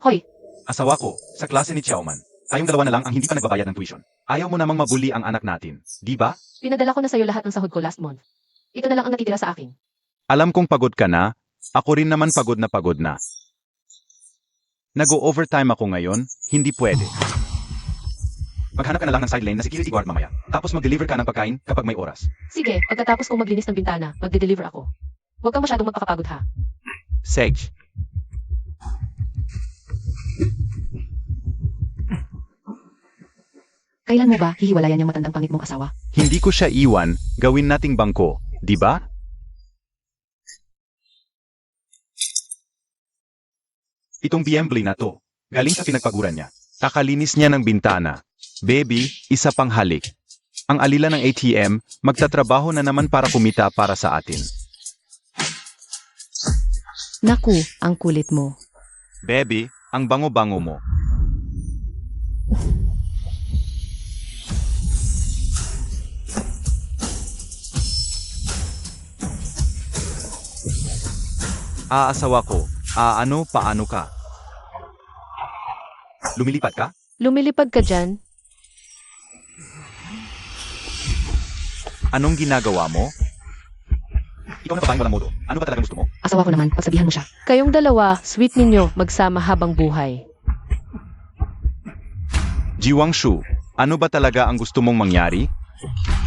Hoy, Asawa ko, sa klase ni Xiaoman. Tayong dalawa na lang ang hindi pa nagbabayad ng tuition. Ayaw mo namang mabuli ang anak natin, di ba? pinadala ko na sa'yo lahat ng sahod ko last month. Ito na lang ang natitira sa akin. Alam kong pagod ka na, ako rin naman pagod na pagod na. Nag-o-overtime ako ngayon, hindi pwede. Maghanap ka na lang ng sideline na security guard mamaya. Tapos mag-deliver ka ng pagkain kapag may oras. Sige, pagkatapos kong maglinis ng bintana, magde-deliver ako. Huwag kang masyadong magpakapagod ha. Sage. Kailan mo ba hihiwalayan yung matandang pangit mong asawa? Hindi ko siya iwan, gawin nating bangko, di ba? Itong BMW na to, galing sa pinagpaguran niya. Kakalinis niya ng bintana. Baby, isa pang halik. Ang alila ng ATM, magtatrabaho na naman para kumita para sa atin. Naku, ang kulit mo. Baby, ang bango-bango mo. Asawa ko, paano ka? Lumilipad ka? Lumilipad ka dyan? Anong ginagawa mo? Ikaw na babaeng walang modo. Ano ba talagang gusto mo? Asawa ko naman, pagsabihan mo siya. Kayong dalawa, sweet ninyo, magsama habang buhay. Jiwangshu, ano ba talaga ang gusto mong mangyari?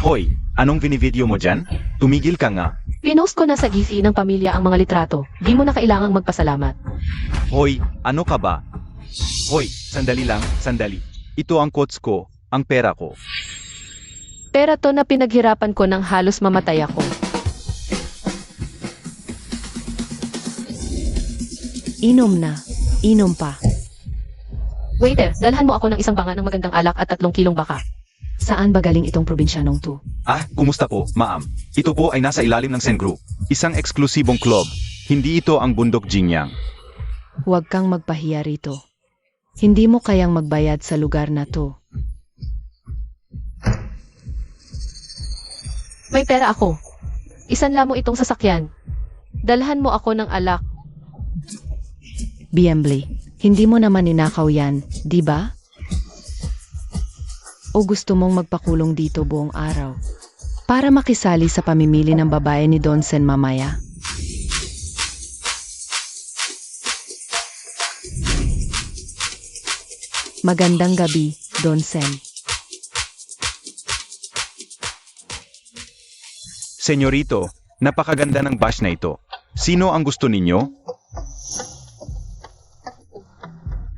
Hoy, anong binivideo mo dyan? Tumigil ka nga. Pinost ko na sa GC ng pamilya ang mga litrato. Di mo na kailangang magpasalamat. Hoy, ano ka ba? Hoy, sandali lang, sandali. Ito ang quotes ko, ang pera ko. Pera to na pinaghirapan ko nang halos mamatay ako. Inom na. Inom pa. Waiter, dalhan mo ako ng isang banga ng magandang alak at 3 kilong baka. Saan ba galing itong probinsyanong to? Kumusta po, ma'am? Ito po ay nasa ilalim ng Sen Group. Isang eksklusibong club. Hindi ito ang bundok Jingyang. Huwag kang magpahiya rito. Hindi mo kayang magbayad sa lugar na to. May pera ako. Isanla mo itong sasakyan. Dalhan mo ako ng alak. Biemble, hindi mo naman ninakaw yan, di ba? O gusto mong magpakulong dito buong araw? Para makisali sa pamimili ng babae ni Donsen mamaya? Magandang gabi, Donsen. Senyorito, napakaganda ng bash na ito. Sino ang gusto ninyo?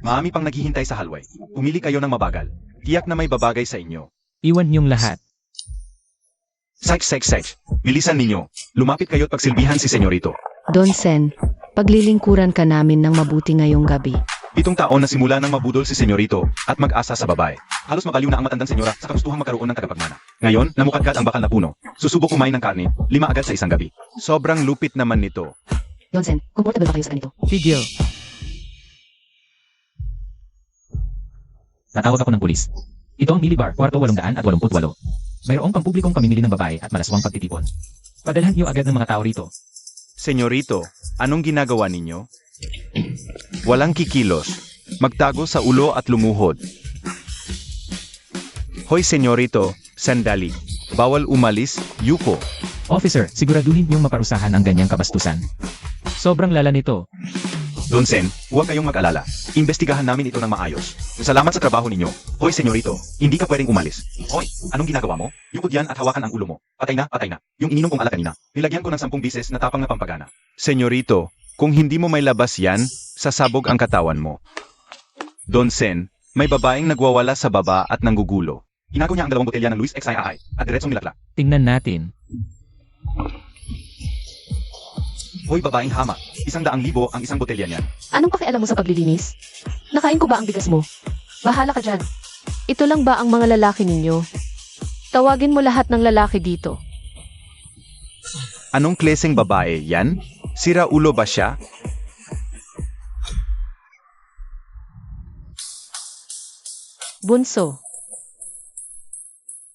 Maami pang naghihintay sa halway. Pumili kayo ng mabagal. Tiyak na may babagay sa inyo. Iwan niyong lahat. Sex. Bilisan ninyo. Lumapit kayo at pagsilbihan si senyorito. Donsen, paglilingkuran ka namin ng mabuti ngayong gabi. 7 taon na simula nang mabudol si senyorito at mag-asa sa babae. Halos mabaliw na ang matandang senyora sa kagustuhang magkaroon ng tagapagmana. Ngayon, namukadkad ang bakal na puno. Susubok kumain ng karne, 5 agad sa isang gabi. Sobrang lupit naman nito. Donsen, comfortable ba kayo sa ganito? Tigil. Tatawag ako ng pulis. Ito ang Millibar, kwarto 888. Mayroong pampublikong pamimili ng babae at malaswang pagtitipon. Padalhan niyo agad ng mga tao rito. Senyorito, anong ginagawa ninyo? Walang kikilos. Magtago sa ulo at lumuhod. Hoy senyorito, sandali. Bawal umalis, Yuko. Officer, siguraduhin niyong maparusahan ang ganyang kabastusan. Sobrang lala nito. Donsen, huwag kayong mag-alala. Imbestigahan namin ito ng maayos. Salamat sa trabaho ninyo. Hoy senyorito, hindi ka pwedeng umalis. Hoy, anong ginagawa mo? Yukod yan at hawakan ang ulo mo. Patay na. Yung ininom kong alak kanina, nilagyan ko ng 10 bises na tapang na pampagana. Senyorito, kung hindi mo may labas yan, sasabog ang katawan mo. Donsen, may babaeng nagwawala sa baba at nanggugulo. Inago niya ang 2 botelya ng Luis XII at diretsong nilakla. Tingnan natin. Hoy babaeng hama, 100,000 ang isang botelya niyan. Anong pakialam mo sa paglilinis? Nakain ko ba ang bigas mo? Bahala ka dyan. Ito lang ba ang mga lalaki ninyo? Tawagin mo lahat ng lalaki dito. Anong kleseng babae yan? Sira ulo ba siya? Bunso.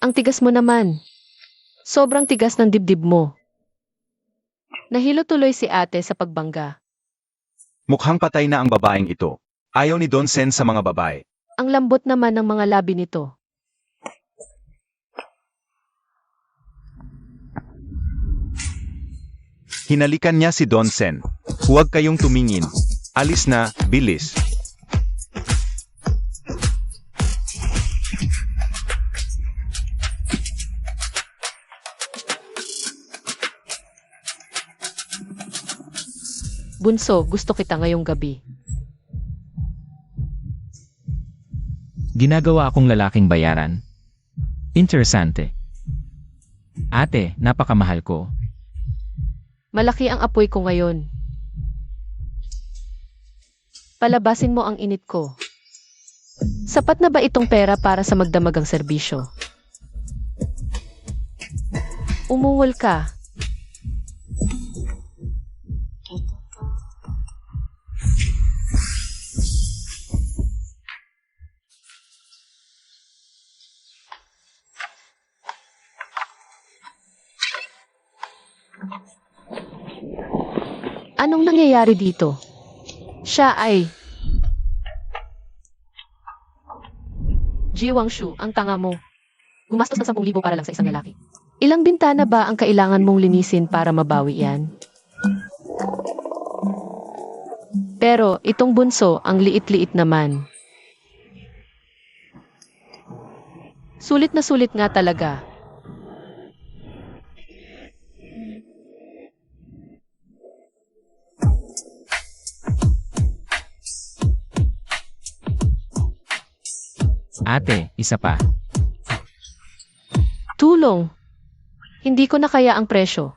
Ang tigas mo naman. Sobrang tigas ng dibdib mo. Nahilo tuloy si ate sa pagbangga. Mukhang patay na ang babaeng ito. Ayaw ni Don Sen sa mga babae. Ang lambot naman ng mga labi nito. Hinalikan niya si Don Sen. Huwag kayong tumingin. Alis na, bilis. Bunso, gusto kita ngayong gabi. Ginagawa akong lalaking bayaran. Interesante. Ate, napakamahal ko. Malaki ang apoy ko ngayon. Palabasin mo ang init ko. Sapat na ba itong pera para sa magdamagang serbisyo? Umungol ka. Anong nangyayari dito? Siya ay... Ji Wangshu, ang tanga mo. Gumastos ng 10,000 para lang sa isang lalaki. Ilang bintana ba ang kailangan mong linisin para mabawi yan? Pero itong bunso, ang liit-liit naman. Sulit na sulit nga talaga. Ate, isa pa. Tulong. Hindi ko na kaya ang presyo.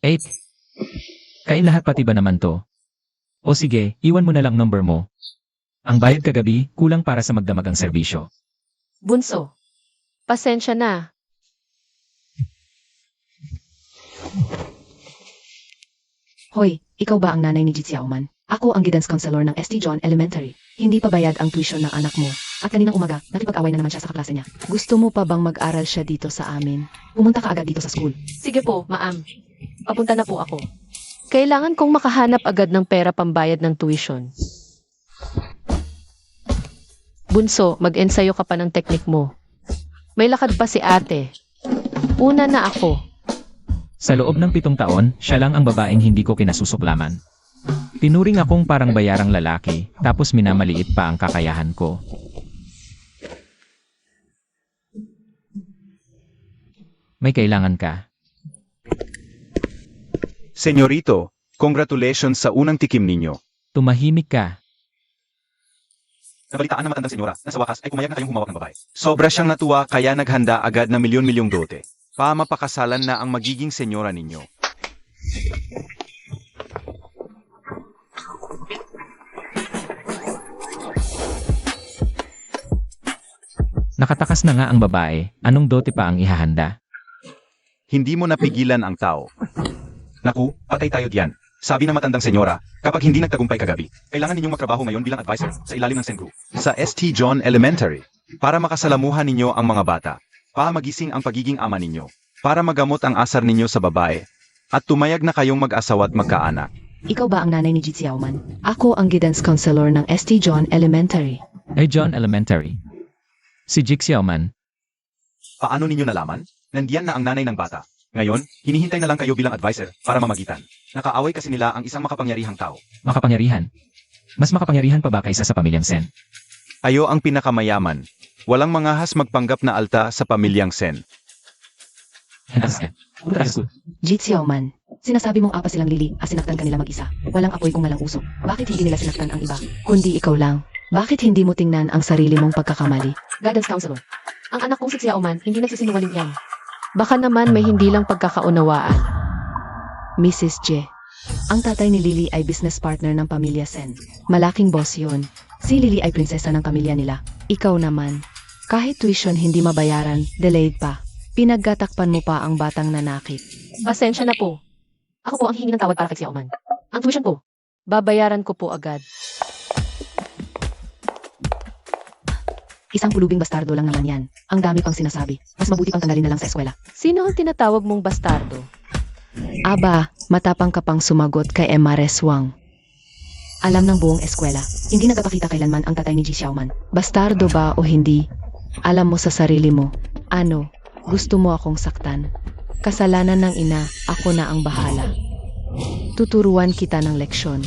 Eight. Kain lahat pati ba naman to? O sige, iwan mo na lang number mo. Ang bayad kagabi, kulang para sa magdamagang serbisyo. Bunso. Pasensya na. Hoy, ikaw ba ang nanay ni Ji Xiaoman? Ako ang guidance counselor ng ST John Elementary. Hindi pa bayad ang tuition ng anak mo. At kaninang umaga, nakipag-away na naman siya sa kaklase niya. Gusto mo pa bang mag-aral siya dito sa amin? Pumunta ka agad dito sa school. Sige po, ma'am. Papunta na po ako. Kailangan kong makahanap agad ng pera pambayad ng tuition. Bunso, mag-ensayo ka pa ng teknik mo. May lakad pa si ate. Una na ako. Sa loob ng 7 taon, siya lang ang babaeng hindi ko kinasusuklaman. Tinuring akong parang bayarang lalaki, tapos minamaliit pa ang kakayahan ko. May kailangan ka. Senyorito, congratulations sa unang tikim ninyo. Tumahimik ka. Nabalitaan na matandang senyora na sa wakas ay pumayag na kayong humawak ng babae. Sobra siyang natuwa kaya naghanda agad na milyon-milyong dote. Mapakasalan na ang magiging senyora ninyo. Nakatakas na nga ang babae, anong dote pa ang ihahanda? Hindi mo napigilan ang tao. Naku, patay tayo diyan. Sabi ng matandang senyora, kapag hindi nagtagumpay kagabi, kailangan ninyong magtrabaho ngayon bilang advisor sa ilalim ng Sen Group. Sa ST John Elementary, para makasalamuhan ninyo ang mga bata, para magising ang pagiging ama ninyo, para magamot ang asar ninyo sa babae, at tumayag na kayong mag-asawa at magkaanak. Ikaw ba ang nanay ni Ji Xiaoman? Ako ang guidance counselor ng ST John Elementary. Ay John Elementary. Si Ji Xiaoman. Paano ninyo nalaman? Nandiyan na ang nanay ng bata. Ngayon, hinihintay na lang kayo bilang advisor para mamagitan. Nakaaway kasi nila ang isang makapangyarihang tao. Makapangyarihan. Mas makapangyarihan pa ba kaysa sa pamilyang Sen? Ayo ang pinakamayaman. Walang mangahas magpanggap na alta sa pamilyang Sen. Ji Xiaoman, sinasabi mong apa silang lili, sinaktan kanila mag-isa. Walang apoy kung walang usok. Bakit hindi nila sinaktan ang iba? Kundi ikaw lang. Bakit hindi mo tingnan ang sarili mong pagkakamali? Guidance counselor. Ang anak kong si Xiaoman, hindi nagsisinungaling yan. Baka naman may hindi lang pagkakaunawaan. Mrs. J. Ang tatay ni Lily ay business partner ng pamilya Sen. Malaking boss yun. Si Lily ay prinsesa ng pamilya nila. Ikaw naman. Kahit tuition hindi mabayaran, delayed pa. Pinaggatakpan mo pa ang batang nanakit. Pasensya na po. Ako po ang hihingi ng tawad para kay Xiaoman. Ang tuition po, babayaran ko po agad. Isang pulubing bastardo lang naman yan. Ang dami pang sinasabi. Mas mabuti pang tanggalin na lang sa eskwela. Sino ang tinatawag mong bastardo? Aba, matapang ka pang sumagot kay Emma Reswang. Alam ng buong eskwela, hindi nagpapakita kailanman ang tatay ni Ji Xiaoman. Bastardo ba o hindi? Alam mo sa sarili mo. Ano, gusto mo akong saktan? Kasalanan ng ina, ako na ang bahala. Tuturuan kita ng leksyon.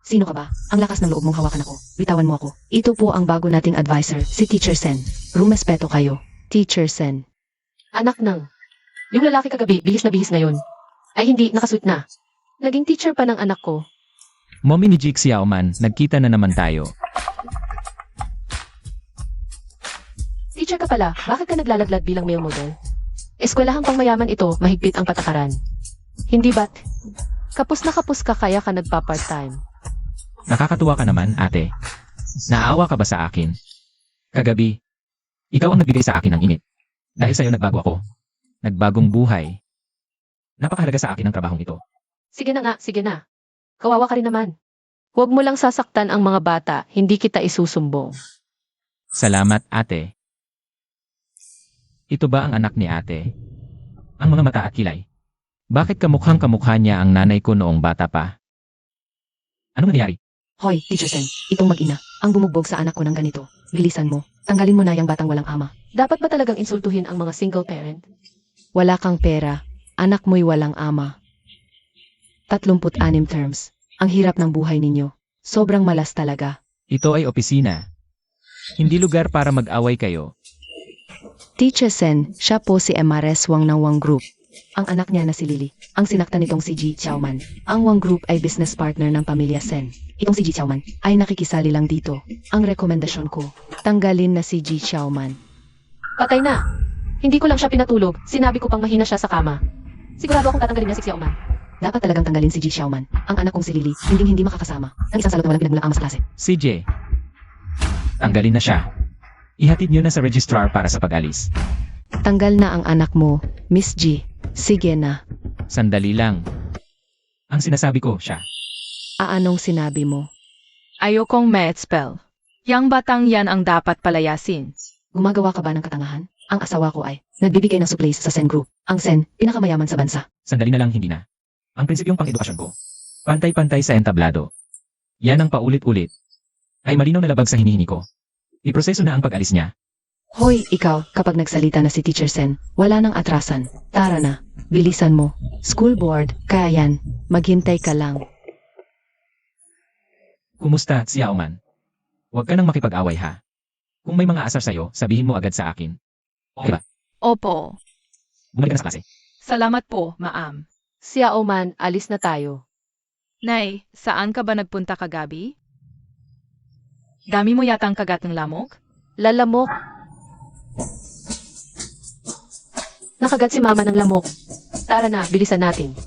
Sino ka ba? Ang lakas ng loob mong hawakan ako. Bitawan mo ako. Ito po ang bago nating advisor, si Teacher Sen. Rumespeto kayo. Teacher Sen. Anak ng... Yung lalaki kagabi, bihis na bihis ngayon. Ay hindi, nakasweet na. Naging teacher pa ng anak ko. Mommy ni Jake Xiaoman, nagkita na naman tayo. Teacher ka pala, bakit ka naglalaglag bilang male model? Eskwelahang pangmayaman ito, mahigpit ang patakaran. Hindi ba't? Kapos na kapos ka kaya ka nagpa-part-time. Nakakatuwa ka naman, ate. Naawa ka ba sa akin? Kagabi, ikaw ang nagbigay sa akin ng init. Dahil sa'yo nagbago ako. Nagbagong buhay. Napakahalaga sa akin ang trabahong ito. Sige na nga, sige na. Kawawa ka rin naman. Huwag mo lang sasaktan ang mga bata, hindi kita isusumbong. Salamat, ate. Ito ba ang anak ni ate? Ang mga mata at kilay. Bakit kamukhang kamukha niya ang nanay ko noong bata pa? Anong nangyari? Hoy, Teacher Sen, itong mag-ina, ang bumugbog sa anak ko ng ganito. Bilisan mo, tanggalin mo na yung batang walang ama. Dapat ba talagang insultuhin ang mga single parent? Wala kang pera, anak mo'y walang ama. 36 terms. Ang hirap ng buhay ninyo. Sobrang malas talaga. Ito ay opisina. Hindi lugar para mag-away kayo. Teacher Sen, siya po si Emma Reswang ng Wang Group. Ang anak niya na si Lily, ang sinaktan nitong si Ji Xiaoman. Ang Wang Group ay business partner ng pamilya Sen. Itong si Ji Xiaoman ay nakikisali lang dito. Ang rekomendasyon ko, tanggalin na si Ji Xiaoman. Patay na. Hindi ko lang siya pinatulog, sinabi ko pang mahina siya sa kama. Sigurado akong tatanggalin niya si Xiaoman. Dapat talagang tanggalin si Ji Xiaoman. Ang anak kong si Lily, hindi makakasama. Ang isang salot na walang pinagmulang ama sa klase. CJ, tanggalin na siya. Ihatid niyo na sa registrar para sa pag-alis. Tanggal na ang anak mo, Miss G. Sige na. Sandali lang. Ang sinasabi ko, siya. Anong sinabi mo? Ayokong math spell. Yang batang yan ang dapat palayasin. Gumagawa ka ba ng katangahan? Ang asawa ko ay nagbibigay ng supplies sa Sen Group. Ang Sen, pinakamayaman sa bansa. Sandali na lang, hindi na. Ang prinsipyong pang-edukasyon ko. Pantay-pantay sa entablado. Yan ang paulit-ulit. Ay malinaw na labag sa hinihingi ko. Iproseso na ang pag-alis niya. Hoy, ikaw, kapag nagsalita na si Teacher Sen, wala nang atrasan. Tara na, bilisan mo. School board, kaya yan. Maghintay ka lang. Kumusta, Xiaoman? Huwag ka nang makipag-away ha. Kung may mga asar sa'yo, sabihin mo agad sa akin. Okay ba? Opo. Bumalik ka na sa klase. Salamat po, ma'am. Xiaoman, alis na tayo. Nay, saan ka ba nagpunta kagabi? Dami mo yatang kagat ng lamok? Lalamok. Nakagat si mama ng lamok. Tara na, bilisan natin.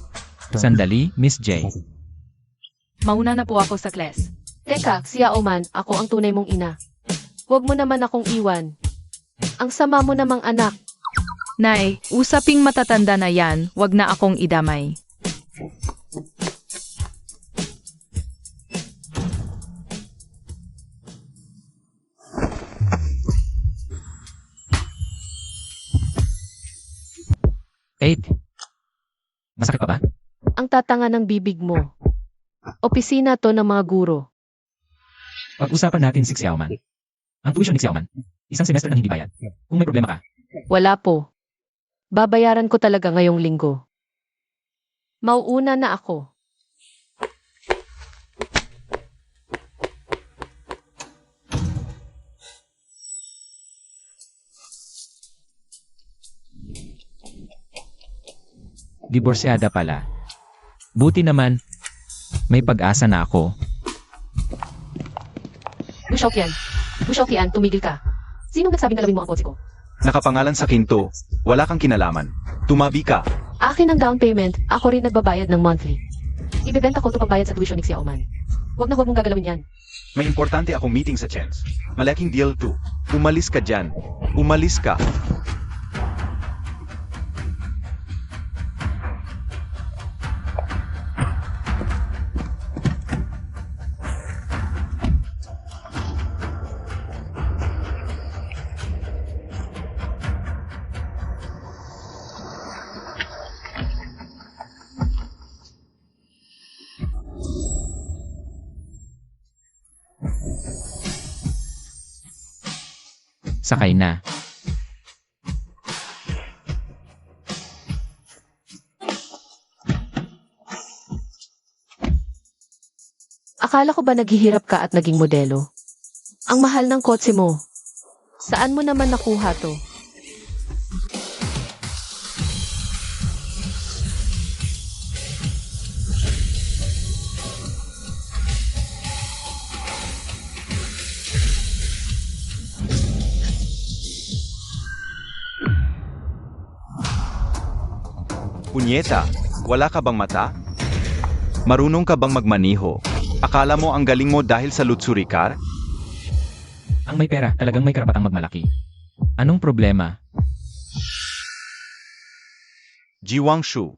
Sandali, Miss J. Mauna na po ako sa class. Teka, Xiaoman, ako ang tunay mong ina. Huwag mo naman akong iwan. Ang sama mo namang anak. Nay, usaping matatanda na yan, wag na akong idamay. Eight. Masakit pa ba? Ang tatanga ng bibig mo. Opisina to ng mga guro. Pag-usapan natin si Xiaoman. Ang tuition ni Xiaoman. Isang semester nang hindi bayad. Kung may problema ka, Wala po. Babayaran ko talaga ngayong linggo. Mauuna na ako. diborsyada pala. Buti naman, may pag-asa na ako. Bushokian, tumigil ka. Sinong nagsabing galawin mo ang kotse ko? Nakapangalan sa kinto, wala kang kinalaman. Tumabi ka. Akin ang down payment, ako rin nagbabayad ng monthly. Ibebenta ko ito pambayad sa tuition ni Xiaoman. Huwag mong gagalawin yan. May importante akong meeting sa Chance. Malaking deal to. Umalis ka dyan. Umalis ka. Sakay na. Akala ko ba naghihirap ka at naging modelo? Ang mahal ng kotse mo. Saan mo naman nakuha to? Punyeta, wala ka bang mata? Marunong ka bang magmaniho? Akala mo ang galing mo dahil sa luxury car? Ang may pera talagang may karapatang magmalaki. Anong problema? Jiwang Shu.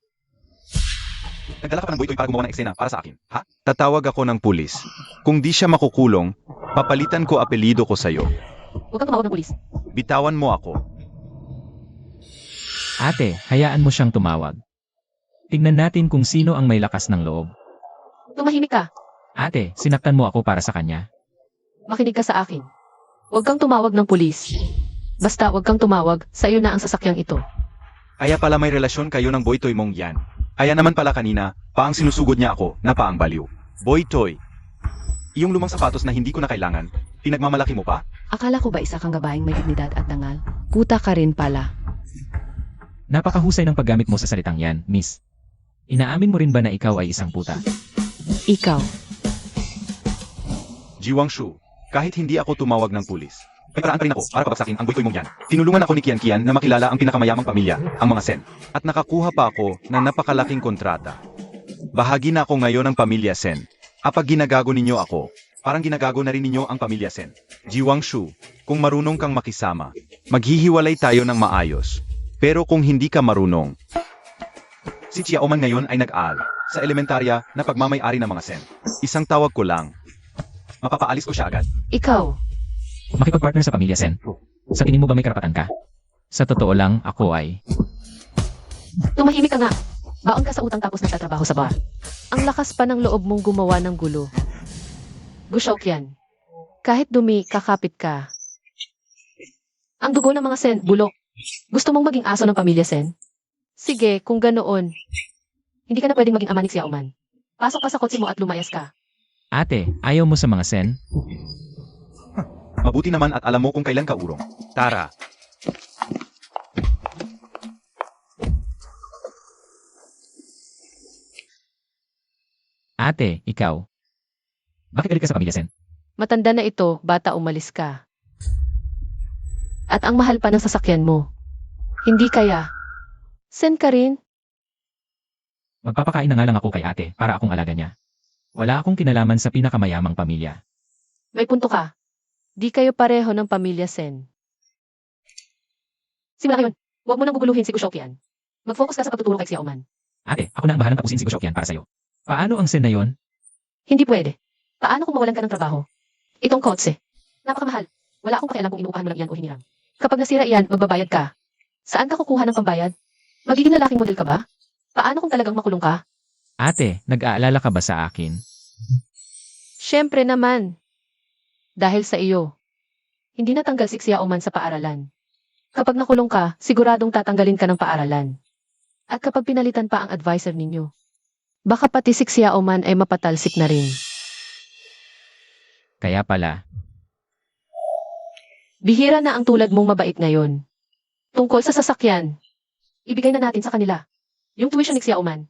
Nagdala ka pa ng boytoy para gumawa ng eksena para sa akin, ha? Tatawag ako ng pulis. Kung di siya makukulong, papalitan ko apelido ko sa'yo. Huwag kang tumawag ng pulis. Bitawan mo ako. Ate, hayaan mo siyang tumawag. Tignan natin kung sino ang may lakas ng loob. Tumahimik ka. Ate, sinaktan mo ako para sa kanya. Makinig ka sa akin. Huwag kang tumawag ng pulis. Basta huwag kang tumawag, sa iyo na ang sasakyang ito. Kaya pala may relasyon kayo ng boytoy mong yan. Kaya naman pala kanina, paang sinusugod niya ako na paang baliw. Boytoy. Iyong lumang sapatos na hindi ko na kailangan, pinagmamalaki mo pa? Akala ko ba isa kang babaeng may dignidad at dangal? Puta ka rin pala. Napakahusay ng paggamit mo sa salitang yan, miss. Inaamin mo rin ba na ikaw ay isang puta? Ikaw. Jiwang Shu, kahit hindi ako tumawag ng pulis, may paraan pa rin ako para pabagsakin ang boytoy mong yan. Tinulungan ako ni Kian Kian na makilala ang pinakamayamang pamilya, ang mga Sen. At nakakuha pa ako ng napakalaking kontrata. Bahagi na ako ngayon ng pamilya Sen. Kapag ginagago ninyo ako, parang ginagago na rin ninyo ang pamilya Sen. Jiwang Shu, kung marunong kang makisama, maghihiwalay tayo ng maayos. Pero kung hindi ka marunong, si Xiaoman ngayon ay nag-aaral sa elementarya na pagmamay-ari ng mga Sen. Isang tawag ko lang, mapapaalis ko siya agad. Ikaw. Makipag-partner sa pamilya Sen. Sa tingin mo ba may karapatan ka? Sa totoo lang, ako ay... Tumahimik ka nga. Baon ka sa utang tapos nagtatrabaho sa bar. Ang lakas pa ng loob mong gumawa ng gulo. Gushok yan. Kahit dumi, kakapit ka. Ang dugo ng mga Sen, bulok. Gusto mong maging aso ng pamilya Sen? Sige, kung ganoon. Hindi ka na pwedeng maging ama ni Xiaoman. Pasok ka sa kotse mo at lumayas ka. Ate, ayaw mo sa mga Sen? Mabuti naman at alam mo kung kailan ka urong. Tara. Ate, ikaw. Bakit galit ka sa pamilya Sen? Matanda na ito, bata umalis ka. At ang mahal pa ng sasakyan mo. Hindi kaya. Sen ka rin? Magpapakain na nga lang ako kay ate para akong alaga niya. Wala akong kinalaman sa pinakamayamang pamilya. May punto ka. Di kayo pareho ng pamilya Sen. Simula ngayon, huwag mo nang guguluhin si Gushokian. Mag-focus ka sa pagtuturo kay Xiaoman. Ate, ako na ang bahalang tapusin si Gushokyan para sa'yo. Paano ang Sen na yon? Hindi pwede. Paano kung mawalan ka ng trabaho? Itong kotse. Napakamahal. Wala akong pakialam kung inuupahan mo lang iyan o hiniram. Kapag nasira iyan, magbabayad ka. Saan ka kukuha ng pambayad? Magiging lalaking model ka ba? Paano kung talagang makulong ka? Ate, nag-aalala ka ba sa akin? Siyempre naman. Dahil sa iyo. Hindi natanggal si Xiaoman sa paaralan. Kapag nakulong ka, siguradong tatanggalin ka ng paaralan. At kapag pinalitan pa ang advisor ninyo, baka pati si Xiaoman ay mapatalsik na rin. Kaya pala, Bihira na ang tulad mong mabait ngayon. Tungkol sa sasakyan, ibigay na natin sa kanila. Yung tuition ni Xiaoman.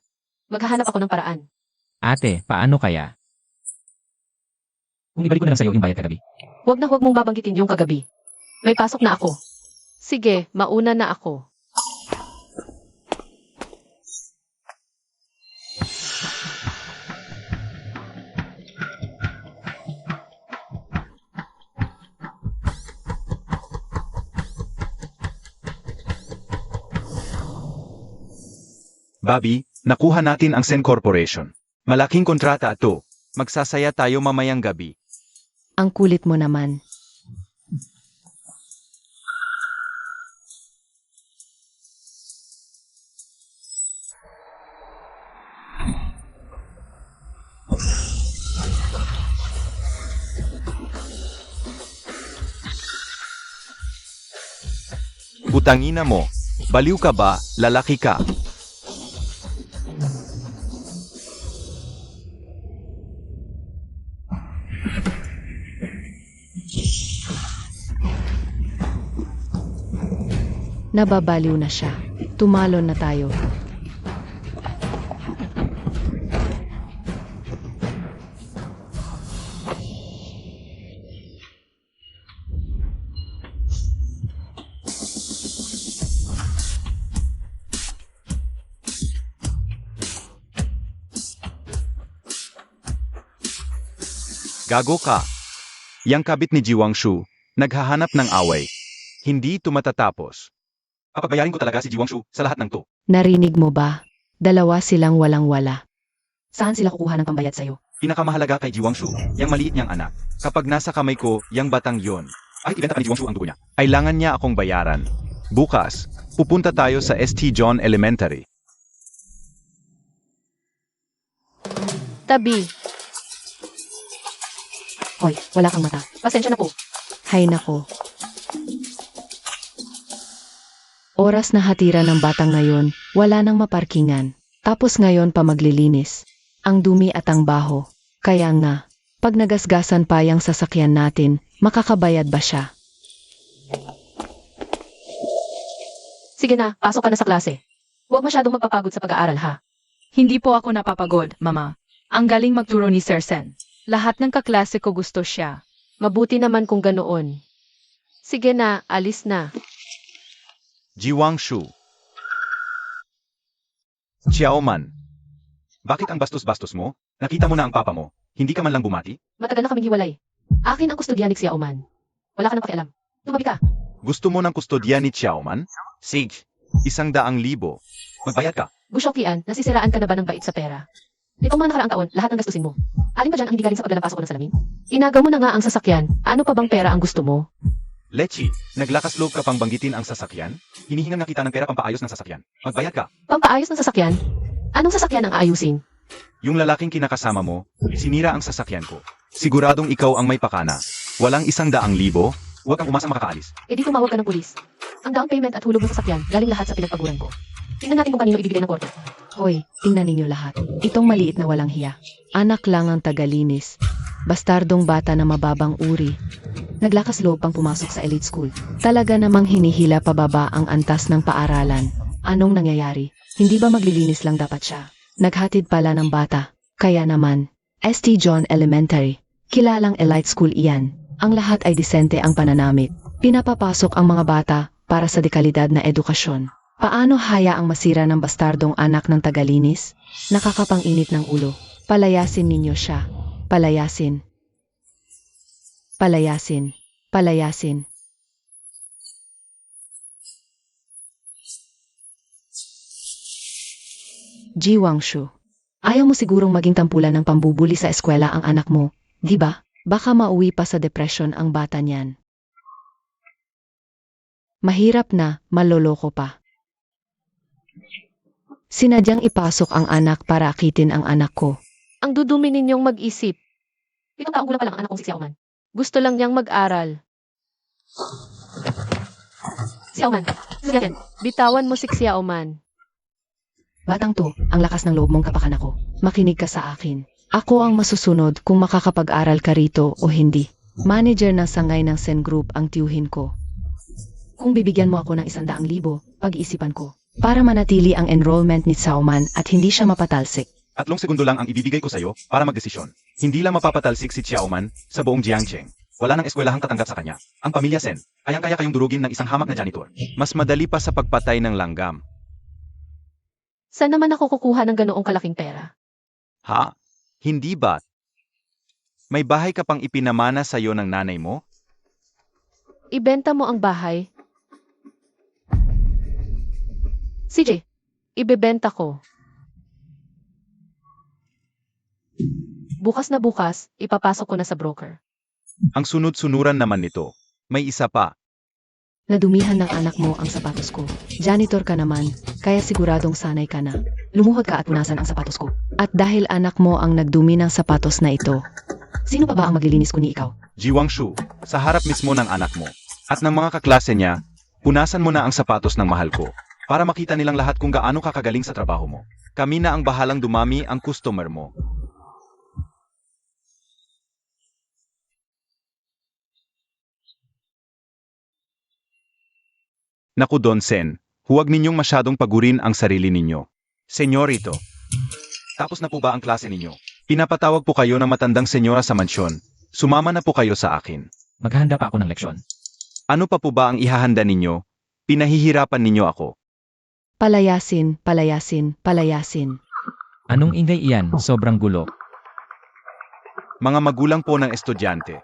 Maghahanap ako ng paraan. ate, paano kaya? Kung ibalik ko na lang sa'yo yung bayad kagabi. Huwag na huwag mong babanggitin yung kagabi. May pasok na ako. Sige, mauna na ako. Bobby, nakuha natin ang Sen Corporation. Malaking kontrata ito. Magsasaya tayo mamayang gabi. Ang kulit mo naman. Putangina mo. Baliw ka ba? Lalaki ka. Nababaliw na siya. Tumalon na tayo. Gago ka. Yang kabit ni Jiwangshu, naghahanap ng away. Hindi ito matatapos. Papabayarin ko talaga si Jiwangshu sa lahat ng to. Narinig mo ba? Dalawa silang walang-wala. Saan sila kukuha ng pambayad sa'yo? Pinakamahalaga kay Jiwangshu, yang maliit niyang anak. Kapag nasa kamay ko, yang batang yon. Ay, ibenta pa ni Jiwangshu ang dugo niya. Kailangan niya akong bayaran. Bukas, pupunta tayo sa St. John Elementary. Tabi. Hoy, wala kang mata. Pasensya na po. Hay nako. Oras na hatira ng batang ngayon, wala nang maparkingan. Tapos ngayon pa maglilinis. Ang dumi at ang baho. Kaya nga, pag nagasgasan pa yung sasakyan natin, makakabayad ba siya? Sige na, pasok ka na sa klase. Huwag masyadong magpapagod sa pag-aaral ha. Hindi po ako napapagod, Mama. Ang galing magturo ni Sir Sen. Lahat ng kaklase ko gusto siya. Mabuti naman kung ganoon. Sige na, alis na. Jiwangshu. Xiaoman. Bakit ang bastos-bastos mo? Nakita mo na ang papa mo. Hindi ka man lang bumati? Matagal na kaming hiwalay. Akin ang kustodyanik si Auman. Wala ka nang pakialam. Tumabi ka. Gusto mo ng kustodya ni Xiaoman? Sage, 100,000. Magbayad ka. Bushokian, nasisiraan ka na ba ng bait sa pera? Nitong mga nakaraang taon, lahat ng gastusin mo. Alin ba dyan ang hindi galing sa paglalampas ko ng salamin? Inagaw mo na nga ang sasakyan. Ano pa bang pera ang gusto mo? Lechi, naglakas loob ka pang banggitin ang sasakyan? Hinihingan nga kita ng pera pampaayos ng sasakyan. Magbayad ka. Pampaayos ng sasakyan? Anong sasakyan ang aayusin? Yung lalaking kinakasama mo, sinira ang sasakyan ko. Siguradong ikaw ang may pakana. Walang 100,000. Huwag kang umasang makakaalis. E di tumawag ka ng pulis. Ang down payment at hulog ng sasakyan, galing lahat sa pinagpaguran ko. Tingnan natin kung kanino ibibigay ng korte. Hoy, tingnan ninyo lahat. Itong maliit na walang hiya. Anak lang ang tagalinis. Bastardong bata na mababang uri. Naglakas loob pang pumasok sa elite school. Talaga namang hinihila pababa ang antas ng paaralan. Anong nangyayari? Hindi ba maglilinis lang dapat siya? Naghatid pala ng bata. Kaya naman, St. John Elementary. Kilalang elite school iyan. Ang lahat ay disente ang pananamit. Pinapapasok ang mga bata para sa dekalidad na edukasyon. Paano haya ang masira ng bastardong anak ng tagalinis? Nakakapanginit ng ulo. Palayasin ninyo siya. Palayasin. Palayasin. Palayasin. Jiwangshu. Ayaw mo sigurong maging tampulan ng pambubuli sa eskwela ang anak mo, di ba? Baka mauwi pa sa depression ang bata niyan. Mahirap na, maloloko pa. Sinadyang ipasok ang anak para akitin ang anak ko. Ang dudumi ninyong mag-isip. 7 taong gulang pa lang ang anak kong si Xiaoman. Gusto lang niyang mag-aral. Xiaoman, sige. Bitawan mo si Xiaoman. Batang to, ang lakas ng loob mong kapakan ako. Makinig ka sa akin. Ako ang masusunod kung makakapag-aral ka rito o hindi. Manager ng sangay ng Sen Group ang tiyuhin ko. Kung bibigyan mo ako ng 100,000, pag-iisipan ko. Para manatili ang enrollment ni Xiaoman at hindi siya mapatalsik. 3 segundo lang ang ibibigay ko sa'yo para magdesisyon. Hindi lang mapapatalsik si Xiaoman sa buong Jiangcheng. Wala nang eskwelahang tatanggap sa kanya. Ang pamilya Sen, kayang-kaya kayong durugin ng isang hamak na janitor. Mas madali pa sa pagpatay ng langgam. Saan naman ako kukuha ng ganoong kalaking pera? Ha? Hindi ba? May bahay ka pang ipinamana sa'yo ng nanay mo? Ibenta mo ang bahay. CJ, Ibebenta ko. bukas na bukas, ipapasok ko na sa broker. Ang sunod-sunuran naman nito. May isa pa. Nadumihan ng anak mo ang sapatos ko. Janitor ka naman, kaya siguradong sanay ka na. Lumuhod ka at punasan ang sapatos ko. At dahil anak mo ang nagdumi ng sapatos na ito, Sino pa ba ang maglilinis kundi ikaw? Jiwangshu, sa harap mismo ng anak mo. At ng mga kaklase niya, Punasan mo na ang sapatos ng mahal ko para makita nilang lahat kung gaano ka kagaling sa trabaho mo. Kami na ang bahalang dumami ang customer mo. Naku Don Sen, huwag ninyong masyadong pagurin ang sarili ninyo. Senyorito, tapos na po ba ang klase ninyo? Pinapatawag po kayo ng matandang senyora sa mansyon. Sumama na po kayo sa akin. Maghahanda pa ako ng leksyon. Ano pa po ba ang ihahanda ninyo? Pinahihirapan ninyo ako. Palayasin, palayasin, palayasin. Anong ingay iyan? Sobrang gulo. Mga magulang po ng estudyante.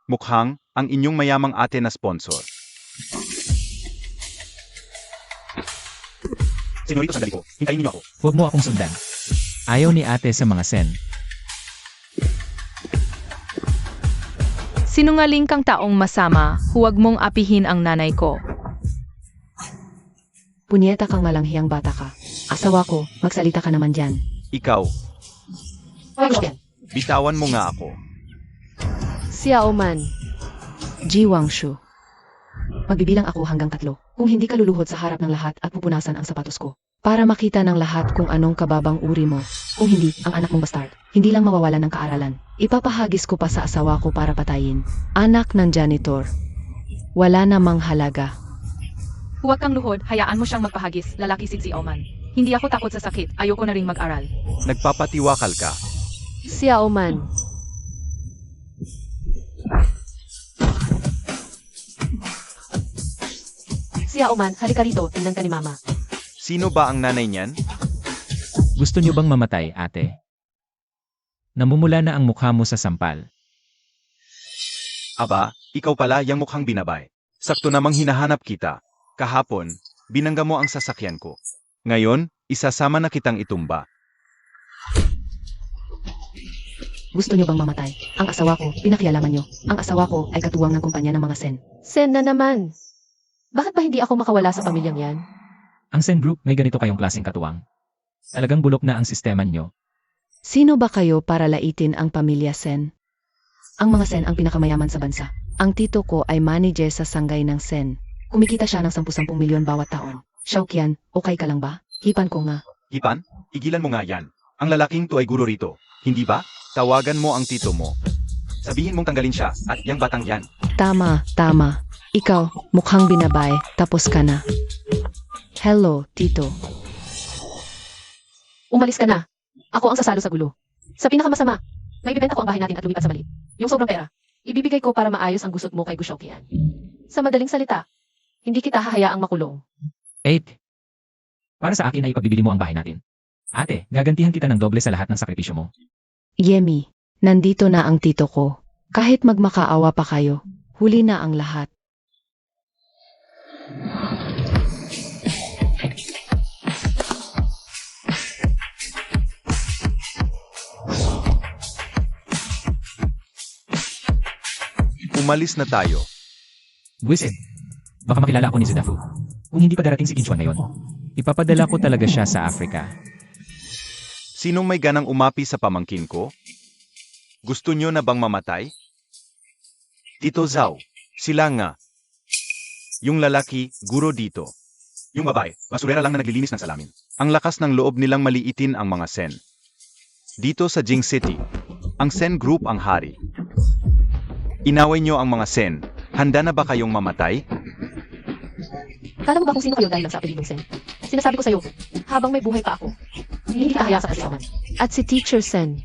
Mukhang ang inyong mayamang ate na sponsor. Senyorito, sandali po. Hintayin niyo ako. Huwag mo akong sundan. Ayaw ni ate sa mga sen. Sinungaling kang taong masama, huwag mong apihin ang nanay ko. Punyeta kang malanghiyang bata ka. Asawa ko, magsalita ka naman dyan. Ikaw, Hoy, gusto yan. bitawan mo nga ako. Xiao Man. Ji Wangshu. Magbibilang ako hanggang 3. Kung hindi ka luluhod sa harap ng lahat at pupunasan ang sapatos ko. Para makita ng lahat kung anong kababang uri mo. Kung hindi, ang anak mong bastard. Hindi lang mawawalan ng kaaralan. Ipapahagis ko pa sa asawa ko para patayin. Anak ng janitor. Wala namang halaga. Huwag kang luhod, hayaan mo siyang magpahagis, lalaki si Oman. Hindi ako takot sa sakit, ayoko na ring mag-aral. Nagpapatiwakal ka. Xiao Man. Siya Oman, halika rito, tingnan ka ni mama. Sino ba ang nanay niyan? Gusto niyo bang mamatay, ate? Namumula na ang mukha mo sa sampal. Aba, ikaw pala yang mukhang binabay. Sakto namang hinahanap kita. Kahapon, binangga mo ang sasakyan ko. Ngayon, isasama na kitang itumba. Gusto niyo bang mamatay? Ang asawa ko, pinakialaman niyo. Ang asawa ko ay katuwang ng kumpanya ng mga sen. Sen na naman. Bakit ba hindi ako makawala sa pamilyang yan? Ang Sen Group may ganito kayong klaseng katuwang. Talagang bulok na ang sistema nyo. Sino ba kayo para laitin ang pamilya Sen? Ang mga Sen ang pinakamayaman sa bansa. Ang tito ko ay manager sa sanggay ng Sen. Kumikita siya ng 10-10 milyon bawat taon. Xiaoqian, okay ka lang ba? Hipan ko nga. Hipan, igilan mo nga yan. Ang lalaking to ay guro rito. Hindi ba? Tawagan mo ang tito mo. Sabihin mong tanggalin siya at yang batang yan. Tama, tama. Ikaw, mukhang binabay, tapos ka na. Hello, tito. Umalis ka na. Ako ang sasalo sa gulo. Sa pinakamasama, may bibenta ko ang bahay natin at lumipat sa maliit. Yung sobrang pera, ibibigay ko para maayos ang gusot mo kay Gushokian. Sa madaling salita, hindi kita hahayaang makulong. 8. Para sa akin ay ipagbibili mo ang bahay natin. Ate, gagantihan kita ng doble sa lahat ng sakripisyo mo. Yemi, nandito na ang tito ko. Kahit magmakaawa pa kayo, huli na ang lahat. Umalis na tayo. Buwisit. Baka makilala ako ni Zidafu. Kung hindi pa darating si Kinchuan ngayon, ipapadala ko talaga siya sa Africa. Sinong may ganang umapi sa pamangkin ko? Gusto nyo na bang mamatay? Tito Zhao, sila nga. Yung lalaki, guro dito. Yung babae, basurera lang na naglilinis ng salamin. Ang lakas ng loob nilang maliitin ang mga Sen. Dito sa Jing City, ang Sen Group ang hari. Inaway nyo ang mga Sen. Handa na ba kayong mamatay? Kala mo ba kung sino kayo dahil lang sa apelidong Sen? Sinasabi ko sa'yo, habang may buhay pa ako, hindi kita haya sa kasiyaman. At si Teacher Sen.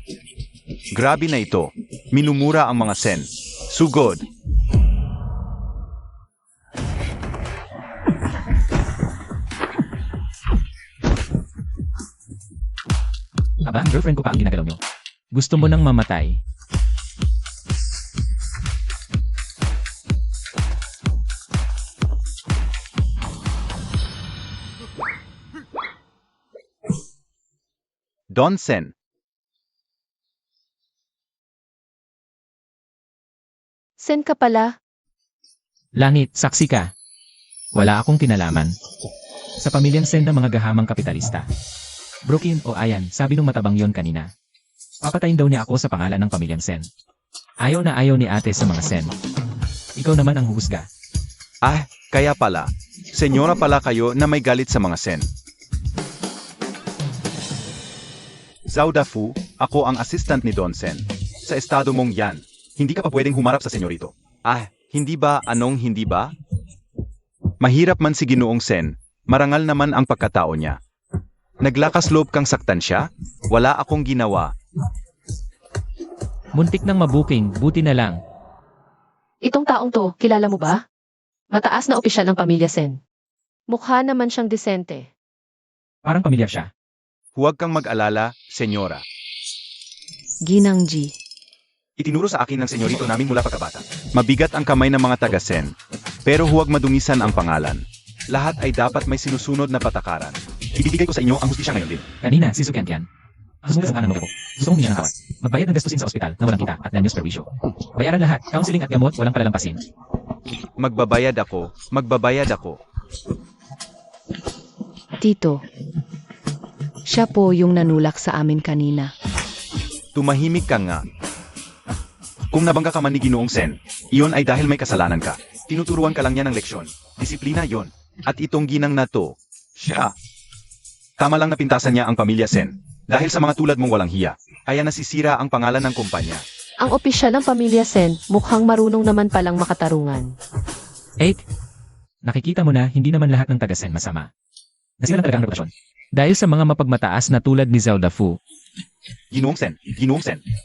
Grabe na ito. Minumura ang mga Sen. Sugod. Aba, girlfriend ko pa ang ginagalaw nyo. Gusto mo nang mamatay? Don Sen. Sen ka pala. Langit, saksi ka. Wala akong kinalaman. Sa pamilyang Sen ng mga gahamang kapitalista. Brokin o Ayan, sabi nung matabang yon kanina. Papatayin daw niya ako sa pangalan ng pamilyang Sen. Ayaw na ayaw ni ate sa mga Sen. Ikaw naman ang huhusga. Ah, kaya pala. Senyora pala kayo na may galit sa mga Sen. Zhao Dafu, ako ang assistant ni Don Sen. Sa estado mong yan, hindi ka pa pwedeng humarap sa senyorito. Ah, hindi ba? Anong hindi ba? Mahirap man si Ginoong Sen, marangal naman ang pagkatao niya. Naglakas loob kang saktan siya? Wala akong ginawa. Muntik nang mabuking, buti na lang. Itong taong to, kilala mo ba? Mataas na opisyal ng pamilya Sen. Mukha naman siyang disente. Parang pamilyar siya. Huwag kang mag-alala, senyora. Ginang G. Itinuro sa akin ng senyorito namin mula pagkabata. Mabigat ang kamay ng mga taga-Sen, pero huwag madungisan ang pangalan. Lahat ay dapat may sinusunod na patakaran. Ibibigay ko sa inyo ang hustisya ngayon din. Kanina, si Sukian-kian. Ang sumunod sa kanan mo ko. Gusto kong humingi ng kawat. Magbayad ng gastusin sa ospital na walang kita at danyos perwisyo. Bayaran lahat, counseling at gamot, walang palalampasin. Magbabayad ako, magbabayad ako. Tito. Siya po yung nanulak sa amin kanina. Tumahimik ka nga. Kung nabangga ka man ni Ginoong Sen, iyon ay dahil may kasalanan ka. Tinuturuan ka lang niya ng leksyon. Disiplina yon. At itong ginang na to, siya. Tama lang napintasan niya ang pamilya Sen. Dahil sa mga tulad mong walang hiya, kaya nasisira ang pangalan ng kumpanya. Ang opisyal ng pamilya Sen, mukhang marunong naman palang makatarungan. Nakikita mo na, hindi naman lahat ng taga-Sen masama. Nasira talaga ang reputasyon. Dahil sa mga mapagmataas na tulad ni Zhao Dafu, Ginoong Sen,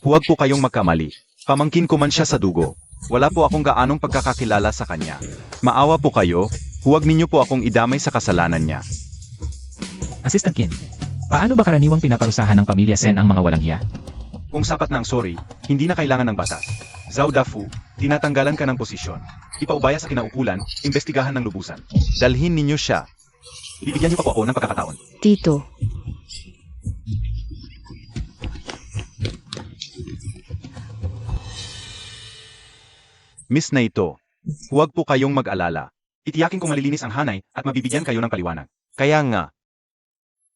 huwag po kayong magkamali. Pamangkin ko man siya sa dugo. Wala po akong gaanong pagkakakilala sa kanya. Maawa po kayo, huwag ninyo po akong idamay sa kasalanan niya. Assistant Kin, paano ba karaniwang pinaparusahan ng pamilya Sen ang mga walang hiya? Kung sapat na ang sorry, hindi na kailangan ng batas. Zhao Dafu, tinatanggalan ka ng posisyon. Ipaubaya sa kinaukulan, imbestigahan ng lubusan. Dalhin ninyo siya. Bibigyan niyo pa po ako ng pagkakataon. Tito. Miss na ito, huwag po kayong mag-alala. Itiyakin kong malilinis ang hanay at mabibigyan kayo ng paliwanag. Kaya nga,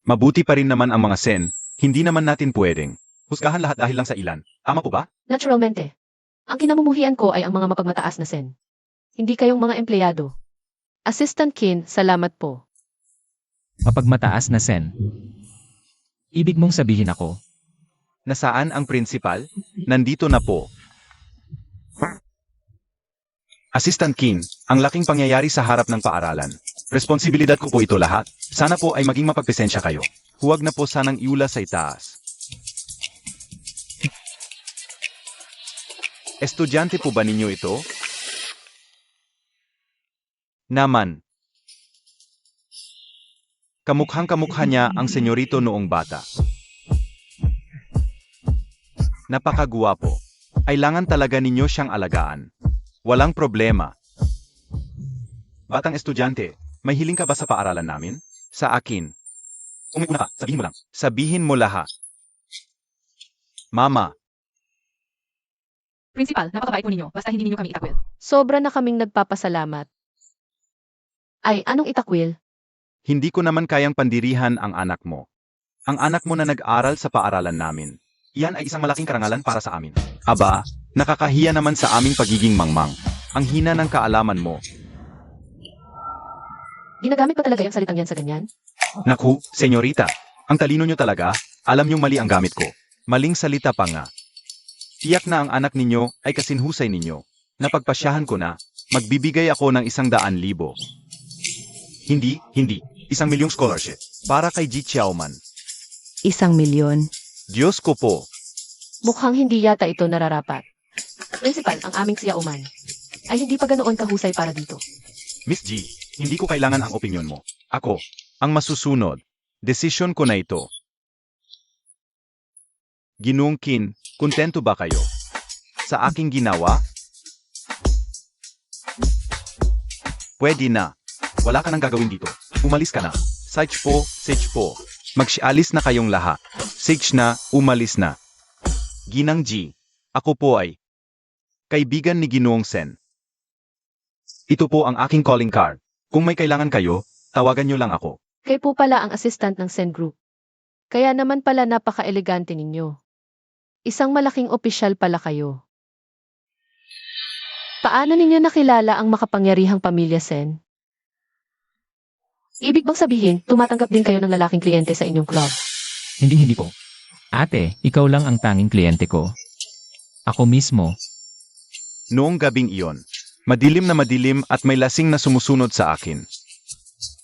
mabuti pa rin naman ang mga Sen, hindi naman natin pwedeng husgahan lahat dahil lang sa ilan. Tama po ba? Naturalmente. Ang kinamumuhian ko ay ang mga mapagmataas na Sen. Hindi kayong mga empleyado. Assistant Kin, salamat po. Mapagmataas na Sen. Ibig mong sabihin ako, Nasaan ang principal? Nandito na po. Assistant Kin, ang laking pangyayari sa harap ng paaralan. Responsibilidad ko po ito lahat. Sana po ay maging mapagpesensya kayo. Huwag na po sanang iula sa itaas. Estudyante po ba ninyo ito? Naman. Kamukhang-kamukha niya ang senyorito noong bata. Napakagwapo. Kailangan talaga ninyo siyang alagaan. Walang problema. Batang estudyante, may hiling ka ba sa paaralan namin? Sa akin. Umipuna ka, sabihin mo lang. Sabihin mo lahat. Mama, Principal, napakabait po ninyo, basta hindi ninyo kami itakwil. Sobra na kaming nagpapasalamat. Ay, anong itakwil? hindi ko naman kayang pandirihan ang anak mo. Ang anak mo na nag-aral sa paaralan namin. Iyan ay isang malaking karangalan para sa amin. Aba, nakakahiya naman sa aming pagiging mangmang. Ang hina ng kaalaman mo. Ginagamit pa talaga yung salitang yan sa ganyan? Naku, senyorita, ang talino nyo talaga, alam nyong mali ang gamit ko. Maling salita pa nga. Tiyak na ang anak ninyo ay kasinhusay ninyo. Napagpasyahan ko na, magbibigay ako ng 100,000. Hindi, 1,000,000 scholarship. Para kay Ji Xiaoman. 1,000,000. Diyos ko po. Mukhang hindi yata ito nararapat. Principal, ang aming siyauman ay hindi pa ganoon kahusay para dito. Miss G, hindi ko kailangan ang opinyon mo. Ako, ang masusunod. Desisyon ko na ito. Ginoong Kin, kontento ba kayo? Sa aking ginawa? Pwede na. Wala ka nang gagawin dito. Umalis ka na. Sage po. Magsialis na kayong lahat. Sage na, umalis na. Ginang G, ako po ay kaibigan ni Ginoong Sen. Ito po ang aking calling card. Kung may kailangan kayo, tawagan nyo lang ako. Kayo po pala ang assistant ng Sen Group. Kaya naman pala napaka-elegante ninyo. Isang malaking opisyal pala kayo. Paano ninyo nakilala ang makapangyarihang pamilya Sen? Ibig bang sabihin, tumatanggap din kayo ng lalaking kliyente sa inyong club? Hindi po. Ate, ikaw lang ang tanging kliyente ko. Ako mismo. Noong gabing iyon, madilim na madilim at may lasing na sumusunod sa akin.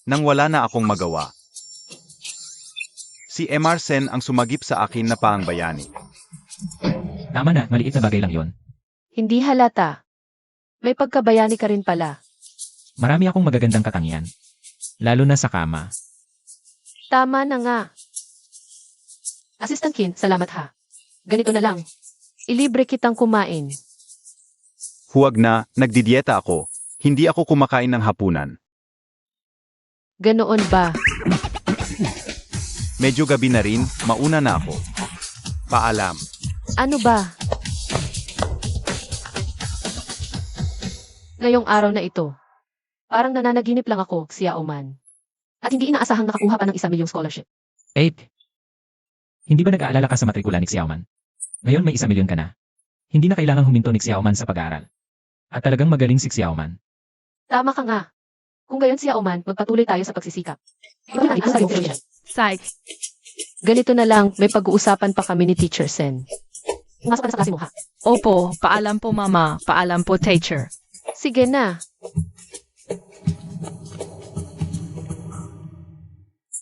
Nang wala na akong magawa, si Emerson ang sumagip sa akin na paangbayani. Tama na, maliit na bagay lang yon. Hindi halata. May pagkabayani ka rin pala. Marami akong magagandang katangian. Lalo na sa kama. Tama na nga. Assistant Kin, salamat ha. Ganito na lang. Ilibre kitang kumain. Huwag na, nagdidieta ako. Hindi ako kumakain ng hapunan. Ganoon ba? Medyo gabi na rin, mauna na ako. Paalam. Ano ba? Ngayong araw na ito, parang nananaginip lang ako, si Yaoman. At hindi inaasahang nakakuha pa ng 1 milyong scholarship. 8. Hindi ba nag-aalala ka sa matrikula ni Xiaoman? Ngayon may 1 milyon ka na. Hindi na kailangang huminto ni Xiaoman sa pag-aaral. At talagang magaling si Xiaoman. Tama ka nga. Kung gayon si Yaoman, magpatuloy tayo sa pagsisikap. Ito na sa iyong future. Psych. Ganito na lang, may pag-uusapan pa kami ni Teacher Sen. Pumasok ka na sa klase mo ha. Opo, paalam po mama, paalam po teacher. Sige na.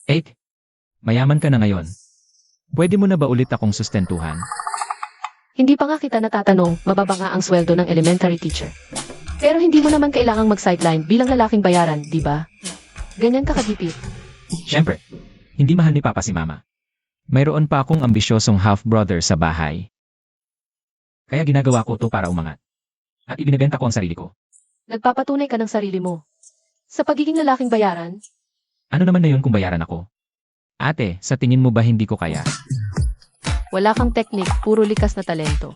8. Mayaman ka na ngayon. Pwede mo na ba ulit akong sustentuhan? Hindi pa nga kita natatanong, mababa nga ang sweldo ng elementary teacher. Pero hindi mo naman kailangang mag-sideline bilang lalaking bayaran, di ba? Ganyan ka kagipit. Siyempre, hindi mahal ni Papa si Mama. Mayroon pa akong ambisyosong half-brother sa bahay. Kaya ginagawa ko to para umangat. At ibinebenta ko ang sarili ko. Nagpapatunay ka ng sarili mo. Sa pagiging lalaking bayaran, Ano naman na yun kung bayaran ako? Ate, sa tingin mo ba hindi ko kaya? wala kang teknik, puro likas na talento.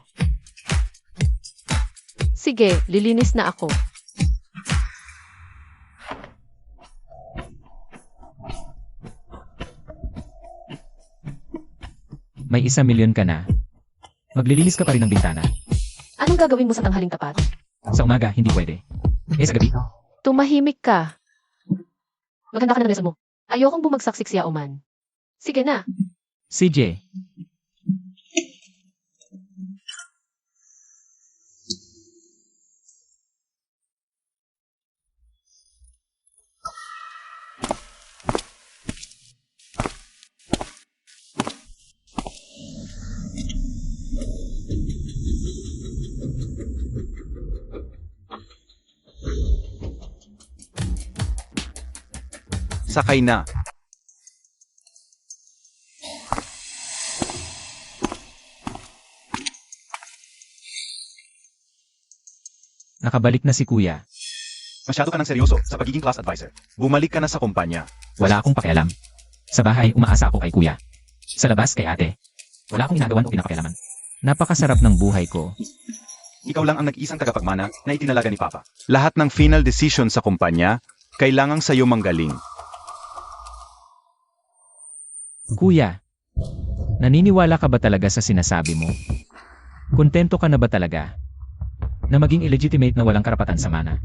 Sige, lilinis na ako. May 1 milyon ka na. Maglilinis ka pa rin ng bintana. Anong gagawin mo sa tanghaling tapat? Sa umaga, hindi pwede. Sa gabi, Tumahimik ka. Maghanda ka na ng lesson mo. Ayokong bumagsak si Yaoman. Sige na. CJ. Sakay na. Nakabalik na si Kuya. Masyado ka ng seryoso sa pagiging class advisor. Bumalik ka na sa kumpanya. Wala akong pakialam. Sa bahay, umaasa ako kay Kuya. Sa labas, kay ate. Wala akong ginagawan o pinapakialaman. Napakasarap ng buhay ko. Ikaw lang ang nag-isang tagapagmana na itinalaga ni Papa. Lahat ng final decision sa kumpanya, kailangang sa'yo manggaling. Kuya, naniniwala ka ba talaga sa sinasabi mo? Kontento ka na ba talaga? Na maging illegitimate na walang karapatan sa mana?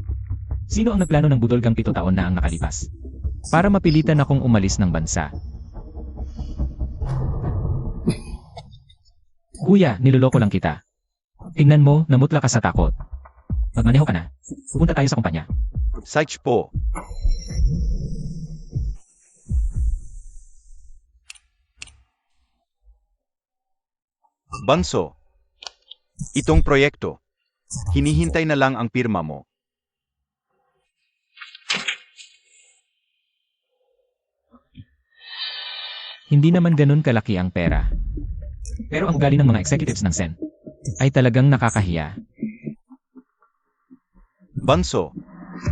Sino ang nagplano ng budolgang 7 taon na ang nakalipas? Para mapilitan akong umalis ng bansa. Kuya, niloloko lang kita. Tingnan mo, namutla ka sa takot. Magmaneho ka na. Pupunta tayo sa kumpanya. Saich po. Banso, itong proyekto, hinihintay na lang ang pirma mo. Hindi naman ganun kalaki ang pera. Pero ang ugali ng mga executives ng Sen ay talagang nakakahiya. Banso,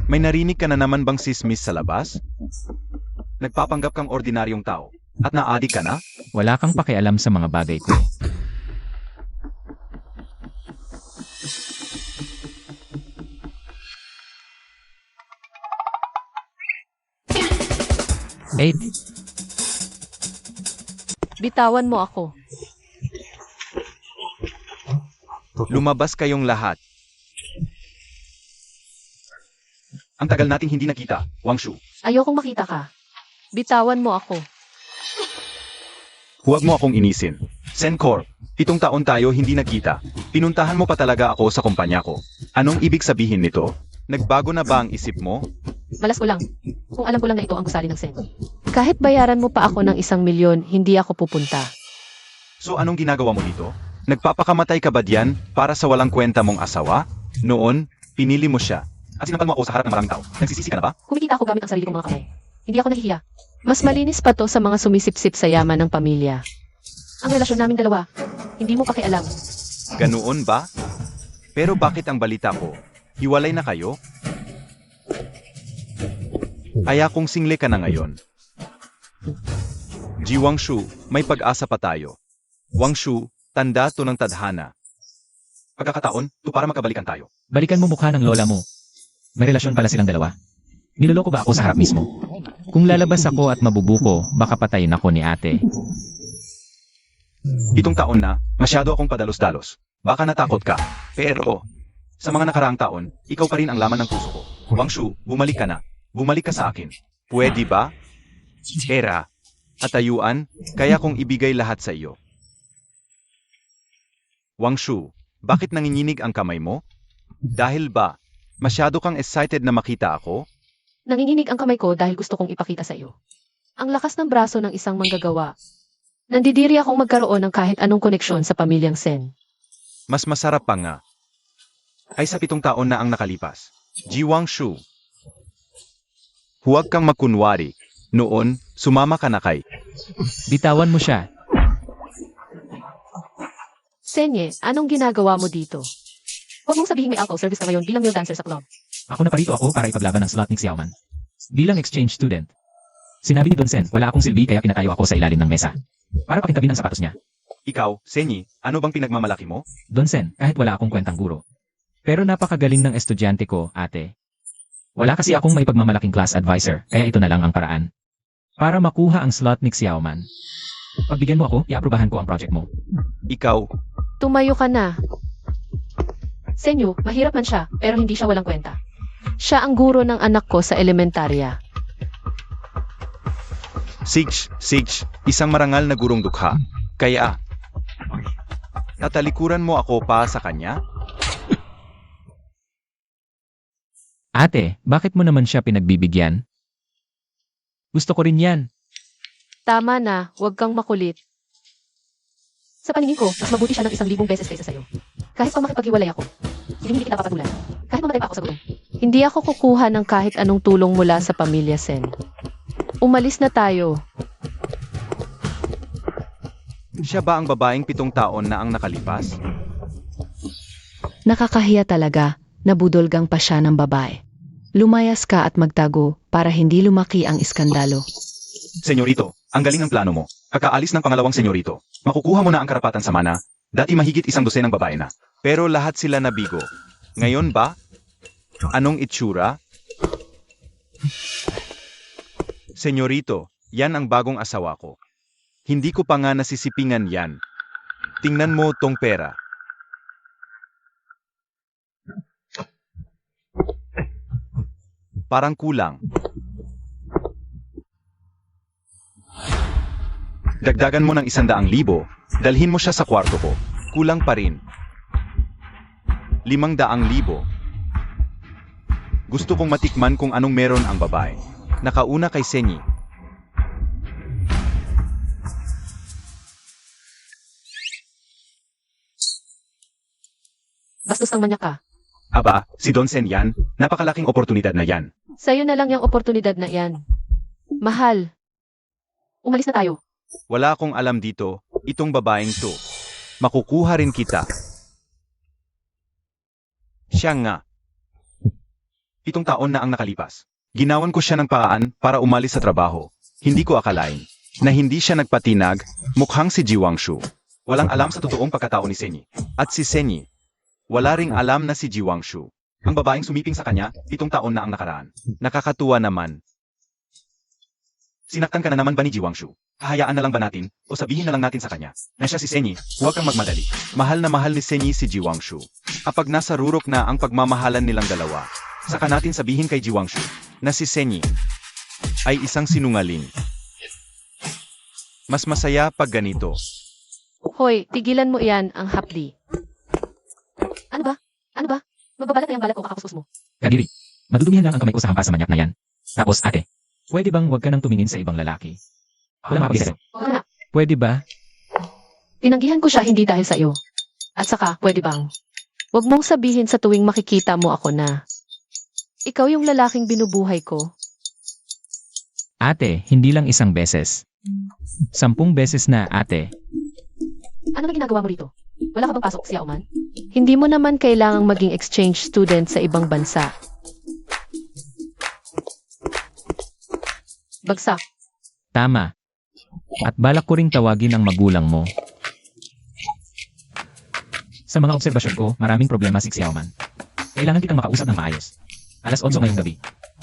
may narinig ka na naman bang sismis sa labas? Nagpapanggap kang ordinaryong tao at naadik ka na? Wala kang pakialam sa mga bagay ko. Eight. Bitawan mo ako. Lumabas kayong lahat. Ang tagal nating hindi nakita, Wang Shu. Ayokong makita ka. Bitawan mo ako. Huwag mo akong inisin. Sencor, 7 taon tayo hindi nakita. Pinuntahan mo pa talaga ako sa kumpanya ko. Anong ibig sabihin nito? Nagbago na ba ang isip mo? Malas ko lang. Kung alam ko lang na ito ang gusali ng Sen. Kahit bayaran mo pa ako ng 1,000,000, hindi ako pupunta. So anong ginagawa mo dito? Nagpapakamatay ka ba diyan para sa walang kwenta mong asawa? Noon, pinili mo siya. At sinampal mo ako sa harap ng maraming tao. Nagsisisi ka na ba? Kumikita ako gamit ang sarili kong mga kamay. Hindi ako nahihiya. Mas malinis pa to sa mga sumisipsip sa yaman ng pamilya. Ang relasyon naming dalawa, hindi mo pakialam. Ganoon ba? Pero bakit ang balita ko? Hiwalay na kayo? Kaya kung single ka na ngayon. Ji Wang Shu, may pag-asa pa tayo. Wang Shu, tanda to ng tadhana. Pagkakataon, to para makabalikan tayo. Balikan mo mukha ng lola mo. May relasyon pala silang dalawa. Niloloko ba ako sa harap mismo? Kung lalabas ako at mabubuko, baka patayin ako ni ate. 7 taon na, masyado akong padalos-dalos. Baka natakot ka. Pero, sa mga nakaraang taon, ikaw pa rin ang laman ng puso ko. Wang Shu, bumalik ka na. Bumalik ka sa akin. Pwede ba? Pera. Katayuan, kaya kong ibigay lahat sa iyo. Wang Shu, bakit nanginginig ang kamay mo? Dahil ba, masyado kang excited na makita ako? Nanginginig ang kamay ko dahil gusto kong ipakita sa iyo. Ang lakas ng braso ng isang manggagawa. Nandidiri akong magkaroon ng kahit anong koneksyon sa pamilyang Sen. Mas masarap pa nga. Ay sa 7 taon na ang nakalipas. Ji Wang Shu. Huwag kang makunwari. Noon, sumama ka na kay. Bitawan mo siya. Senye, anong ginagawa mo dito? Huwag mong sabihin may alcohol service ka ngayon bilang male dancer sa club. Ako na parito ako para ipaglaban ng slot ni Xiaoman. Bilang exchange student. Sinabi ni Don Sen, wala akong silbi kaya pinatayo ako sa ilalim ng mesa. Para pakintabin ang sapatos niya. Ikaw, Senyi, ano bang pinagmamalaki mo? Don Sen, kahit wala akong kwentang guro. Pero napakagaling ng estudyante ko, ate. Wala kasi akong may pagmamalaking class advisor, kaya ito na lang ang paraan. Para makuha ang slot ni Xiaoman. Pagbigyan mo ako, iaprubahan ko ang project mo. Ikaw, Tumayo ka na. Senyo, mahirap man siya, pero hindi siya walang kwenta. Siya ang guro ng anak ko sa elementarya. Sige, isang marangal na gurong dukha. Kaya, tatalikuran mo ako pa sa kanya? Ate, bakit mo naman siya pinagbibigyan? Gusto ko rin yan. Tama na, huwag kang makulit. Sa paningin ko, mas mabuti siya ng 1,000 beses kaysa sa'yo. Kahit pa makipaghiwalay ako, hindi kita papatulan. Kahit mamatay pa ako sa gutom. Hindi ako kukuha ng kahit anong tulong mula sa pamilya Sen. Umalis na tayo. Siya ba ang babaeng 7 taon na ang nakalipas? Nakakahiya talaga, nabudolgang pa siya ng babae. Lumayas ka at magtago para hindi lumaki ang iskandalo. Senyorito, ang galing ng plano mo. Kakaalis ng pangalawang senyorito. Makukuha mo na ang karapatan sa mana. Dati mahigit 100 ng babae na. Pero lahat sila nabigo. Ngayon ba? Anong itsura? Senyorito, yan ang bagong asawa ko. Hindi ko pa nga nasisipingan yan. Tingnan mo tong pera. Parang kulang. Dagdagan mo ng 100,000, dalhin mo siya sa kwarto ko. Kulang pa rin. 500,000. Gusto kong matikman kung anong meron ang babae. Nakauna kay Senyi. Bastos ang manyak ka. Aba, si Don Sen yan, napakalaking oportunidad na yan. Sa'yo na lang yung oportunidad na yan. Mahal. Umalis na tayo. Wala akong alam dito, itong babaeng to. Makukuha rin kita. Siya nga. 7 taon na ang nakalipas. Ginawan ko siya ng paraan para umalis sa trabaho. Hindi ko akalain na hindi siya nagpatinag, mukhang si Ji Wang Shu. Walang alam sa totoong pagkatao ni Senyi. At si Senyi, wala ring alam na si Ji Wang Shu. Ang babaeng sumiping sa kanya, 7 taon na ang nakaraan. Nakakatuwa naman. Sinaktan ka na naman ba ni Ji Wang Shu? Hahayaan na lang ba natin, o sabihin na lang natin sa kanya, na siya si Senyi, huwag kang magmadali. Mahal na mahal ni Senyi si Ji Wang Shu. Kapag nasa rurok na ang pagmamahalan nilang dalawa, Saka natin sabihin kay Jiwangshu na si Senyi ay isang sinungaling. Mas masaya pag ganito. Hoy, tigilan mo iyan ang hapdi. Ano ba? Ano ba? Magbabalat na yung balat ko kakakuskus mo. Kadiri, madudumihan lang ang kamay ko sa hampas sa manyak na yan. Tapos ate, pwede bang huwag ka nang tumingin sa ibang lalaki? Walang makapagisa sa'yo. Huwag na. Pwede ba? Tinanggihan ko siya hindi dahil sa iyo. At saka, pwede bang? Huwag mong sabihin sa tuwing makikita mo ako na ikaw yung lalaking binubuhay ko. Ate, hindi lang isang beses. 10 beses na, ate. Ano na ginagawa mo rito? Wala ka bang pasok, Xiao Man? Hindi mo naman kailangang maging exchange student sa ibang bansa. Bagsak. Tama. At balak ko ring tawagin ang magulang mo. Sa mga obserbasyon ko, maraming problema si Xiaoman. Kailangan kitang makausap ng maayos. Alas 11 ngayong gabi.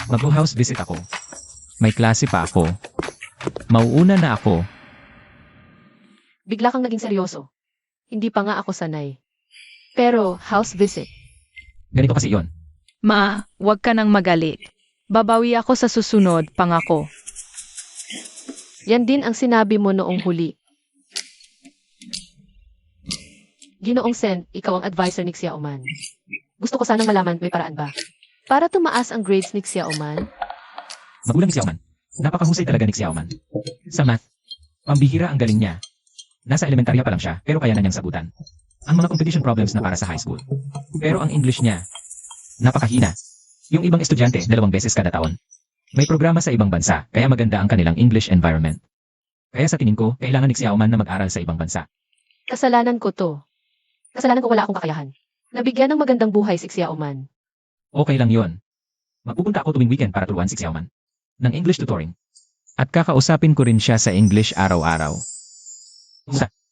Mag-house visit ako. May klase pa ako. Mauuna na ako. Bigla kang naging seryoso. Hindi pa nga ako sanay. Pero, house visit. Ganito kasi yon. Ma, huwag ka nang magalit. Babawi ako sa susunod, pangako. Yan din ang sinabi mo noong huli. Ginoong Sen, ikaw ang advisor ni Xiaoman. Gusto ko sanang malaman, may paraan ba? Para tumaas ang grades ni Xiaoman, Magulang ni Xiaoman. Napakahusay talaga ni Xiaoman. Sa math, pambihira ang galing niya. Nasa elementarya pa lang siya, pero kaya na niyang sagutan ang mga competition problems na para sa high school. Pero ang English niya, napakahina. Yung ibang estudyante, 2 beses kada taon. May programa sa ibang bansa, kaya maganda ang kanilang English environment. Kaya sa tingin ko, kailangan ni Xiaoman na mag-aral sa ibang bansa. kasalanan ko to. Kasalanan ko wala akong kakayahan. Nabigyan ng magandang buhay si Xiaoman. Okay lang yon. Magpupunta ako tuwing weekend para turuan si Xiaoman ng English tutoring. At kakausapin ko rin siya sa English araw-araw.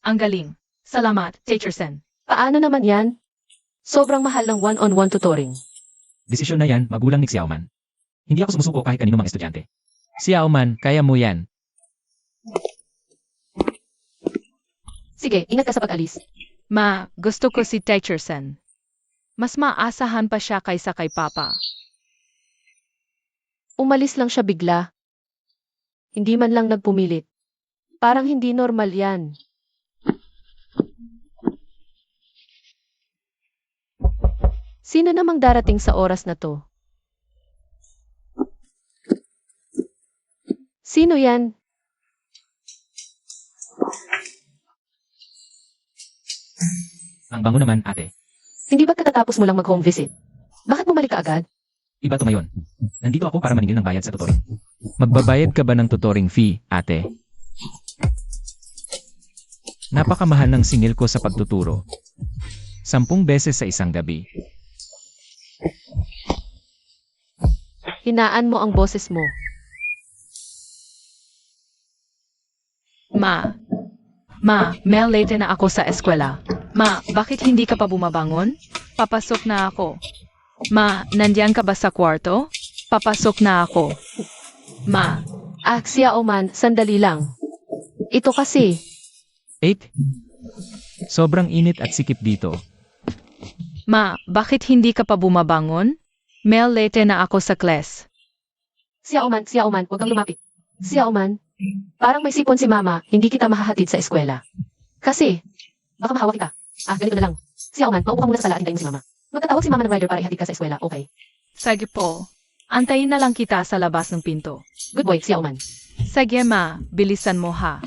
Ang galing. Salamat, Teacher Sen. Paano naman yan? Sobrang mahal ng one-on-one tutoring. Desisyon na yan, magulang ni Xiaoman. Hindi ako sumusuko kahit kanino mang estudyante. Xiaoman, kaya mo yan. Sige, ingat ka sa pag-alis. Ma, gusto ko si Teacher Sen. Mas maasahan pa siya kaysa kay Papa. Umalis lang siya bigla. Hindi man lang nagpumilit. Parang hindi normal yan. Sino namang darating sa oras na to? Sino yan? Ang bango naman, ate. Hindi ba't katatapos mo lang mag-home visit? Bakit bumalik ka agad? Iba tumayon. Nandito ako para maningil ng bayad sa tutoring. Magbabayad ka ba ng tutoring fee, ate? Napakamahal ng singil ko sa pagtuturo. 10 beses sa isang gabi. Hinaan mo ang boses mo. Ma, Mel, late na ako sa eskwela. Ma, bakit hindi ka pa bumabangon? Papasok na ako. Ma, nandiyan ka ba sa kwarto? Papasok na ako. Ma, Xiaoman, sandali lang. Ito kasi, 8. Sobrang init at sikip dito. Ma, bakit hindi ka pa bumabangon? Mel, late na ako sa class. Xiaoman, huwag kang lumapit. Xiaoman, parang may sipon si Mama, hindi kita mahahatid sa eskwela. Kasi, baka mahawa kita. Ganito na lang. Xiaoman, maupo ka muna sa sala, hintayin mo si Mama. Magtatawag si Mama ng rider para ihatid ka sa eskwela, okay? Sige po. Antayin na lang kita sa labas ng pinto. Good boy, Xiaoman. Sige ma, bilisan mo ha.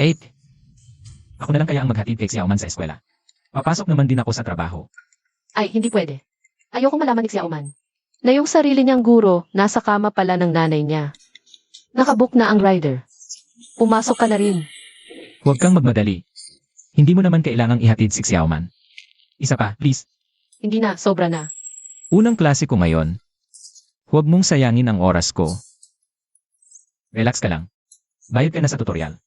8. Ako na lang kaya ang maghatid kay Xiaoman sa eskwela. Papasok naman din ako sa trabaho. Ay, hindi pwede. Ayokong malaman ni Xiaoman. na yung sarili niyang guro, nasa kama pala ng nanay niya. Nakabook na ang rider. Pumasok ka na rin. Huwag kang magmadali. Hindi mo naman kailangang ihatid si Xiaoman. Isa pa, please. Hindi na, sobra na. Unang klase ko ngayon. Huwag mong sayangin ang oras ko. Relax ka lang. Bayad ka na sa tutorial.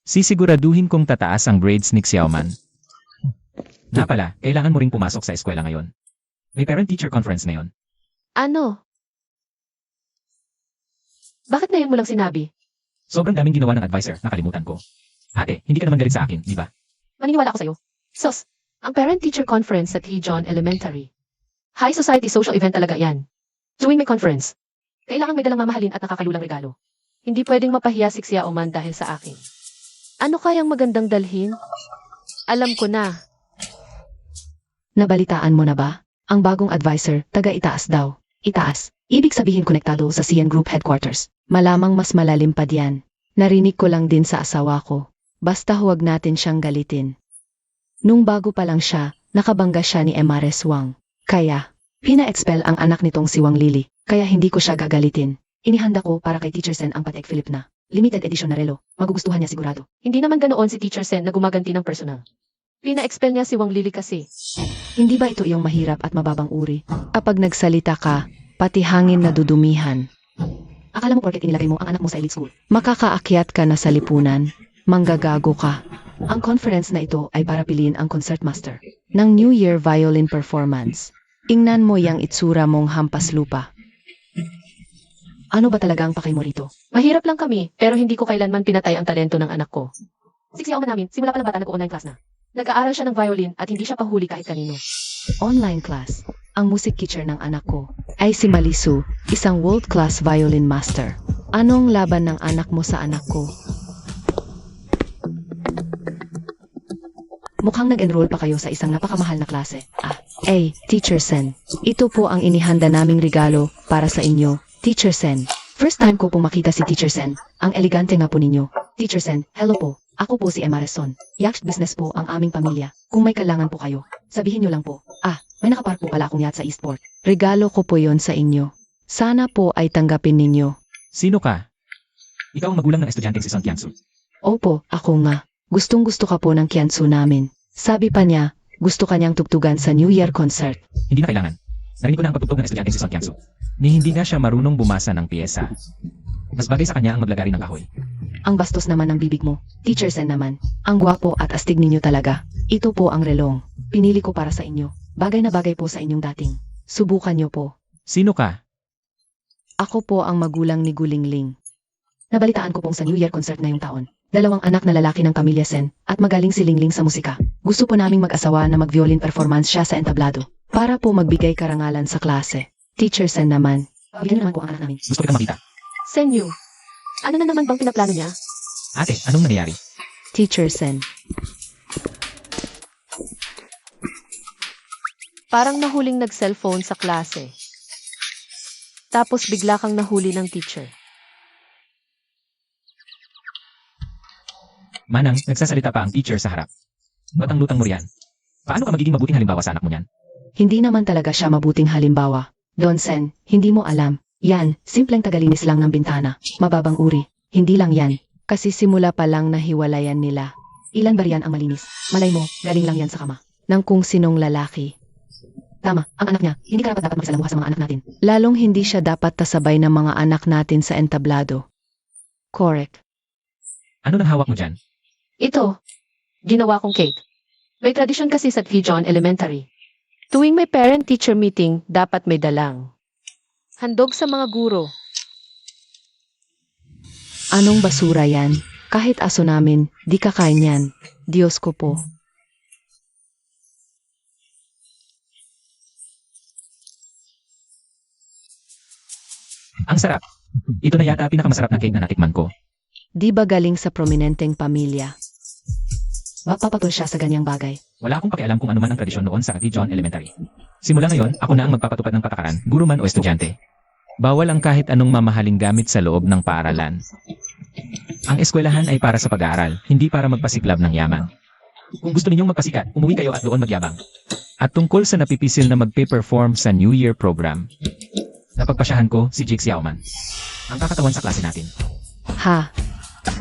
Sisiguraduhin kong tataas ang grades ni Xiaoman. Na pala, kailangan mo ring pumasok sa eskwela ngayon. May parent-teacher conference na yon. Ano? Bakit ngayon mo lang sinabi? Sobrang daming ginawa ng advisor, nakalimutan ko. Ate, hindi ka naman galit sa akin, di ba? Maniniwala ako sa'yo. Sos, Ang parent-teacher conference sa T. John Elementary. High society social event talaga yan. Tuwing may conference, kailangan may dalang mamahalin at nakakalulang regalo. Hindi pwedeng mapahiya si Xiaoman dahil sa akin. Ano kayang magandang dalhin? Alam ko na. Nabalitaan mo na ba? Ang bagong advisor, taga-itaas daw. Itaas. Ibig sabihin konektado sa CN Group Headquarters. Malamang mas malalim pa diyan. Narinig ko lang din sa asawa ko. Basta huwag natin siyang galitin. Nung bago pa lang siya, nakabangga siya ni Emares Wang. Kaya, pina-expel ang anak nitong si Wang Lily. Kaya hindi ko siya gagalitin. Inihanda ko para kay Teacher Sen ang Patek Philippe na limited edition na relo. Magugustuhan niya sigurado. Hindi naman ganoon si Teacher Sen na gumaganti ng personal. Pina-expel niya si Wang Lily kasi. Hindi ba ito iyong mahirap at mababang uri? Kapag nagsalita ka, pati hangin na dudumihan. Akala mo porket inilagay mo ang anak mo sa elite school, makakaakyat ka na sa lipunan, manggagago ka. Ang conference na ito ay para piliin ang concertmaster ng New Year Violin Performance. Ingnan mo yang itsura mong hampas lupa. Ano ba talaga ang pakay mo rito? Mahirap lang kami, pero hindi ko kailanman pinatay ang talento ng anak ko. Si Xiaoman namin, simula pa lang bata nag-online class na. Nag-aaral siya ng violin at hindi siya pahuli kahit kanino. Online class. Ang music teacher ng anak ko ay si Malisu, isang world-class violin master. Anong laban ng anak mo sa anak ko? Mukhang nag-enroll pa kayo sa isang napakamahal na klase. Teacher Sen. Ito po ang inihanda naming regalo para sa inyo, Teacher Sen. First time ko pong makita si Teacher Sen. Ang elegante nga po ninyo. Teacher Sen, hello po. Ako po si Emarison. Yacht business po ang aming pamilya. Kung may kailangan po kayo, sabihin nyo lang po. May nakapark po pala akong yacht sa Eastport. Regalo ko po yon sa inyo. Sana po ay tanggapin ninyo. Sino ka? Ikaw ang magulang ng estudyante si Song Kiangsu. Opo, ako nga. Gustong-gusto ka po ng Kiansu namin. Sabi pa niya, gusto kanyang tugtugan sa New Year concert. Hindi na kailangan. Narinig ko na ang pagtugtog ng estudyante si Song Kiangsu. Ni hindi na siya marunong bumasa ng piyesa. Mas bagay sa kanya ang maglagari ng kahoy. Ang bastos naman ng bibig mo. Teacher Sen naman. Ang gwapo at astig ninyo talaga. Ito po ang relong. Pinili ko para sa inyo. Bagay na bagay po sa inyong dating. Subukan niyo po. Sino ka? Ako po ang magulang ni Gulingling. Nabalitaan ko pong sa New Year concert ngayong taon. 2 anak na lalaki ng pamilya Sen at magaling si Lingling sa musika. Gusto po naming mag-asawa na mag-violin performance siya sa entablado para po magbigay karangalan sa klase. Teacher Sen naman. Bigyan naman po ang anak namin. Gusto kitang makita. Senyu, ano na naman bang pinaplano niya? Ate, anong nangyayari? Teacher Sen. Parang nahuling nag-cellphone sa klase. Tapos bigla kang nahuli ng teacher. Manang, nagsasalita pa ang teacher sa harap. Ba't ang lutang mo riyan? Paano ka magiging mabuting halimbawa sa anak mo niyan? Hindi naman talaga siya mabuting halimbawa. Don Sen, hindi mo alam. Yan, simpleng tagalinis lang ng bintana. Mababang uri. Hindi lang yan. Kasi simula pa lang nahiwalayan nila. Ilan ba riyan ang malinis? Malay mo, galing lang yan sa kama. Nang kung sinong lalaki. Tama, ang anak niya, hindi karapat dapat magsalamuha sa mga anak natin. Lalong hindi siya dapat tasabay ng mga anak natin sa entablado. Correct. Ano nang hawak mo dyan? Ito, ginawa kong cake. May tradisyon kasi sa T. John Elementary. Tuwing may parent-teacher meeting, dapat may dalang. Handog sa mga guro. Anong basura yan? Kahit aso namin, di kakain yan. Diyos ko po. Ang sarap. Ito na yata pinakamasarap na cake na natikman ko. Di ba galing sa prominenteng pamilya? Mapapatol siya sa ganyang bagay. Wala akong pakialam kung ano man ang tradisyon noon sa T. John Elementary. Simula ngayon, ako na ang magpapatupad ng patakaran, guro man o estudyante. Bawal ang kahit anong mamahaling gamit sa loob ng paaralan. Ang eskwelahan ay para sa pag-aaral, hindi para magpasiklab ng yaman. Kung gusto ninyong magpasikat, umuwi kayo at doon magyabang. At tungkol sa napipisil na magpe-perform sa New Year program, napagpasyahan ko si Jake Xiaoman. Ang kakatawan sa klase natin. Ha?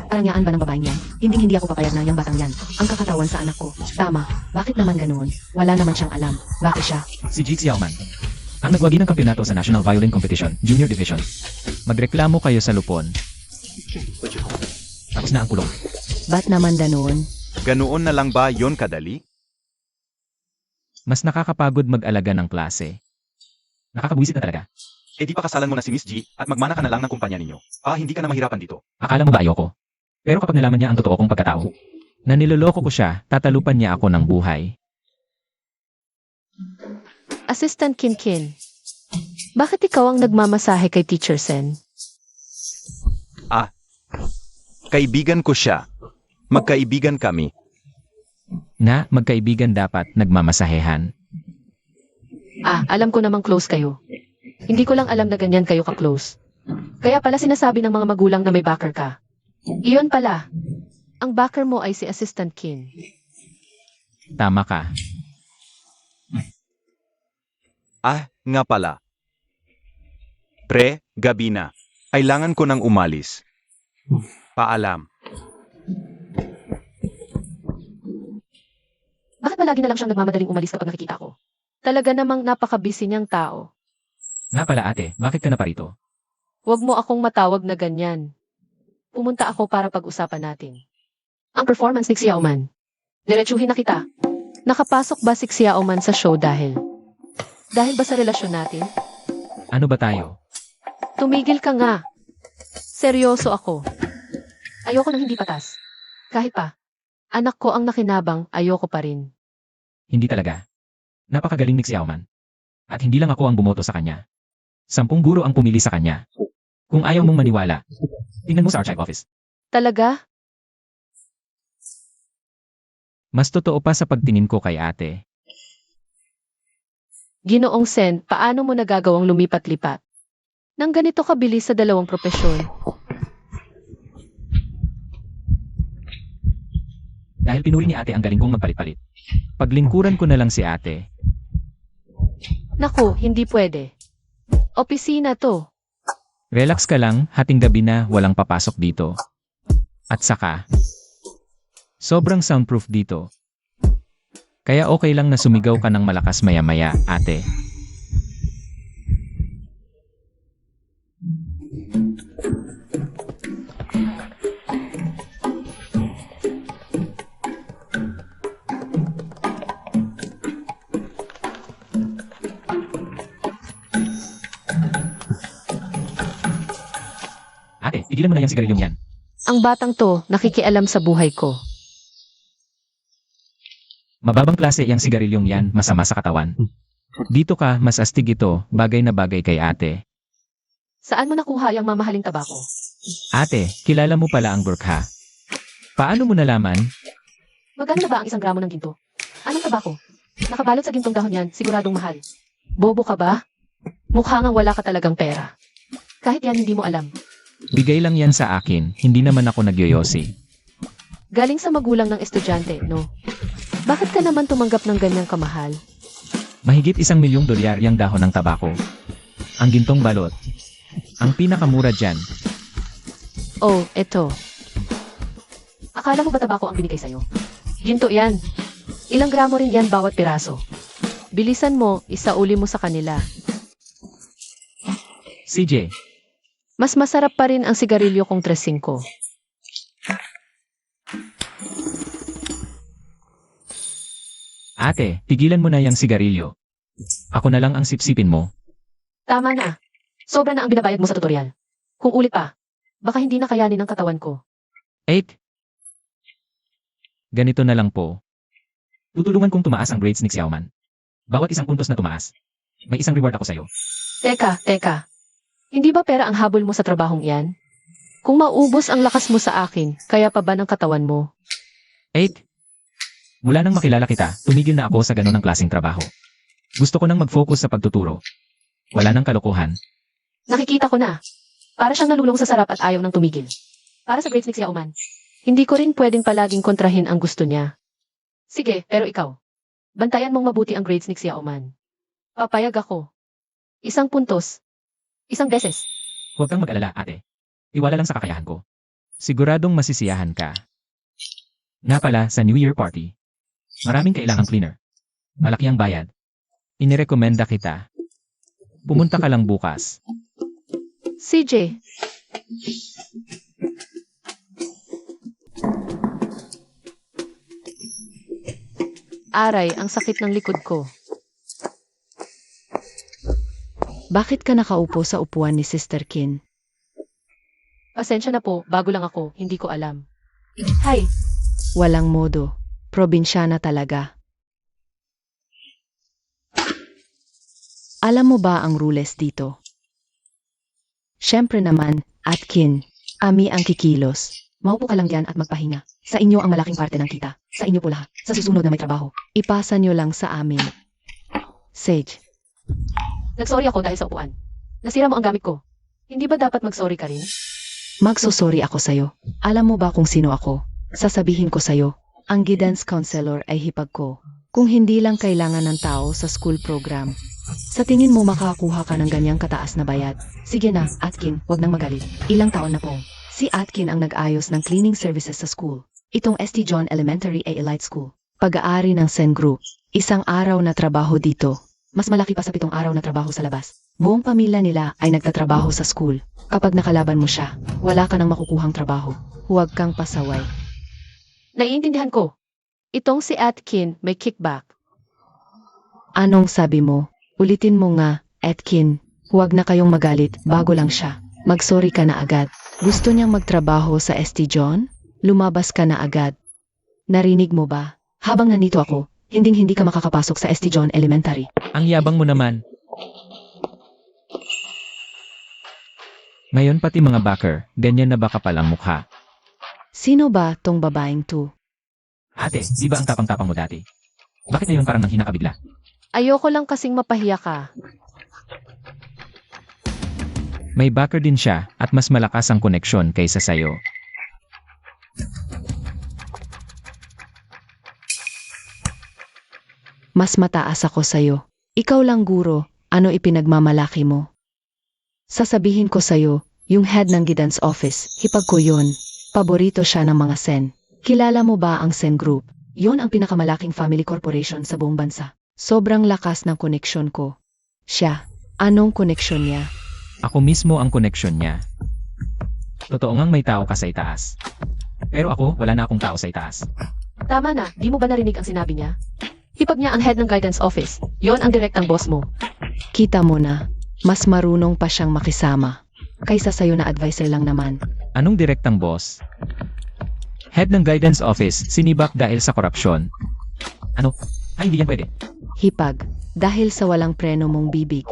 Paranyaan ba ng babaeng yan? Hindi ako papayag na yung batang yan. Ang kakatawan sa anak ko. Tama. Bakit naman ganoon? Wala naman siyang alam. Bakit siya? Si Jake Xiaoman. Ang nagwagi ng kampeonato sa National Violin Competition, Junior Division. Magreklamo kayo sa lupon. Tapos na ang kulong. Ba't naman ganoon? Ganoon na lang ba yon kadali? Mas nakakapagod mag-alaga ng klase. Nakakabwisit na talaga. Eh di pa kasalan mo na si Miss G at magmana ka na lang ng kumpanya ninyo. Hindi ka na mahirapan dito. Akala mo ba ayoko? Pero kapag nalaman niya ang totoo kong pagkatao, na niloloko ko siya, tatalupan niya ako ng buhay. Assistant Kinkin. Bakit ikaw ang nagmamasahe kay Teacher Sen? Kaibigan ko siya. Magkaibigan kami. Na magkaibigan dapat nagmamasahehan. Alam ko namang close kayo. Hindi ko lang alam na ganyan kayo ka-close. Kaya pala sinasabi ng mga magulang na may backer ka. Iyon pala. Ang backer mo ay si Assistant Kin. Tama ka. Nga pala. Pre, gabi na. Kailangan ko nang umalis. Paalam. Bakit palagi na lang siyang nagmamadaling umalis kapag nakikita ko? Talaga namang napaka-busy niyang tao. Nga pala ate, bakit ka na parito? Huwag mo akong matawag na ganyan. Pumunta ako para pag-usapan natin. Ang performance ni Xiaoman. Diretsuhin na kita. Nakapasok ba si Xiaoman sa show dahil ba sa relasyon natin? Ano ba tayo? Tumigil ka nga. Seryoso ako. Ayoko nang hindi patas. Kahit pa, anak ko ang nakinabang, ayoko pa rin. Hindi talaga. Napakagaling ni Xiaoman. At hindi lang ako ang bumoto sa kanya. 10 guro ang pumili sa kanya. Kung ayaw mong maniwala, tingnan mo sa archive office. Talaga? Mas totoo pa sa pagtingin ko kay ate. Ginoong Sen, paano mo nagagawang lumipat-lipat? Nang ganito kabilis sa dalawang propesyon. Dahil pinuri ni ate ang galing kong magpalit-palit. Paglingkuran ko na lang si ate. Naku, hindi pwede. Opisina to. Relax ka lang, hating gabi na walang papasok dito. At saka, sobrang soundproof dito. Kaya okay lang na sumigaw ka ng malakas maya-maya, ate. Ate, tigilan mo na yung sigarilyong yan. Ang batang to, nakikialam sa buhay ko. Mababang klase yung sigarilyong yan, masama sa katawan. Dito ka, mas astig ito, bagay na bagay kay ate. Saan mo nakuha yung mamahaling tabako? Ate, kilala mo pala ang burkha. Paano mo nalaman? Magkano na ba ang 1 gramo ng ginto? Anong tabako? Nakabalot sa gintong dahon yan, siguradong mahal. Bobo ka ba? Mukha nga wala ka talagang pera. Kahit yan hindi mo alam. Bigay lang yan sa akin, hindi naman ako nagyoyosi. Galing sa magulang ng estudyante, no? Bakit ka naman tumanggap ng ganyang kamahal? Mahigit $1 milyong yung dahon ng tabako. Ang gintong balot. Ang pinakamura dyan. Oh, eto. Akala mo ba tabako ang binigay sa'yo? Ginto yan. Ilang gramo rin yan bawat piraso. Bilisan mo, isauli mo sa kanila. CJ, Mas masarap pa rin ang sigarilyo kung 3.5. ate, tigilan mo na yung sigarilyo. Ako na lang ang sipsipin mo. Tama na. Sobra na ang binabayad mo sa tutorial. Kung ulit pa, baka hindi na kayanin ng katawan ko. 8. Ganito na lang po. Tutulungan kong tumaas ang grades ni Xiaoman. Bawat 1 puntos na tumaas, may 1 reward ako sa'yo. Teka. Hindi ba pera ang habol mo sa trabahong iyan? Kung maubos ang lakas mo sa akin, kaya pa ba ng katawan mo? 8. Mula nang makilala kita, tumigil na ako sa ganun ng klaseng trabaho. Gusto ko nang mag-focus sa pagtuturo. Wala nang kalokohan. Nakikita ko na. Para siyang nalulong sa sarap at ayaw ng tumigil. Para sa grades ni Xiaoman. Hindi ko rin pwedeng palaging kontrahin ang gusto niya. Sige, pero ikaw. Bantayan mong mabuti ang grades ni Xiaoman. Papayag ako. 1 puntos. 1 beses. Huwag kang mag-alala, ate. Iwala lang sa kakayahan ko. Siguradong masisiyahan ka. Nga pala, sa New Year party, maraming kailangang cleaner. Malaki ang bayad. Inirekomenda kita. Pumunta ka lang bukas. CJ. Aray, ang sakit ng likod ko. Bakit ka nakaupo sa upuan ni Sister Kin? Pasensya na po, bago lang ako, hindi ko alam. Hi, Walang modo. Probinsyana talaga. Alam mo ba ang rules dito? Siyempre naman, Atkin, ami ang kikilos. Maupo ka lang diyan at magpahinga. Sa inyo ang malaking parte ng kita. Sa inyo po lahat. Sa susunod na may trabaho. Ipasa nyo lang sa amin. Sage. Nagsorry ako dahil sa upuan. Nasira mo ang gamit ko. Hindi ba dapat magsorry ka rin? Magsusorry ako sa'yo. Alam mo ba kung sino ako? Sasabihin ko sa'yo, ang guidance counselor ay hipag ko. Kung hindi lang kailangan ng tao sa school program. Sa tingin mo makakuha ka ng ganyang kataas na bayad? Sige na, Atkin, wag nang magalit. Ilang taon na po. Si Atkin ang nag-ayos ng cleaning services sa school. Itong St. John Elementary ay elite school. Pag-aari ng Sen Group. Isang araw na trabaho dito. Mas malaki pa sa 7 araw na trabaho sa labas. Buong pamilya nila ay nagtatrabaho sa school. Kapag nakalaban mo siya, wala ka nang makukuhang trabaho. Huwag kang pasaway. Naiintindihan ko. Itong si Atkin may kickback. Anong sabi mo? Ulitin mo nga, Atkin. Huwag na kayong magalit, bago lang siya. Magsorry ka na agad. Gusto niyang magtrabaho sa St. John? Lumabas ka na agad. Narinig mo ba? Habang nandito ako, hinding-hindi ka makakapasok sa St. John Elementary. Ang yabang mo naman. Ngayon pati mga backer, ganyan na ba kapalang mukha? Sino ba tong babaeng to? Ate, di ba ang tapang-tapang mo dati? Bakit ngayon parang nanghina ka bigla? Ayoko lang kasing mapahiya ka. May backer din siya at mas malakas ang koneksyon kaysa sayo. Mas mataas ako sa'yo. Ikaw lang guro, ano ipinagmamalaki mo? Sasabihin ko sa'yo, yung head ng guidance office, hipag ko yun. Paborito siya ng mga Sen. Kilala mo ba ang Sen Group? Yun ang pinakamalaking family corporation sa buong bansa. Sobrang lakas ng koneksyon ko. Siya, anong koneksyon niya? Ako mismo ang koneksyon niya. Totoo ngang may tao ka sa itaas. Pero ako, wala na akong tao sa itaas. Tama na, di mo ba narinig ang sinabi niya? Hipag niya ang head ng guidance office. Yon ang direktang boss mo. Kita mo na, mas marunong pa siyang makisama. Kaysa sa'yo na advisor lang naman. Anong direktang boss? Head ng guidance office, sinibak dahil sa korupsyon. Ano? Ay, hindi yan pwede. Hipag, dahil sa walang preno mong bibig.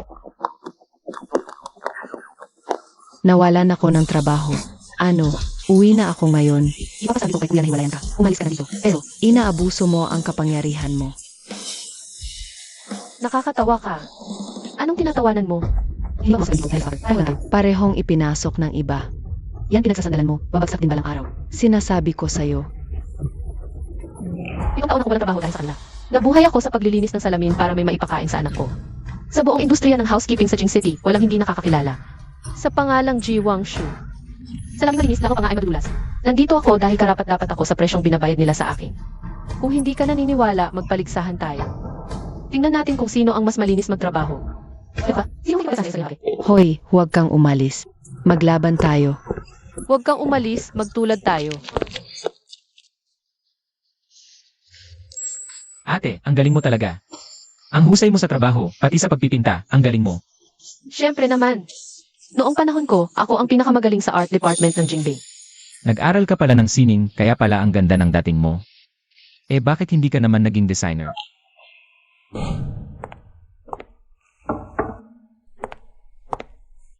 Nawalan ako ng trabaho. Ano, uwi na ako ngayon. Ipapasabi ko kay kuya na hiwalayan ka. Umalis ka na dito. Pero, Inaabuso mo ang kapangyarihan mo. nakakatawa ka. Anong tinatawanan mo? Hindi ba mas ganito dahil sa akin? Tayo na tayo. Parehong ipinasok ng iba. Yan pinagsasandalan mo. Babagsak din balang araw. Sinasabi ko sa'yo, 7 taon ako walang trabaho dahil sa kanila. Nabuhay ako sa paglilinis ng salamin para may maipakain sa anak ko. Sa buong industriya ng housekeeping sa Jing City, walang hindi nakakakilala. Sa pangalang Ji Wangshu. Salamin malinis na ako pa nga ay madulas. Nandito ako dahil karapat-dapat ako sa presyong binabayad nila sa akin. Kung hindi ka naniniwala, magpaligsahan tayo. Tingnan natin kung sino ang mas malinis magtrabaho. Diba? Sino may kapasahin sa iyo? hoy, huwag kang umalis. Maglaban tayo. Huwag kang umalis, magtulad tayo. Ate, ang galing mo talaga. Ang husay mo sa trabaho, pati sa pagpipinta, ang galing mo. Siyempre naman. Noong panahon ko, ako ang pinakamagaling sa art department ng Jingbei. Nag-aral ka pala ng sining, kaya pala ang ganda ng dating mo. Eh bakit hindi ka naman naging designer?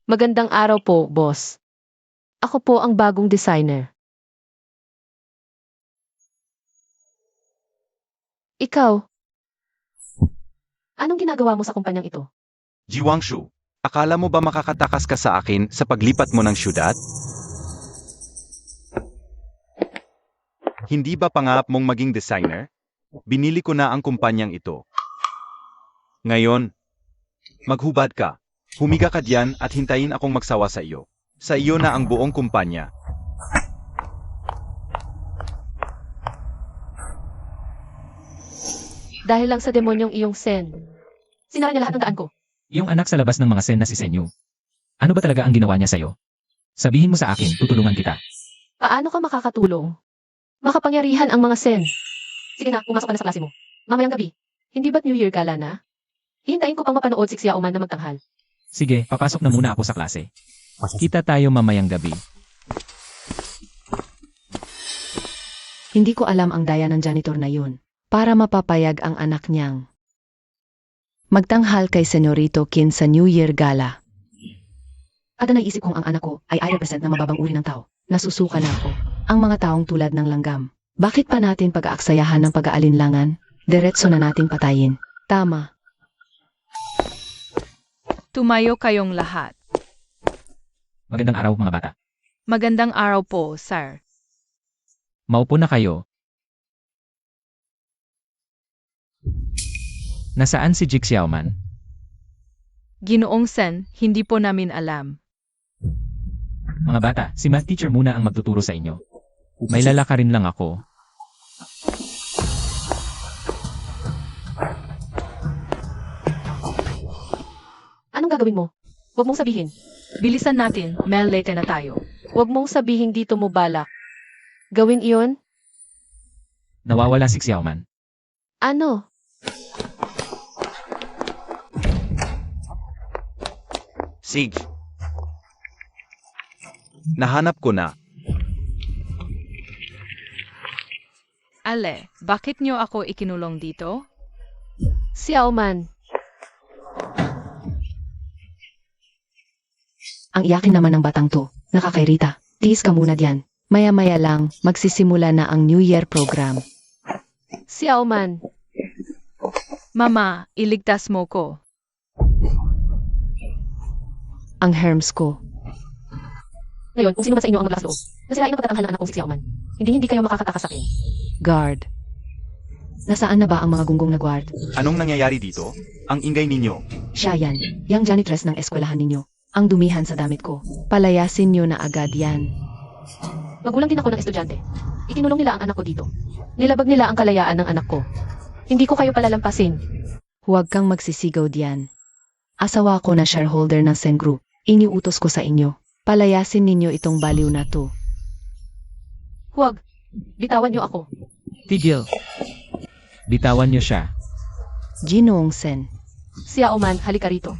Magandang araw po, boss. Ako po ang bagong designer. Ikaw, anong ginagawa mo sa kumpanyang ito? Jiwangshu, akala mo ba makakatakas ka sa akin sa paglipat mo ng syudad? Hindi ba pangarap mong maging designer? Binili ko na ang kumpanyang ito. Ngayon, maghubad ka. Humiga ka diyan at hintayin akong magsawa sa iyo. Sa iyo na ang buong kumpanya. Dahil lang sa demonyong iyong Sen. Sinara niya lahat ng daan ko. Yung anak sa labas ng mga sen na si Senyu. Ano ba talaga ang ginawa niya sa'yo? Sabihin mo sa akin, tutulungan kita. Paano ka makakatulong? Makapangyarihan ang mga Sen. Sige na, pumasok ka na sa klase mo. Mamayang gabi. Hindi ba't New Year gala na? Hihintayin ko pang mapanood si Xiaoman na magtanghal. Sige, papasok na muna ako sa klase. Kita tayo mamayang gabi. Hindi ko alam ang daya ng janitor na yun. Para mapapayag ang anak niyang Magtanghal kay Senyorito Kin sa New Year Gala. At naisip kong ang anak ko ay represent na mababang uri ng tao. Nasusuka na ako. Ang mga taong tulad ng langgam. Bakit pa natin pag-aaksayahan ng pag-aalinlangan? Diretso na nating patayin. Tama. Tumayo kayong lahat. Magandang araw mga bata. Magandang araw po, sir. Maupo na kayo. Nasaan si Jik Xiaoman? Ginoong Sen, hindi po namin alam. Mga bata, si math teacher muna ang magtuturo sa inyo. May lalakarin lang ako. Anong gagawin mo? Huwag mong sabihin. Bilisan natin, Mel, late na tayo. Huwag mong sabihin dito mo balak. Gawin iyon? Nawawala si Xiaoman. Ano? Sig. Nahanap ko na. Ale, bakit nyo ako ikinulong dito? Xiaoman. Ang iyakin naman ng batang to. Nakakairita. Tiis ka muna diyan. Maya-maya lang, magsisimula na ang New Year program. Xiaoman. Mama, iligtas mo ko. Ang Hermes ko. Ngayon, kung sino man sa inyo ang maglakas loob, nasirain ang pagtatanghal ng anak kong si Xiaoman. Hindi kayo makakatakas sa akin. Guard. Nasaan na ba ang mga gunggong na guard? Anong nangyayari dito? Ang ingay ninyo. Siya yan. Yang janitress ng eskwelahan ninyo. Ang dumihan sa damit ko. Palayasin nyo na agad yan. Magulang din ako ng estudyante. Ikinulong nila ang anak ko dito. Nilabag nila ang kalayaan ng anak ko. Hindi ko kayo palalampasin. Huwag kang magsisigaw diyan. Asawa ko na shareholder ng Sen Group. Iniutos ko sa inyo. Palayasin ninyo itong baliw na to. Huwag. Bitawan niyo ako. Tigil. Bitawan niyo siya. Ginoong Sen. Xiaoman, halika rito.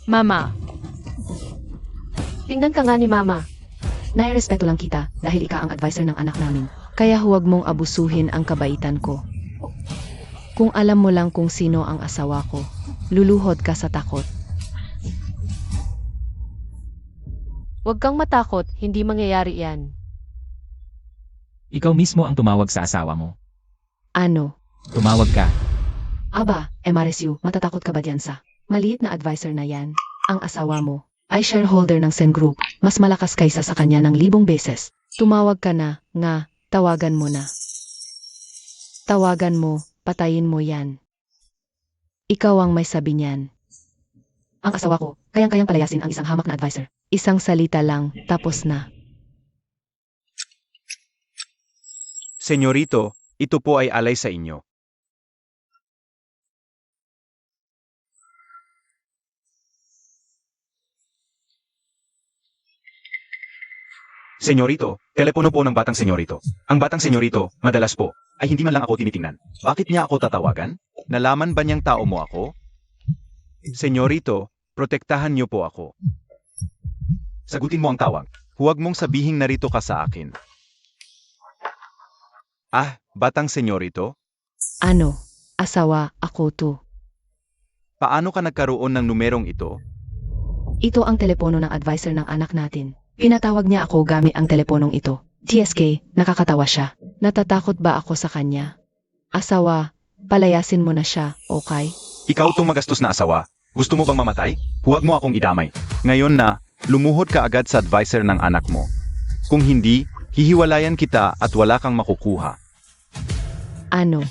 Mama, Tingnan ka nga ni Mama. Nairespeto lang kita dahil ika ang advisor ng anak namin. Kaya huwag mong abusuhin ang kabaitan ko. Kung alam mo lang kung sino ang asawa ko, luluhod ka sa takot. Huwag kang matakot, hindi mangyayari yan. Ikaw mismo ang tumawag sa asawa mo. Ano? Tumawag ka. Aba, MRSU, matatakot ka ba diyan sa maliit na advisor na yan? Ang asawa mo ay shareholder ng Sen Group. Mas malakas kaysa sa kanya ng 1,000 beses. Tumawag ka na, nga, tawagan mo na. Tawagan mo, patayin mo yan. Ikaw ang may sabi niyan. Ang asawa ko, kayang-kayang palayasin ang isang hamak na advisor. Isang salita lang, tapos na. Senyorito, ito po ay alay sa inyo. Senyorito, telepono po ng batang senyorito. Ang batang senyorito, madalas po, ay hindi man lang ako tinitingnan. Bakit niya ako tatawagan? Nalaman ba niyang tao mo ako? Senyorito, protektahan niyo po ako. Sagutin mo ang tawag. Huwag mong sabihing narito ka sa akin. Ah, batang senyorito? Ano? Asawa, ako to. Paano ka nagkaroon ng numerong ito? Ito ang telepono ng advisor ng anak natin. Pinatawag niya ako gamit ang teleponong ito. TSK, nakakatawa siya. Natatakot ba ako sa kanya? Asawa, palayasin mo na siya, okay? Ikaw tong magastos na asawa. Gusto mo bang mamatay? Huwag mo akong idamay. Ngayon na, lumuhod ka agad sa advisor ng anak mo. Kung hindi, hihiwalayan kita at wala kang makukuha. Ano?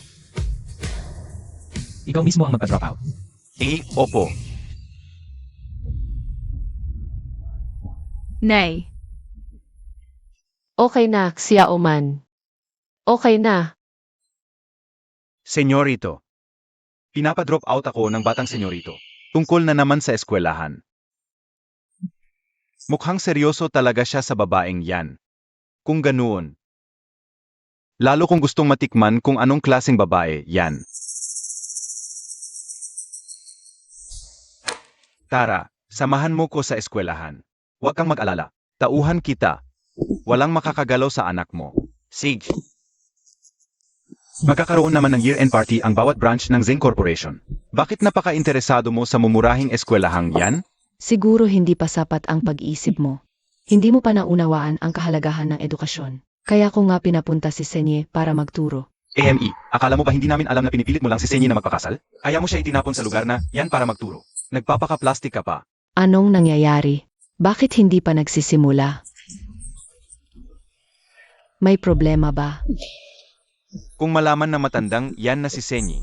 Ikaw mismo ang magpa-drop out. Opo. Nay. Okay na, Xiaoman. Okay na. Senyorito. Pinapadrop out ako ng batang senyorito. Tungkol na naman sa eskwelahan. Mukhang seryoso talaga siya sa babaeng yan. Kung ganoon. Lalo kung gustong matikman kung anong klaseng babae yan. Tara, samahan mo ko sa eskwelahan. Huwag kang mag-alala. Tauhan kita. Walang makakagalaw sa anak mo. Sig. Magkakaroon naman ng year-end party ang bawat branch ng Zing Corporation. Bakit napaka-interesado mo sa mumurahing eskwelahang yan? Siguro hindi pa sapat ang pag-iisip mo. Hindi mo pa naunawaan ang kahalagahan ng edukasyon. Kaya ko nga pinapunta si Senye para magturo. AME, akala mo ba hindi namin alam na pinipilit mo lang si Senyi na magpakasal? Kaya mo siya itinapon sa lugar na yan para magturo. Nagpapaka-plastic ka pa. Anong nangyayari? Bakit hindi pa nagsisimula? May problema ba? Kung malaman na matandang yan na si Senyi,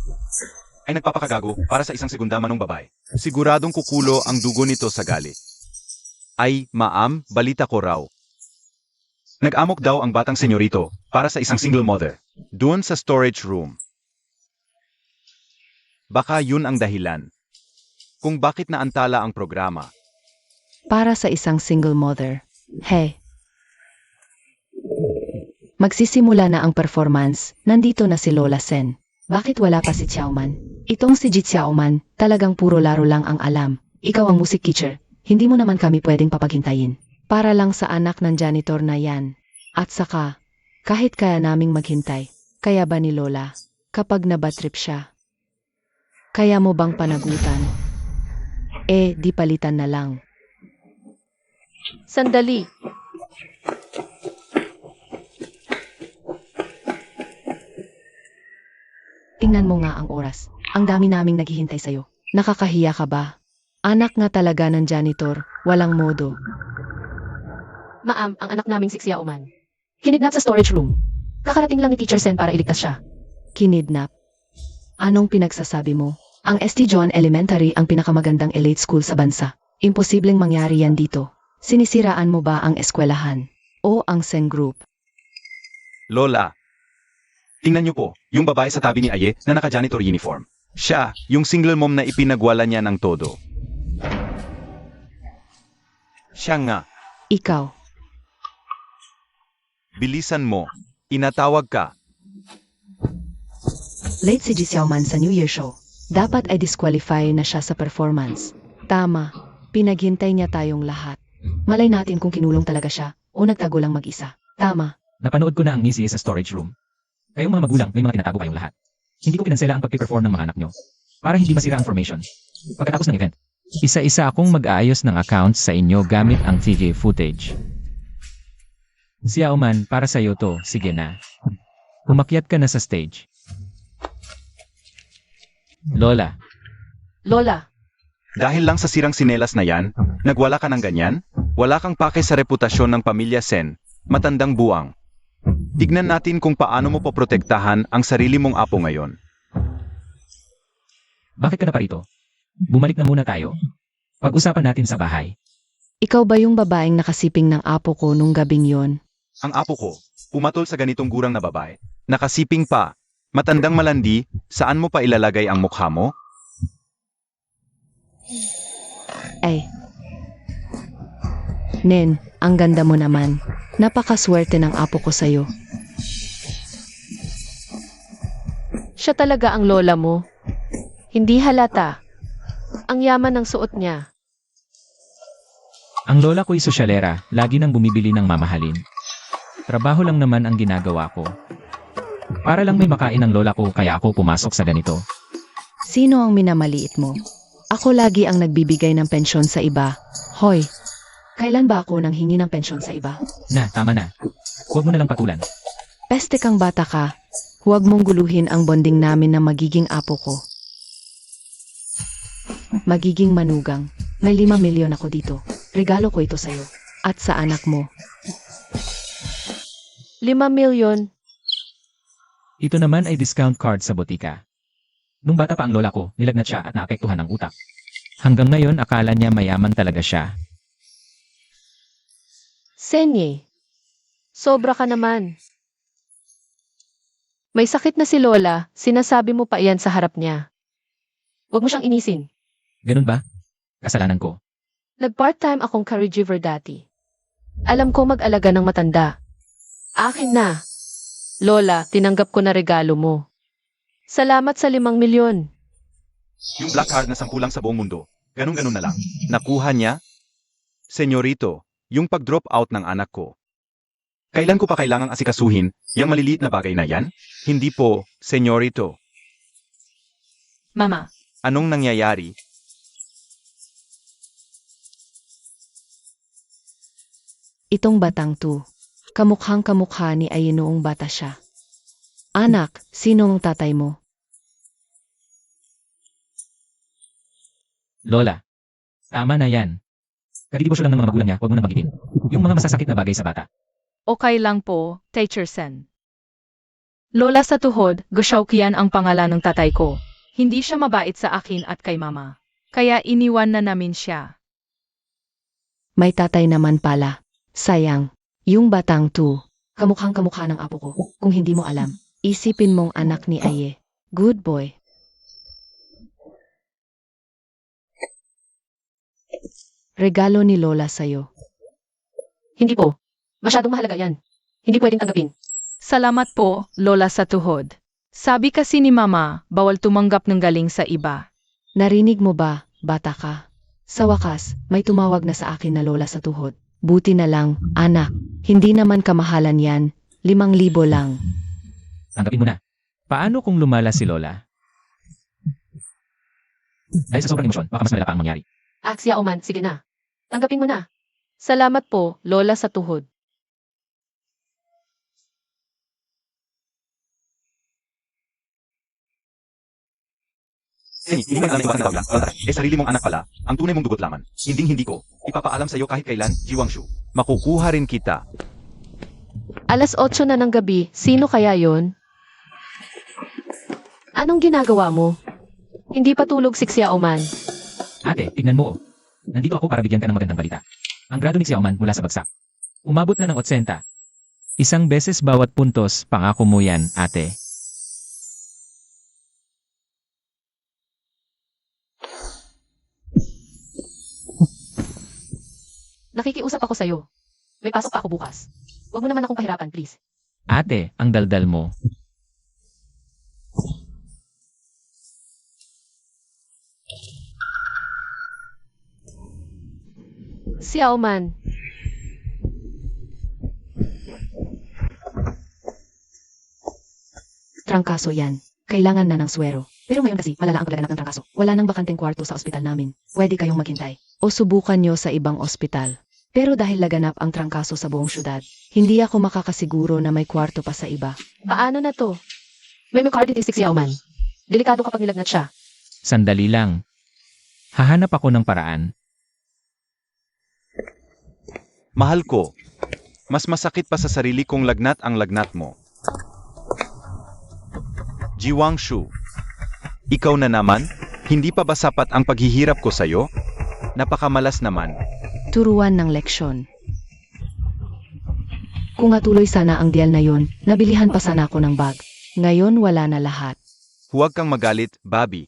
ay nagpapakagago para sa isang segunda manong babae. Siguradong kukulo ang dugo nito sa galit. Ay, ma'am, balita ko raw. Nag-amok daw ang batang senyorito para sa isang single mother. Doon sa storage room. Baka yun ang dahilan. Kung bakit naantala ang programa. Para sa isang single mother. Hey. Magsisimula na ang performance. Nandito na si Lola Sen. Bakit wala pa si Xiaoman? Itong si Ji Xiaoman, talagang puro laro lang ang alam. Ikaw ang music teacher. Hindi mo naman kami pwedeng papaghintayin. Para lang sa anak ng janitor na yan. At saka, kahit kaya naming maghintay, kaya ba ni Lola, kapag nabatrip siya? Kaya mo bang panagutan? Di palitan na lang. Sandali. Tingnan mo nga ang oras. Ang dami naming naghihintay sa'yo. Nakakahiya ka ba? Anak nga talaga ng janitor, walang modo. Ma'am, ang anak naming si Xiaoman. Kinidnap sa storage room. Kakarating lang ni Teacher Sen para iligtas siya. Kinidnap. Anong pinagsasabi mo? Ang St. John Elementary ang pinakamagandang elite school sa bansa. Imposibleng mangyari yan dito. Sinisiraan mo ba ang eskwelahan? O ang Sen Group? Lola, tingnan niyo po, yung babae sa tabi ni Aye na naka-janitor uniform. Siya, yung single mom na ipinagwala niya ng todo. Siya nga, Ikaw. bilisan mo, inatawag ka. Late si Ji Xiaoman sa New Year show. Dapat ay disqualify na siya sa performance. Tama, pinaghintay niya tayong lahat. Malay natin kung kinulong talaga siya o nagtago lang mag-isa. Tama. Napanood ko na ang misi sa storage room. Kayong mga magulang, may mga tinatago kayong lahat. Hindi ko pinansela ang pag-perform ng mga anak nyo. Para hindi masira ang formation. Pagkatapos ng event. Isa-isa akong mag-aayos ng accounts sa inyo gamit ang video footage. Xiaoman, para sa'yo to, sige na. Umakyat ka na sa stage. Lola, Lola, Dahil lang sa sirang sinelas na yan, nagwala ka ng ganyan? Wala kang pake sa reputasyon ng pamilya Sen, matandang buang. Tignan natin kung paano mo poprotektahan ang sarili mong apo ngayon. Bakit ka na pa rito? Bumalik na muna tayo. Pag-usapan natin sa bahay. Ikaw ba yung babaeng nakasiping ng apo ko nung gabing yon? Ang apo ko, pumatol sa ganitong gurang na babae. Nakasiping pa. Matandang malandi, saan mo pa ilalagay ang mukha mo? Ay. Nen, ang ganda mo naman. Napakaswerte ng apo ko sa'yo. siya talaga ang lola mo. Hindi halata. Ang yaman ng suot niya. ang lola ko'y sosyalera, lagi nang bumibili ng mamahalin. Trabaho lang naman ang ginagawa ko. Para lang may makain ang lola ko kaya ako pumasok sa ganito. Sino ang minamaliit mo? Ako lagi ang nagbibigay ng pensyon sa iba. Hoy, kailan ba ako nang hingi ng pensyon sa iba? Na, tama na. Huwag mo na lang patulan. Peste kang bata ka. Huwag mong guluhin ang bonding namin na magiging apo ko. Magiging manugang. May 5 milyon ako dito. Regalo ko ito sa'yo. At sa anak mo. 5 milyon. Ito naman ay discount card sa botika. Nung bata pa ang lola ko, nilagnat siya at naapektuhan ng utak. Hanggang ngayon akala niya mayaman talaga siya. Senye. Sobra ka naman. May sakit na si Lola, sinasabi mo pa iyan sa harap niya. Huwag mo siyang inisin. Ganun ba? Kasalanan ko. Nag-part-time akong caregiver dati. Alam ko mag-alaga ng matanda. Akin na. Lola, tinanggap ko na regalo mo. Salamat sa 5 milyon. Yung black card na 10 lang sa buong mundo. Ganun-ganun na lang. Nakuha niya? Senyorito, yung pag-drop out ng anak ko. Kailan ko pa kailangang asikasuhin yung maliliit na bagay na yan? Hindi po, senyorito. Mama, Anong nangyayari? Itong batang to, kamukhang kamukha ni Aye noong bata siya. Anak, sinong tatay mo? Lola, tama na yan. Kadidibosyo lang ng mga magulang niya, huwag mo na magiging. Yung mga masasakit na bagay sa bata. okay lang po, Teacher Sen. Lola sa tuhod, Goshokian ang pangalan ng tatay ko. Hindi siya mabait sa akin at kay mama. Kaya iniwan na namin siya. May tatay naman pala. Sayang, yung batang to, kamukhang kamukha ng apo ko. Kung hindi mo alam, isipin mong anak ni Aye. Good boy. Regalo ni Lola sa'yo. Hindi po. Masyadong mahalaga yan. Hindi pwedeng tanggapin. Salamat po, Lola sa tuhod. Sabi kasi ni Mama, bawal tumanggap ng galing sa iba. Narinig mo ba, bata ka? Sa wakas, may tumawag na sa akin na Lola sa tuhod. Buti na lang, anak, hindi naman kamahalan yan, 5,000 lang. Tanggapin mo na. Paano kung lumala si Lola? Dahil sa sobrang emosyon, baka mas malala pa ang mangyari. Axia Oman, sige na. Tanggapin mo na. Salamat po, Lola sa tuhod. Hindi mo alam na iwasan na tawag yan. Sarili mong anak pala, ang tunay mong dugot laman. Hindi ko. Ipapaalam sa'yo kahit kailan, Jiwangshu. Makukuha rin kita. Alas 8 na ng gabi, sino kaya yon? Anong ginagawa mo? Hindi pa tulog si Xia Oman. Ate, tignan mo. Nandito ako para bigyan ka ng magandang balita. Ang grado ni Xiaoman mula sa bagsak. Umabot na ng 80. Isang beses bawat puntos, pangako mo yan, ate. Nakikiusap ako sa'yo. May pasok pa ako bukas. Huwag mo naman akong pahirapan, please. Ate, ang daldal mo. Xia Oman. Trangkaso yan. Kailangan na ng swero. Pero ngayon kasi, malala ang kagalanak ng trangkaso. Wala nang bakanteng kwarto sa ospital namin. Pwede kayong maghintay. O subukan nyo sa ibang ospital. Pero dahil laganap ang trangkaso sa buong syudad, hindi ako makakasiguro na may kwarto pa sa iba. Paano na to? May myocarditis si Xia Oman. Delikado kapag nilagnat siya. Sandali lang. Hahanap ako ng paraan. Mahal ko, mas masakit pa sa sarili kong lagnat ang lagnat mo. Jiwangshu, ikaw na naman? Hindi pa ba sapat ang paghihirap ko sa'yo? Napakamalas naman. Turuan ng leksyon. Kung natuloy sana ang deal na yon, nabilihan pa sana ako ng bag. Ngayon wala na lahat. Huwag kang magalit, Bobby.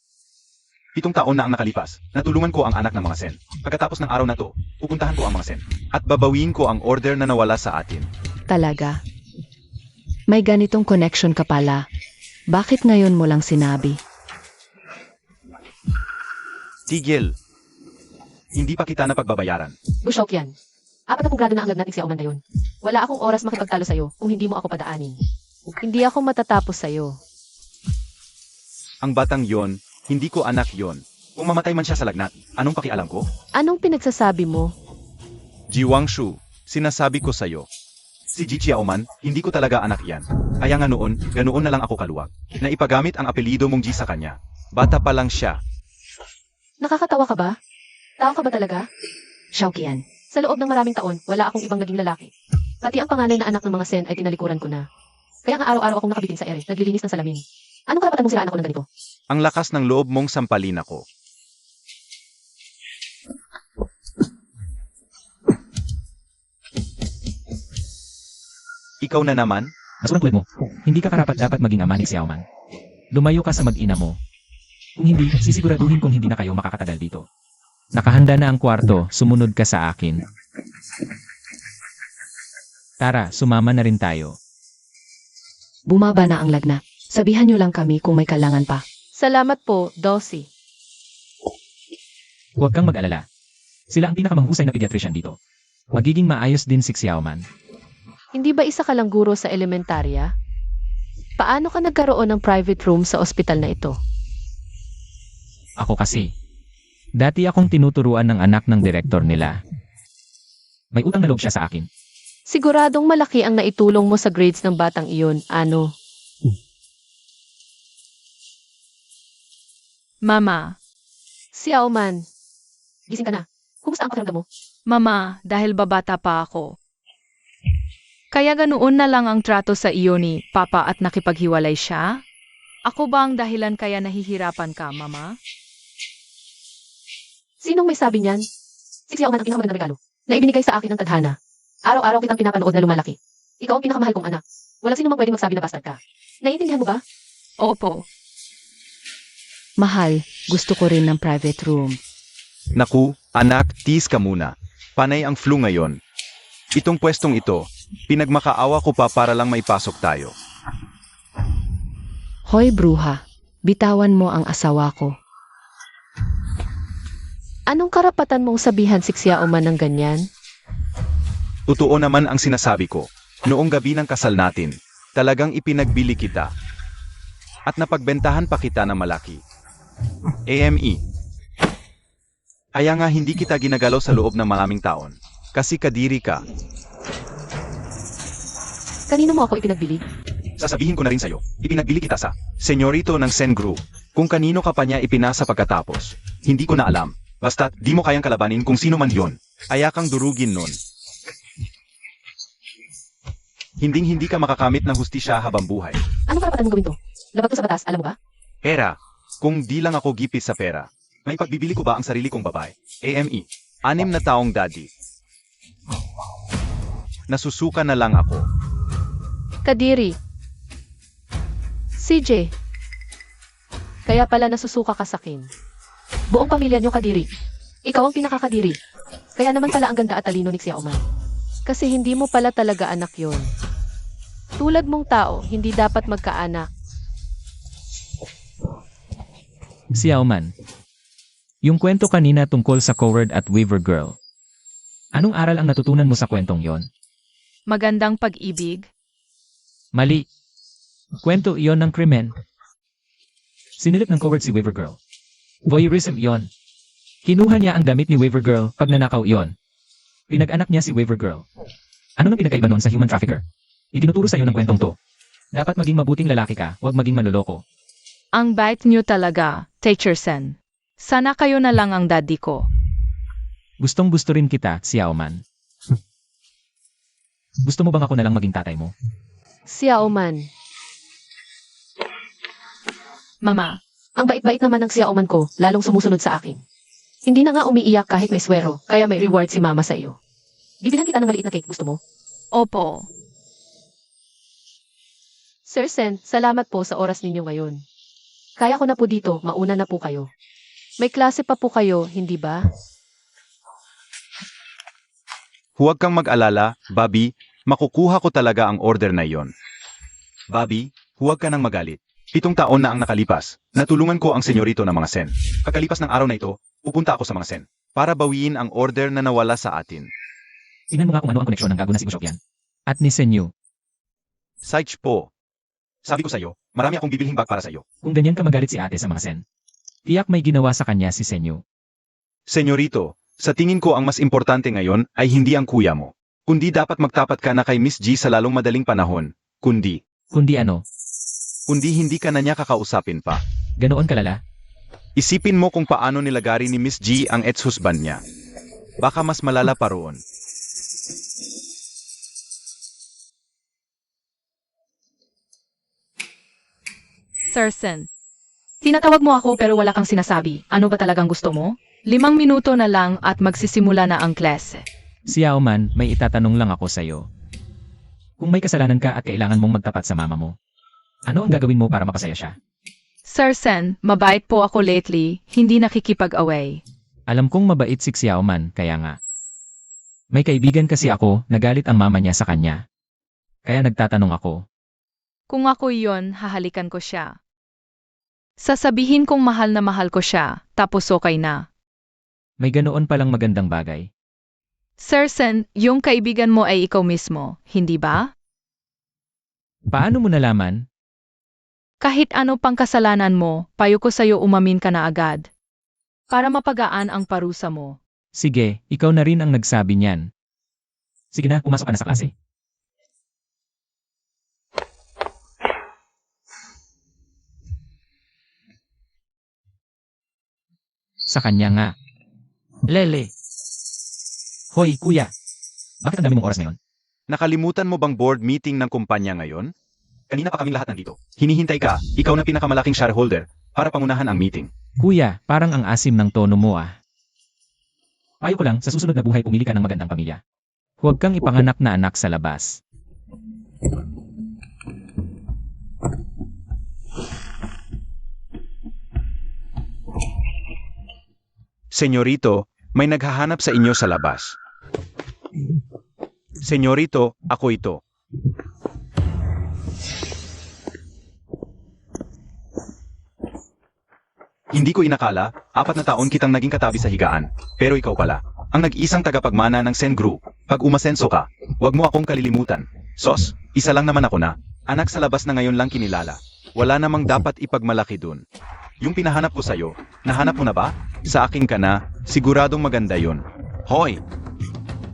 7 taon na ang nakalipas. Natulungan ko ang anak ng mga Sen. Pagkatapos ng araw na to, pupuntahan ko ang mga Sen. At babawiin ko ang order na nawala sa atin. Talaga. May ganitong connection ka pala. Bakit ngayon mo lang sinabi? Tigil. Hindi pa kita napagbabayaran. Bushok yan. 4 na grado na ang lagnat ni Xia Oman ngayon. Wala akong oras makipagtalo sa'yo kung hindi mo ako padaanin. Hindi ako matatapos sa'yo. Ang batang yon, hindi ko anak yon. Kung mamatay man siya sa lagnat, anong pakialam ko? Anong pinagsasabi mo? Jiwangshu, sinasabi ko sa'yo. Si Ji Xiaoman, hindi ko talaga anak yan. Kaya nga noon, ganoon na lang ako kaluwag. Na ipagamit ang apelido mong Ji sa kanya. Bata pa lang siya. Nakakatawa ka ba? Tao ka ba talaga? Xiaoqian. Sa loob ng maraming taon, wala akong ibang naging lalaki. Pati ang panganay na anak ng mga Sen ay tinalikuran ko na. Kaya nga araw-araw akong nakabitin sa ere, naglilinis ng salamin. Anong karapatan mong siraan ako ng ganito? Ang lakas ng loob mong sampalin ako. Ikaw na naman? Masurang tulad mo, hindi ka karapat dapat maging ama ni Xiaoman. Lumayo ka sa mag-ina mo. Kung hindi, sisiguraduhin kong hindi na kayo makakatagal dito. Nakahanda na ang kwarto, sumunod ka sa akin. Tara, sumama na rin tayo. Bumaba na ang lagnat. Sabihan nyo lang kami kung may kailangan pa. Salamat po, Dossie. Huwag kang mag-alala. Sila ang pinakamahusay na pediatrician dito. Magiging maayos din si Xiaoman. Hindi ba isa ka lang guro sa elementarya? Paano ka nagkaroon ng private room sa ospital na ito? Ako kasi. Dati akong tinuturuan ng anak ng direktor nila. May utang na loob siya sa akin. Siguradong malaki ang naitulong mo sa grades ng batang iyon, ano? Mama, Xiao Man, Gising ka na. Kumusta ang pakiramdam mo? Mama, dahil babata pa ako. Kaya ganoon na lang ang trato sa iyo ni Papa at nakipaghiwalay siya? Ako ba ang dahilan kaya nahihirapan ka, Mama? Sinong may sabi niyan? Si Xiao Man ang pinakamagandang regalo na ibinigay sa akin ng tadhana. Araw-araw kitang pinapanood na lumalaki. Ikaw ang pinakamahal kong anak. Walang sino mang pwedeng magsabi na bastard ka. Naiintindihan mo ba? Opo. mahal, gusto ko rin ng private room. Naku, anak, tiis ka muna. Panay ang flu ngayon. Itong pwestong ito, pinagmakaawa ko pa para lang maipasok tayo. Hoy bruha, bitawan mo ang asawa ko. Anong karapatan mong sabihan si Xiao Man ng ganyan? Totoo naman ang sinasabi ko. Noong gabi ng kasal natin, talagang ipinagbili kita. At napagbentahan pa kita ng malaki. AME. Kaya nga hindi kita ginagalaw sa loob ng maraming taon. Kasi kadiri ka. Kanino mo ako ipinagbili? Sasabihin ko na rin sa'yo, ipinagbili kita sa senyorito ng Sen Group. Kung kanino ka pa niya ipinasa pagkatapos, hindi ko na alam. Basta, di mo kayang kalabanin kung sino man yon. Kaya kang durugin nun. Hinding-hindi ka makakamit ng hustisya habang buhay. Anong karapatan mong gawin to? Labag to sa batas, alam mo ba? Pera. Kung di lang ako gipit sa pera, may pagbibili ko ba ang sarili kong babae? AME. 6 na taong daddy. Nasusuka na lang ako. Kadiri. CJ. Kaya pala nasusuka ka sa akin. Buong pamilya niyo kadiri. Ikaw ang pinakakadiri. Kaya naman pala ang ganda at talino ni Xiao Man. Kasi hindi mo pala talaga anak yon. Tulad mong tao, hindi dapat magkaanak. Xiao Man. Yung kwento kanina tungkol sa Coward at Weaver Girl. Anong aral ang natutunan mo sa kwentong yon? Magandang pag-ibig? Mali. Kwento iyon ng krimen. Sinilip ng Coward si Weaver Girl. Voyeurism iyon. Kinuha niya ang damit ni Weaver Girl pag nanakaw iyon. Pinag-anak niya si Weaver Girl. Ano nang pinagkaiba nun sa human trafficker? Itinuturo sa iyo ng kwentong to. Dapat maging mabuting lalaki ka, huwag maging manloloko. Ang bait niyo talaga, Teacher Sen. Sana kayo na lang ang daddy ko. Gustong-gusto rin kita, Xiao Man. Gusto mo bang ako na lang maging tatay mo? Xiao Man. Mama, Ang bait-bait naman ng Xiao Man ko, lalong sumusunod sa akin. Hindi na nga umiiyak kahit may swero, kaya may reward si mama sa iyo. Bibilhan kita ng maliit na cake, gusto mo? opo. Sir Sen, salamat po sa oras ninyo ngayon. Kaya ko na po dito, mauna na po kayo. May klase pa po kayo, hindi ba? Huwag kang mag-alala, Bobby, makukuha ko talaga ang order na iyon. Bobby, huwag ka nang magalit. 7 taon na ang nakalipas. Natulungan ko ang senyorito ng mga sen. Pagkalipas ng araw na ito, pupunta ako sa mga sen para bawiin ang order na nawala sa atin. Tingnan mo nga kung ano ang koneksyon ng gago na si Gushopian. At ni Senyu. Saich po. Sabi ko sa'yo, marami akong bibilhing bag para sa'yo. Kung ganyan ka magalit si ate sa mga sen. Tiyak may ginawa sa kanya si Senyu. Senyorito, sa tingin ko ang mas importante ngayon ay hindi ang kuya mo. Kundi dapat magtapat ka na kay Miss G sa lalong madaling panahon. Kundi hindi ka na niya kakausapin pa. Ganoon kalala. Isipin mo kung paano nilagari ni Miss G ang ex-husband niya. Baka mas malala pa roon. Sir Sen, Tinatawag mo ako pero wala kang sinasabi. Ano ba talagang gusto mo? 5 minuto na lang at magsisimula na ang klase. Xiao Man, may itatanong lang ako sa'yo. Kung may kasalanan ka at kailangan mong magtapat sa mama mo, ano ang gagawin mo para mapasaya siya? Sir Sen, mabait po ako lately, hindi nakikipag-away. Alam kong mabait si Xiao Man, kaya nga. May kaibigan kasi ako, nagalit ang mama niya sa kanya. Kaya nagtatanong ako. Kung ako iyon, hahalikan ko siya. Sasabihin kong mahal na mahal ko siya, tapos okay na. May ganoon palang magandang bagay. Sir Sen, yung kaibigan mo ay ikaw mismo, hindi ba? Paano mo nalaman? Kahit ano pang kasalanan mo, payo ko sa'yo umamin ka na agad. Para mapagaan ang parusa mo. Sige, ikaw na rin ang nagsabi niyan. Sige na, pumasok ka na sa klase. Sa kanya nga. Lele. Hoy, kuya. Bakit ang dami mong oras ngayon? Nakalimutan mo bang board meeting ng kumpanya ngayon? Kanina pa kaming lahat nandito. Hinihintay ka, ikaw na pinakamalaking shareholder, para pangunahan ang meeting. Kuya, parang ang asim ng tono mo ah. Payo ko lang, sa susunod na buhay pumili ka ng magandang pamilya. Huwag kang ipanganak na anak sa labas. Senyorito, may naghahanap sa inyo sa labas. Senyorito, ako ito. Hindi ko inakala, 4 na taon kitang naging katabi sa higaan. Pero ikaw pala, ang nag-iisang tagapagmana ng Sen Group. Pag umasenso ka, huwag mo akong kalilimutan. Sos, isa lang naman ako na. Anak sa labas na ngayon lang kinilala. Wala namang dapat ipagmalaki dun. Yung pinahanap ko sa'yo, nahanap mo na ba? Sa akin ka na, siguradong maganda yun. Hoy!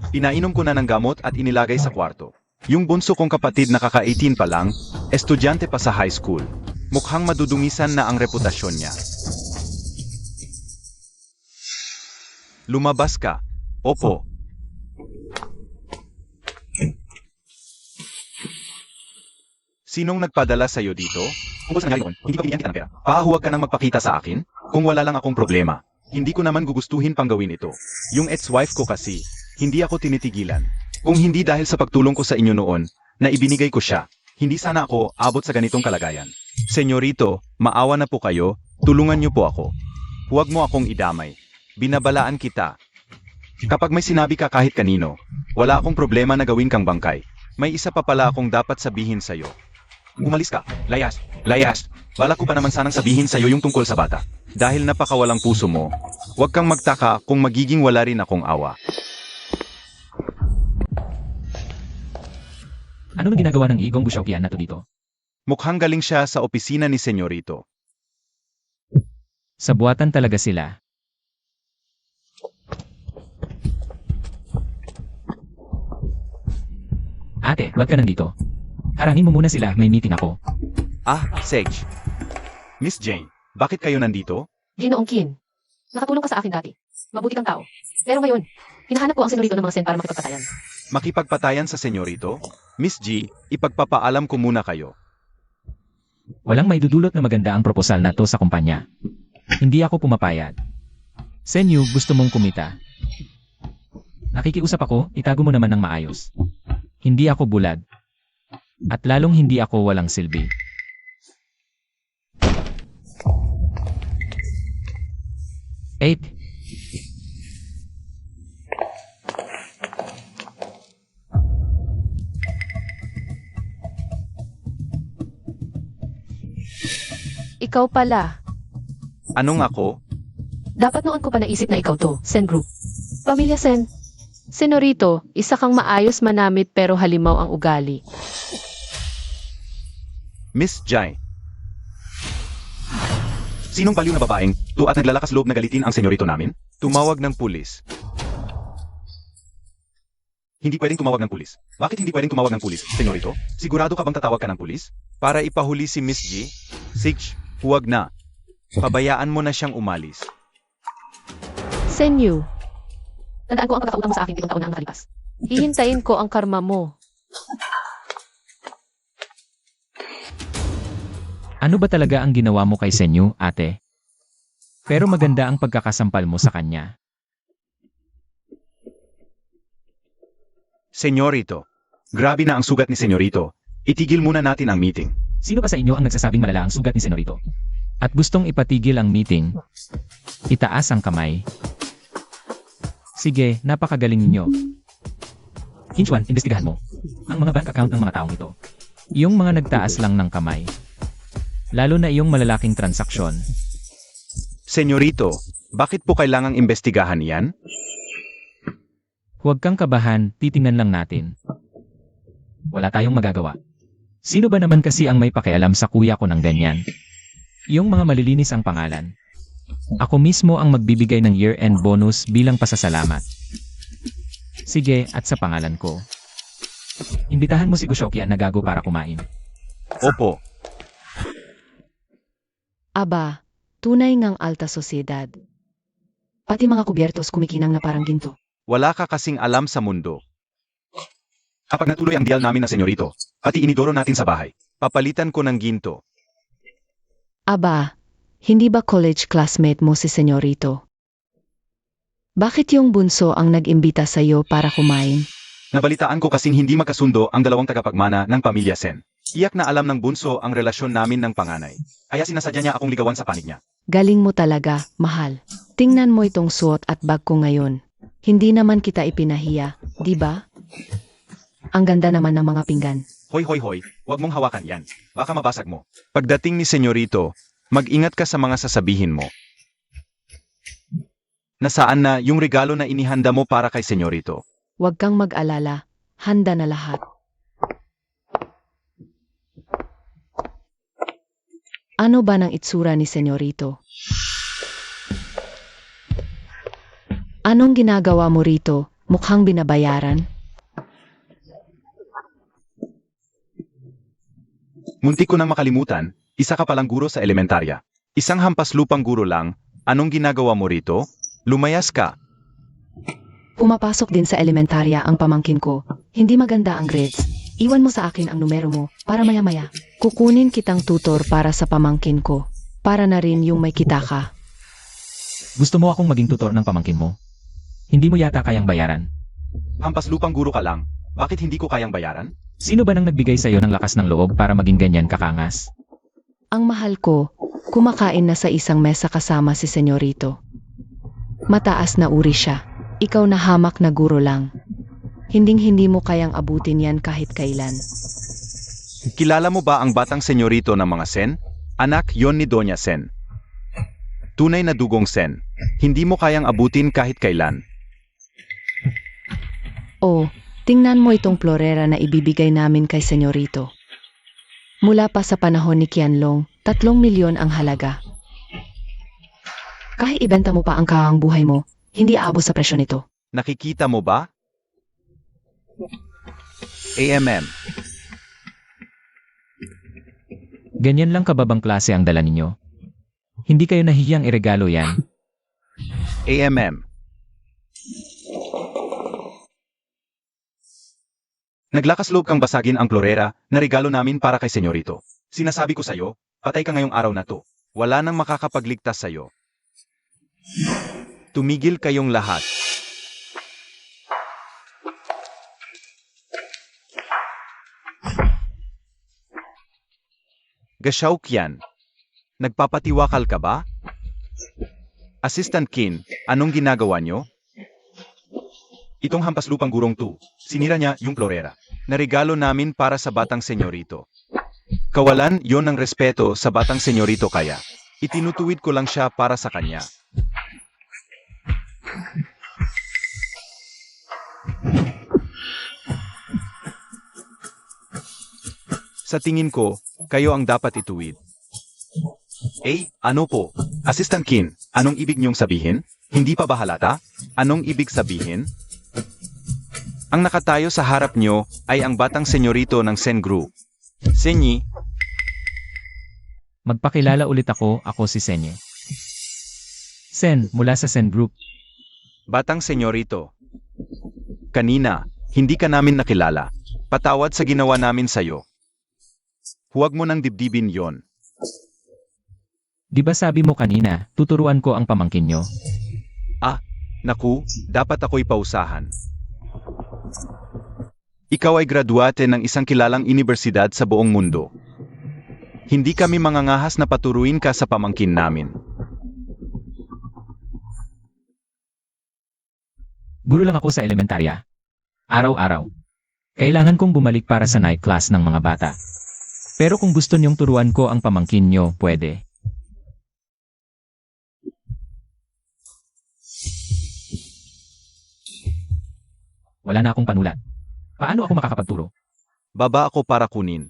Pinainom ko na ng gamot at inilagay sa kwarto. Yung bunso kong kapatid na kaka-18 pa lang, estudyante pa sa high school. Mukhang madudumisan na ang reputasyon niya. Lumabas ka. Opo. Sinong nagpadala sa'yo dito? Kung sa nangyari noon, hindi pa binigyan kita ng pera. Huwag ka nang magpakita sa akin, kung wala lang akong problema. Hindi ko naman gugustuhin pang gawin ito. Yung ex-wife ko kasi, hindi ako tinitigilan. Kung hindi dahil sa pagtulong ko sa inyo noon, na ibinigay ko siya, hindi sana ako abot sa ganitong kalagayan. Senyorito, maawa na po kayo, tulungan niyo po ako. Huwag mo akong idamay. Binabalaan kita. Kapag may sinabi ka kahit kanino, wala akong problema na gawin kang bangkay. May isa pa pala akong dapat sabihin sa'yo. Umalis ka. Layas. Layas. Balak ko pa naman sanang sabihin sa'yo yung tungkol sa bata. Dahil napakawalang puso mo, huwag kang magtaka kung magiging wala rin akong awa. Ano ang ginagawa ng igong Bushaukian na to dito? Mukhang galing siya sa opisina ni Senyorito. Sa buwatan talaga sila. Ate, huwag ka nandito. Harangin mo muna sila, may meeting ako. Ah, Sage. Miss Jane, bakit kayo nandito? Ginoong Kin, nakatulong ka sa akin dati. Mabuti kang tao. Pero ngayon, hinahanap ko ang senyorito ng mga sen para makipagpatayan. Makipagpatayan sa Senyorito? Miss G, ipagpapaalam ko muna kayo. Walang may dudulot na maganda ang proposal na to sa kumpanya. Hindi ako pumapayag. Senyu, gusto mong kumita. Nakikiusap ako, itago mo naman ng maayos. Hindi ako bulag. At lalong hindi ako walang silbi. Eight. Ikaw pala. Anong ako? Dapat noon ko pa naisip na ikaw to, Sen Group. Pamilya Sen. Senorito, isa kang maayos manamit pero halimaw ang ugali. Miss Jai. Sinong baliw na babaeng at naglalakas loob na galitin ang senyorito namin? Tumawag ng pulis. Hindi pwedeng tumawag ng pulis. Bakit hindi pwedeng tumawag ng pulis, senyorito? Sigurado ka bang tatawag ka ng pulis? Para ipahuli si Miss G? Sige, huwag na. Pabayaan mo na siyang umalis. Senyu, Tandaan ko ang pagkakautang mo sa akin 7 taon na ang nakalipas. hihintayin ko ang karma mo. Ano ba talaga ang ginawa mo kay Senyu, ate? Pero maganda ang pagkakasampal mo sa kanya. Senyorito. Grabe na ang sugat ni senyorito. Itigil muna natin ang meeting. Sino ba sa inyo ang nagsasabing malala ang sugat ni Senorito? At gustong ipatigil ang meeting? Itaas ang kamay. Sige, napakagaling ninyo. Hinchuan, imbestigahan mo ang mga bank account ng mga taong ito. Yung mga nagtaas lang ng kamay. Lalo na iyong malalaking transaksyon. Senyorito, bakit po kailangang imbestigahan yan? Huwag kang kabahan, titingnan lang natin. Wala tayong magagawa. Sino ba naman kasi ang may pakialam sa kuya ko ng ganyan? Yung mga malilinis ang pangalan. Ako mismo ang magbibigay ng year-end bonus bilang pasasalamat. Sige, at sa pangalan ko. Imbitahan mo si Gushokian na gago para kumain. Opo. Aba, tunay ngang alta sosyedad. Pati mga kubyertos kumikinang na parang ginto. Wala ka kasing alam sa mundo. Kapag natuloy ang deal namin na senyorito, pati inidoro natin sa bahay, papalitan ko ng ginto. Aba, hindi ba college classmate mo si senyorito? Bakit yung bunso ang nag-imbita sa'yo para kumain? Nabalitaan ko kasing hindi magkasundo ang dalawang tagapagmana ng pamilya Sen. Iyak na alam ng bunso ang relasyon namin ng panganay. Kaya sinasadya niya akong ligawan sa panig niya. Galing mo talaga, mahal. Tingnan mo itong suot at bag ko ngayon. Hindi naman kita ipinahiya, di ba? Ang ganda naman ng mga pinggan. Hoy, huwag mong hawakan yan. Baka mabasag mo. Pagdating ni senyorito, mag-ingat ka sa mga sasabihin mo. Nasaan na yung regalo na inihanda mo para kay senyorito? Huwag kang mag-alala, handa na lahat. Ano ba ng itsura ni senyorito? Anong ginagawa mo rito? Mukhang binabayaran? Muntik ko nang makalimutan, isa ka palang guro sa elementarya. Isang hampas lupang guro lang, anong ginagawa mo rito? Lumayas ka. Pumapasok din sa elementarya ang pamangkin ko. Hindi maganda ang grades. Iwan mo sa akin ang numero mo, para maya-maya. Kukunin kitang tutor para sa pamangkin ko. Para na rin yung may kita ka. Gusto mo akong maging tutor ng pamangkin mo? Hindi mo yata kayang bayaran. Hampas lupang guro ka lang, bakit hindi ko kayang bayaran? Sino ba nang nagbigay sa'yo ng lakas ng loob para maging ganyan kakangas? Ang mahal ko, kumakain na sa isang mesa kasama si senyorito. Mataas na uri siya. Ikaw na hamak na guro lang. Hinding-hindi mo kayang abutin yan kahit kailan. Kilala mo ba ang batang senyorito ng mga Sen? Anak yon ni Doña Sen. Tunay na dugong Sen. Hindi mo kayang abutin kahit kailan. Oh, tingnan mo itong florera na ibibigay namin kay senyorito. Mula pa sa panahon ni Qianlong, 3 milyon ang halaga. Kahit ibenta mo pa ang kahang buhay mo, hindi aabot sa presyo nito. Nakikita mo ba? AMM. Ganyan lang kababang klase ang dala ninyo. Hindi kayo nahihiyang iregalo yan. AMM. Naglakas loob kang basagin ang florera na regalo namin para kay senyorito. Sinasabi ko sa'yo, patay ka ngayong araw na to. Wala nang makakapagligtas sa'yo. Tumigil kayong lahat. Gashaukian, nagpapatiwakal ka ba? Assistant Kin, anong ginagawa nyo? Itong hampas lupang gurong to, sinira niya yung florera. Naregalo namin para sa batang senyorito. Kawalan yon ng respeto sa batang senyorito kaya. Itinutuwid ko lang siya para sa kanya. Sa tingin ko, kayo ang dapat ituwid. Ano po? Assistant Kin, anong ibig niyong sabihin? Hindi pa ba halata? Anong ibig sabihin? Ang nakatayo sa harap niyo ay ang batang senyorito ng Sen Group. Senyi, Magpakilala ulit ako si Senye. Sen, mula sa Sen Group. batang senyorito. Kanina, hindi ka namin nakilala. Patawad sa ginawa namin sa'yo. Huwag mo nang dibdibin yon. Di ba sabi mo kanina, tuturuan ko ang pamangkin nyo? Naku, dapat ako'y pausahan. Ikaw ay graduate ng isang kilalang unibersidad sa buong mundo. Hindi kami mangangahas na paturuin ka sa pamangkin namin. Guro lang ako sa elementarya. Araw-araw. Kailangan kong bumalik para sa night class ng mga bata. Pero kung gusto niyong turuan ko ang pamangkin nyo, pwede. Wala na akong panulat. Paano ako makakapagturo? Baba ako para kunin.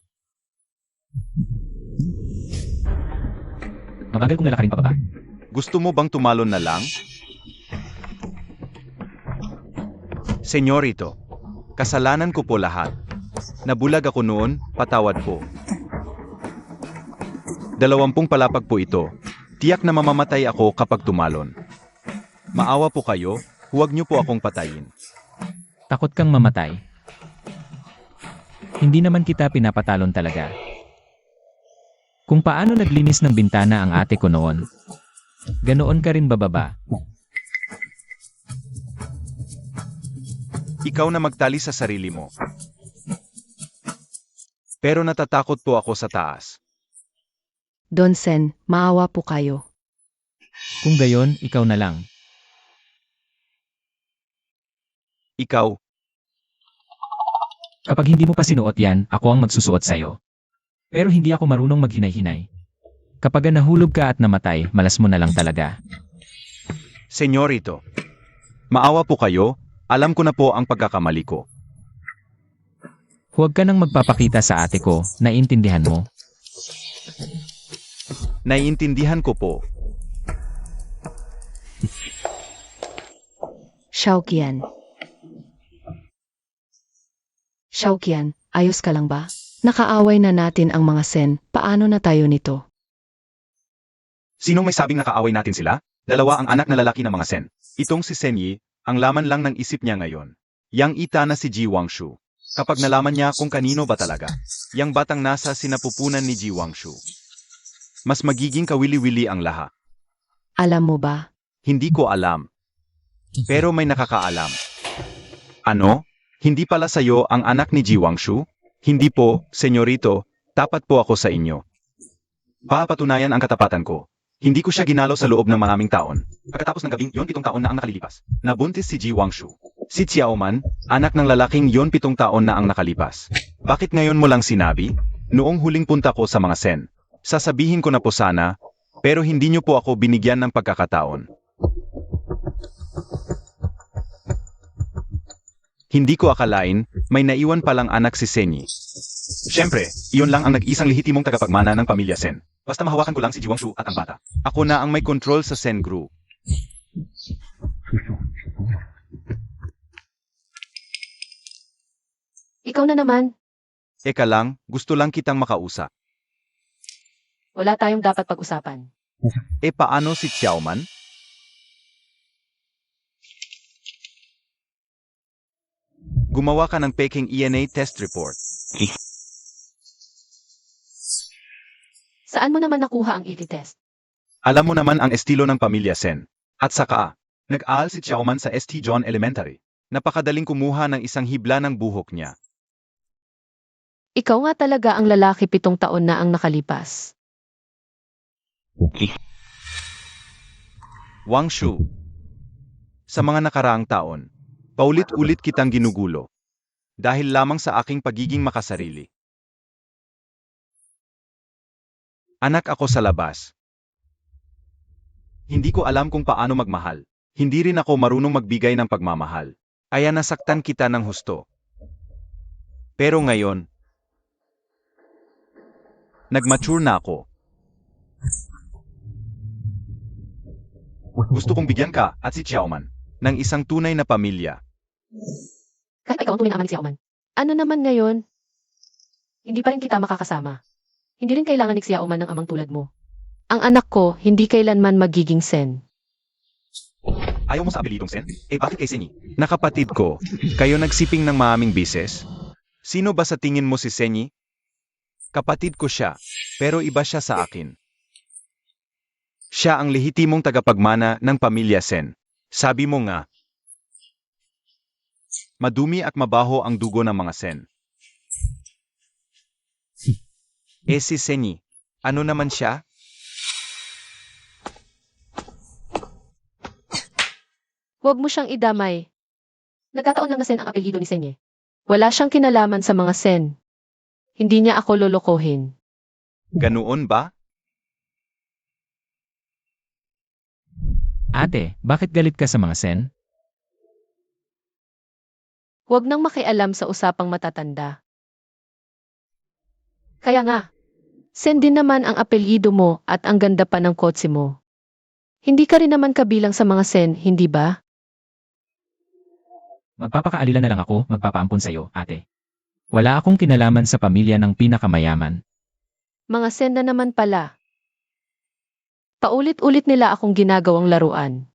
Mabagal kong lalakarin pababa. Gusto mo bang tumalon na lang? Senyorito, kasalanan ko po lahat. Nabulag ako noon, patawad po. 20 palapag po ito. Tiyak na mamamatay ako kapag tumalon. Maawa po kayo, huwag niyo po akong patayin. Takot kang mamatay. Hindi naman kita pinapatalon talaga. Kung paano naglinis ng bintana ang ate ko noon, ganoon ka rin bababa. Ikaw na magtali sa sarili mo. Pero natatakot po ako sa taas. Don Sen, maawa po kayo. Kung gayon, ikaw na lang. Ikaw, Kapag hindi mo pa sinuot yan, ako ang magsusuot sa'yo. Pero hindi ako marunong maghinay-hinay. Kapag nahulog ka at namatay, malas mo na lang talaga. senyorito. Maawa po kayo, alam ko na po ang pagkakamali ko. Huwag ka nang magpapakita sa ate ko, naiintindihan mo? Naiintindihan ko po. Xiaoqian. Xiaoqian, ayos ka lang ba? Nakaaway na natin ang mga Sen, paano na tayo nito? Sinong may sabing nakaaway natin sila? Dalawa ang anak na lalaki ng mga Sen. Itong si Senyi, ang laman lang ng isip niya ngayon. Yang ita na si Ji Wangshu. Kapag nalaman niya kung kanino ba talaga, yang batang nasa sinapupunan ni Ji Wangshu. Mas magiging kawili-wili ang lahat. Alam mo ba? Hindi ko alam. Pero may nakakaalam. Ano? Hindi pala sa'yo ang anak ni Ji Wangshu? Hindi po, senyorito, tapat po ako sa inyo. Papatunayan ang katapatan ko. Hindi ko siya ginalaw sa loob ng maraming taon. Pagkatapos ng gabing 7 taon na ang nakalilipas, nabuntis si Ji Wangshu. Si Xiaoman, anak ng lalaking 7 taon na ang nakalipas. Bakit ngayon mo lang sinabi? Noong huling punta ko sa mga Sen. Sasabihin ko na po sana, pero hindi niyo po ako binigyan ng pagkakataon. Hindi ko akalain, may naiwan palang anak si Senyi. Siyempre, iyon lang ang nag-isang lehitimong tagapagmana ng pamilya Sen. Basta mahawakan ko lang si Ji Wangshu at ang bata. Ako na ang may control sa Sen Group. Ikaw na naman. Eka lang, gusto lang kitang makausap. Wala tayong dapat pag-usapan. Paano si Xiaoman? Gumawa ka ng peking ENA test report. Saan mo naman nakuha ang ET test? Alam mo naman ang estilo ng pamilya Sen. At saka, nag-aaral si Xiaoman sa St. John Elementary. Napakadaling kumuha ng isang hibla ng buhok niya. Ikaw nga talaga ang lalaki 7 taon na ang nakalipas. Wangshu. Sa mga nakaraang taon, paulit-ulit kitang ginugulo. Dahil lamang sa aking pagiging makasarili. Anak ako sa labas. Hindi ko alam kung paano magmahal. Hindi rin ako marunong magbigay ng pagmamahal. Kaya nasaktan kita ng husto. Pero ngayon, nag-mature na ako. Gusto kong bigyan ka at si Xiaoman ng isang tunay na pamilya. Kahit ikaw ang tunay na ama ni Xiaoman. Ano naman ngayon? Hindi pa rin kita makakasama. Hindi rin kailangan ni Xiaoman ng amang tulad mo. Ang anak ko, hindi kailanman magiging Sen. Ayaw mo sa apelidong Sen? Bakit kay Senyi? Nakapatid ko, kayo nagsiping ng maaming bises? Sino ba sa tingin mo si Senyi? Kapatid ko siya, pero iba siya sa akin. Siya ang lehitimong tagapagmana ng pamilya Sen. Sabi mo nga, madumi at mabaho ang dugo ng mga Sen. Si Senyi, ano naman siya? Huwag mo siyang idamay. Nagkataon lang na Sen ang apelyido ni Senye. Wala siyang kinalaman sa mga Sen. Hindi niya ako lolokohin. Ganoon ba? Ate, bakit galit ka sa mga Sen? Huwag nang makialam sa usapang matatanda. Kaya nga, Sen din naman ang apelyido mo at ang ganda pa ng kotse mo. Hindi ka rin naman kabilang sa mga Sen, hindi ba? Magpapakaalila na lang ako, magpapaampon sa'yo, ate. Wala akong kinalaman sa pamilya ng pinakamayaman. Mga Sen na naman pala. Paulit-ulit nila akong ginagawang laruan.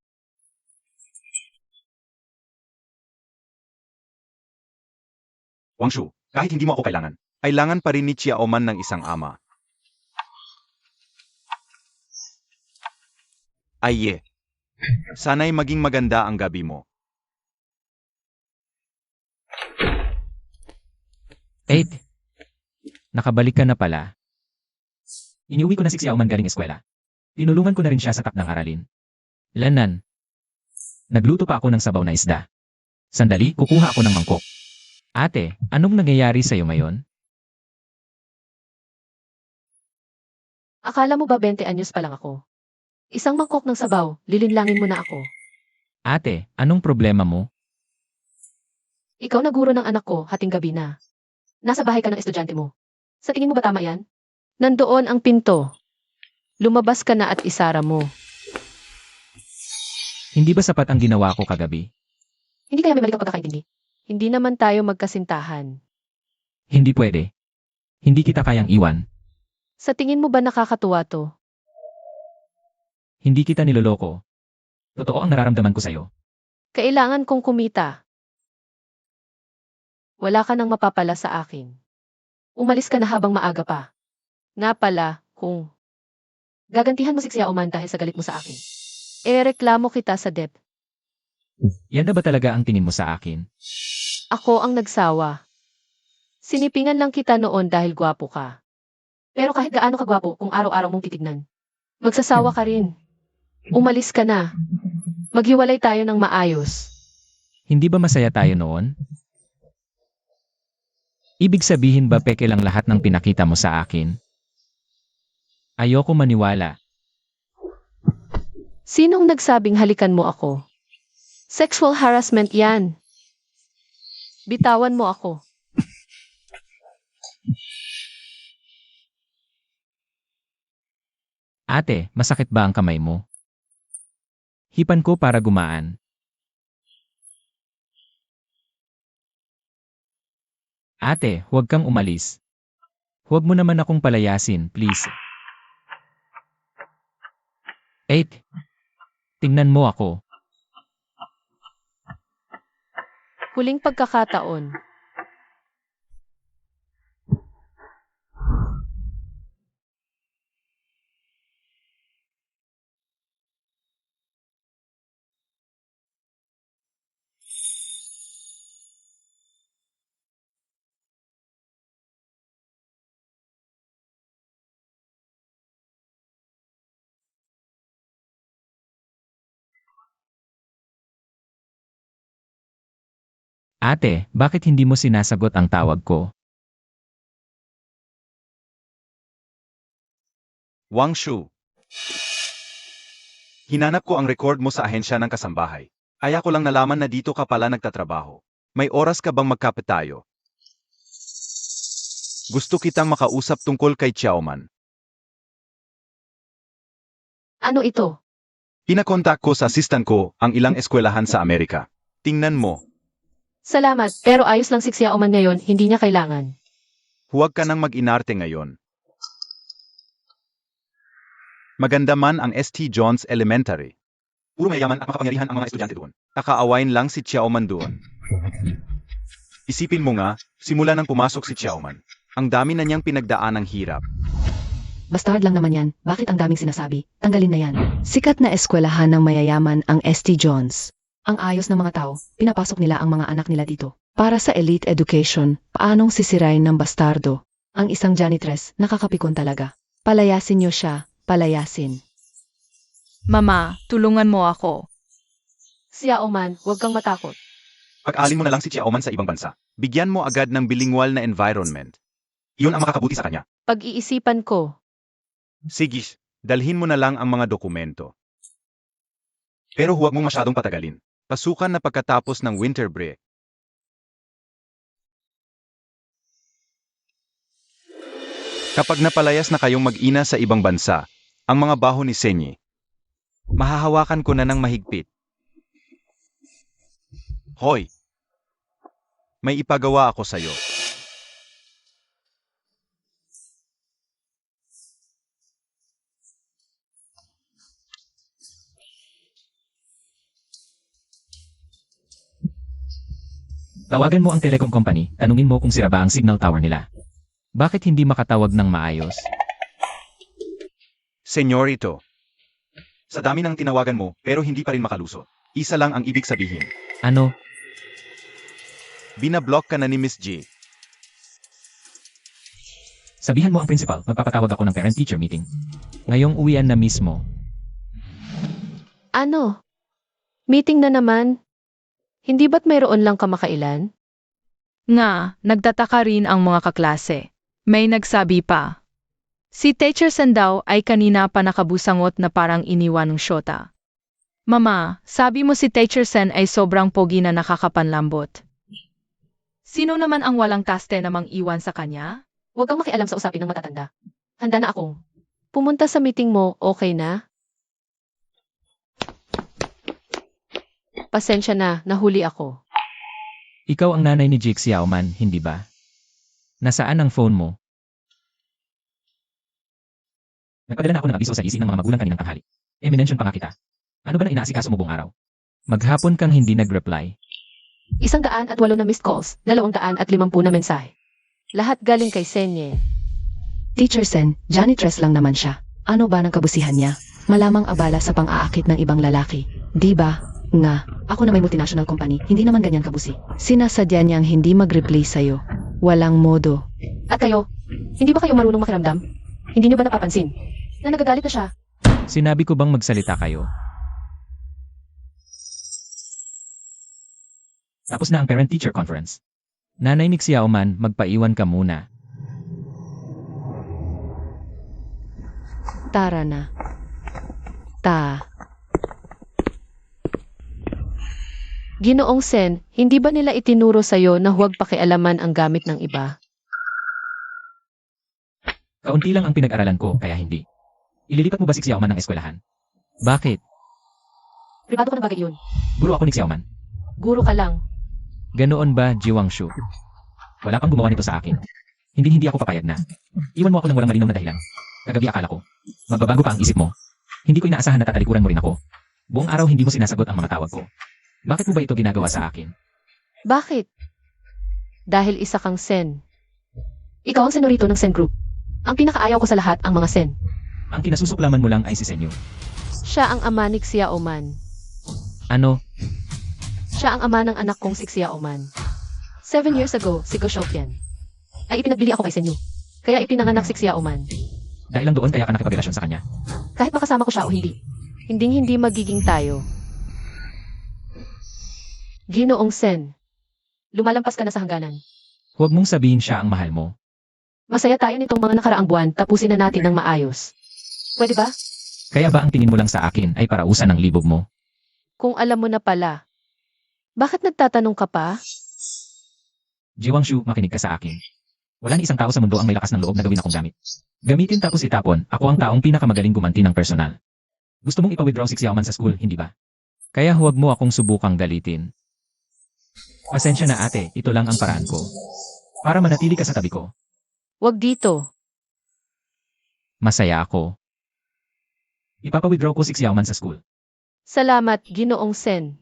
Wangshu, kahit hindi mo ako kailangan pa rin ni Xiaoman ng isang ama. Aye. Sana'y maging maganda ang gabi mo. 8. Nakabalik ka na pala. Iniuwi ko na si Xiaoman galing eskwela. Tinulungan ko na rin siya sa ng aralin. Lanan. Nagluto pa ako ng sabaw na isda. Sandali, kukuha ako ng mangkok. Ate, anong nangyayari sa'yo ngayon? Akala mo ba 20 anyos pa lang ako? Isang mangkok ng sabaw, lilinlangin mo na ako. Ate, anong problema mo? Ikaw na guro ng anak ko, hating gabi na. Nasa bahay ka ng estudyante mo. Sa tingin mo ba tama yan? Nandoon ang pinto. Lumabas ka na at isara mo. Hindi ba sapat ang ginawa ko kagabi? Hindi kaya may mali kang pagkakaintindi? Hindi naman tayo magkasintahan. Hindi pwede. Hindi kita kayang iwan. Sa tingin mo ba nakakatuwa to? Hindi kita niloloko. Totoo ang nararamdaman ko sa'yo. Kailangan kong kumita. Wala ka nang mapapala sa akin. Umalis ka na habang maaga pa. Nga pala, kung gagantihan mo si Xiaoman dahil sa galit mo sa akin. Reklamo kita sa DEP. Yan na ba talaga ang tingin mo sa akin? Ako ang nagsawa. Sinipingan lang kita noon dahil gwapo ka. Pero kahit gaano ka gwapo kung araw-araw mong titignan, magsasawa ka rin. Umalis ka na. Maghiwalay tayo ng maayos. Hindi ba masaya tayo noon? Ibig sabihin ba peke lang lahat ng pinakita mo sa akin? Ayoko maniwala. Sinong nagsabing halikan mo ako? Sexual harassment yan. Bitawan mo ako. Ate, masakit ba ang kamay mo? Hipan ko para gumaan. Ate, huwag kang umalis. Huwag mo naman akong palayasin, please. 8. Tingnan mo ako. Huling pagkakataon. Ate, bakit hindi mo sinasagot ang tawag ko? Wangshu. Hinanap ko ang record mo sa ahensya ng kasambahay. Kaya ko lang nalaman na dito ka pala nagtatrabaho. May oras ka bang magkape tayo? Gusto kitang makausap tungkol kay Xiaoman. Ano ito? Pinakontak ko sa assistant ko ang ilang eskwelahan sa Amerika. Tingnan mo, Salamat, pero ayos lang si Xiaoman ngayon, hindi niya kailangan. huwag ka nang mag-inarte ngayon. Maganda man ang St. John's Elementary. Puro mayayaman at makapangyarihan ang mga estudyante doon. Kakaawain lang si Xiaoman doon. Isipin mo nga, simula nang pumasok si Xiaoman, ang dami na niyang pinagdaan ng hirap. Bastard lang naman yan. Bakit ang daming sinasabi? Tanggalin na yan. Sikat na eskwelahan ng mayayaman ang St. John's. Ang ayos ng mga tao, pinapasok nila ang mga anak nila dito. Para sa elite education, paanong sisirain ng bastardo? Ang isang janitress, nakakapikon talaga. Palayasin niyo siya, palayasin. Mama, tulungan mo ako. Xiaoman, huwag kang matakot. Pag-alin mo na lang si Xiaoman sa ibang bansa. Bigyan mo agad ng bilingual na environment. Iyon ang makakabuti sa kanya. Pag-iisipan ko. Sige, dalhin mo na lang ang mga dokumento. Pero huwag mong masyadong patagalin. Pasukan na pagkatapos ng winter break. Kapag napalayas na kayong mag-ina sa ibang bansa, ang mga baho ni Senye, mahahawakan ko na ng mahigpit. Hoy! May ipagawa ako sa'yo. Tawagan mo ang telecom company, tanungin mo kung sira ba ang signal tower nila. Bakit hindi makatawag ng maayos? Senyorito, sa dami ng tinawagan mo pero hindi pa rin makalusot. Isa lang ang ibig sabihin. Ano? Binablock ka na ni Miss J. Sabihan mo ang principal, magpapatawag ako ng parent-teacher meeting. Ngayong uwian na mismo. Ano? Meeting na naman? Hindi ba't mayroon lang kamakailan? Nga, nagtataka rin ang mga kaklase. May nagsabi pa. Si Teacher Sen daw ay kanina pa nakabusangot na parang iniwan ng syota. Mama, sabi mo si Teacher Sen ay sobrang pogi na nakakapanlambot. Sino naman ang walang taste namang iwan sa kanya? Huwag kang makialam sa usapin ng matatanda. Handa na ako. Pumunta sa meeting mo, okay na? Pasensya na, nahuli ako. Ikaw ang nanay ni Jake Xiaoman, hindi ba? Nasaan ang phone mo? Nagpadala na ako ng abiso sa GC ng mga magulang kaninang tanghali. Minention pa nga kita. Ano ba na inaasikaso mo buong araw? Maghapon kang hindi nag-reply. 108 na missed calls, 250 na mensahe. Lahat galing kay Senye. Teacher Sen, janitress lang naman siya. Ano ba ng kabusihan niya? Malamang abala sa pang-aakit ng ibang lalaki. Di ba? Nga, ako na may multinational company, hindi naman ganyan kabusi. Sinasadya niyang hindi mag-reply sa'yo. Walang modo. At kayo, hindi ba kayo marunong makiramdam? Hindi niyo ba napapansin na nagagalit na siya? Sinabi ko bang magsalita kayo? Tapos na ang parent-teacher conference. Nanay ni Xiaoman, magpaiwan ka muna. Tara na. Ginoong Sen, hindi ba nila itinuro sa'yo na huwag pakialaman ang gamit ng iba? Kaunti lang ang pinag-aralan ko, kaya hindi. Ililipat mo ba si Xiaoman ng eskwelahan? Bakit? Pribado ko na bagay yun. Guro ako ni Xiaoman. Guro ka lang. Ganoon ba, Jiwangshu? Wala kang gumawa nito sa akin. Hindi ako papayag na. Iwan mo ako ng walang malinaw na dahilan. Kagabi akala ko, magbabago pa ang isip mo. Hindi ko inaasahan na tatalikuran mo rin ako. Buong araw hindi mo sinasagot ang mga tawag ko. Bakit mo ba ito ginagawa sa akin? Bakit? Dahil isa kang Sen. Ikaw ang senorito ng Sen Group. Ang pinakaayaw ko sa lahat ang mga Sen. Ang kinasusuklaman mo lang ay si Senyo. Siya ang ama ni Xiaoman. Ano? Siya ang ama ng anak kong si Xiaoman. 7 years ago, si Go Shouqian ay ipinagbili ako kay Senyo. Kaya ipinanganak si Xiaoman. Dahil lang doon kaya ka nakipagrelasyon sa kanya. Kahit makasama ko siya o hindi. Hindi magiging tayo. Ginoong Sen, lumalampas ka na sa hangganan. Huwag mong sabihin siya ang mahal mo. Masaya tayo nitong mga nakaraang buwan, tapusin na natin ng maayos. Pwede ba? Kaya ba ang tingin mo lang sa akin ay parausan ng libog mo? Kung alam mo na pala. Bakit nagtatanong ka pa? Jiwangshu, makinig ka sa akin. Wala ni isang tao sa mundo ang may lakas ng loob na gawin akong gamit. Gamitin tapos itapon, ako ang taong pinakamagaling gumanti ng personal. Gusto mong ipa-withdraw si Xiaoman sa school, hindi ba? Kaya huwag mo akong subukang galitin. Pasensya na ate, ito lang ang paraan ko. Para manatili ka sa tabi ko. Wag dito. Masaya ako. Ipapa-withdraw ko si Xiaoman sa school. Salamat, Ginoong Sen.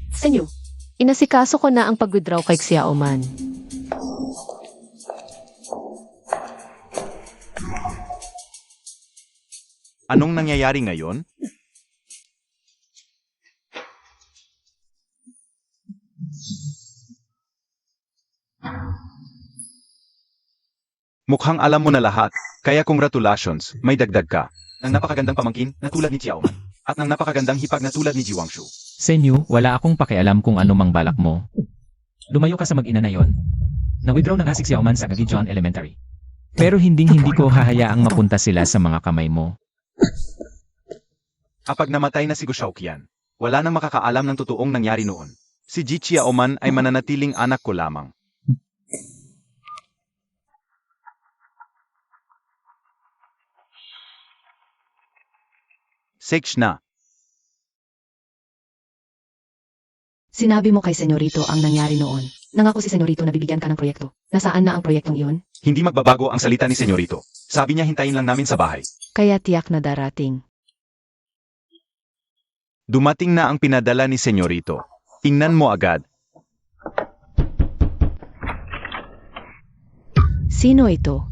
Senyo, Inasikaso ko na ang pag-withdraw kay Xiaoman. Anong nangyayari ngayon? Mukhang alam mo na lahat, kaya congratulations, may dagdag ka. Ng napakagandang pamangkin na tulad ni Xiaoman, at ng napakagandang hipag na tulad ni Jiwangshu. Senyu, wala akong pakialam kung ano mang balak mo. Lumayo ka sa mag-ina na yon. Na-withdraw na nga si Xiaoman sa Gagijon Elementary. Pero hindi ko hahayaang mapunta sila sa mga kamay mo. Kapag namatay na si Go Shouqian, Wala nang makakaalam ng totoong nangyari noon. Si Ji Xiaoman ay mananatiling anak ko lamang. Six na. Sinabi mo kay Senyorito ang nangyari noon. Nangako si Senyorito na bibigyan ka ng proyekto. Nasaan na ang proyektong iyon? Hindi magbabago ang salita ni Senyorito. Sabi niya hintayin lang namin sa bahay. Kaya tiyak na darating. Dumating na ang pinadala ni Senyorito. Tingnan mo agad. Sino ito?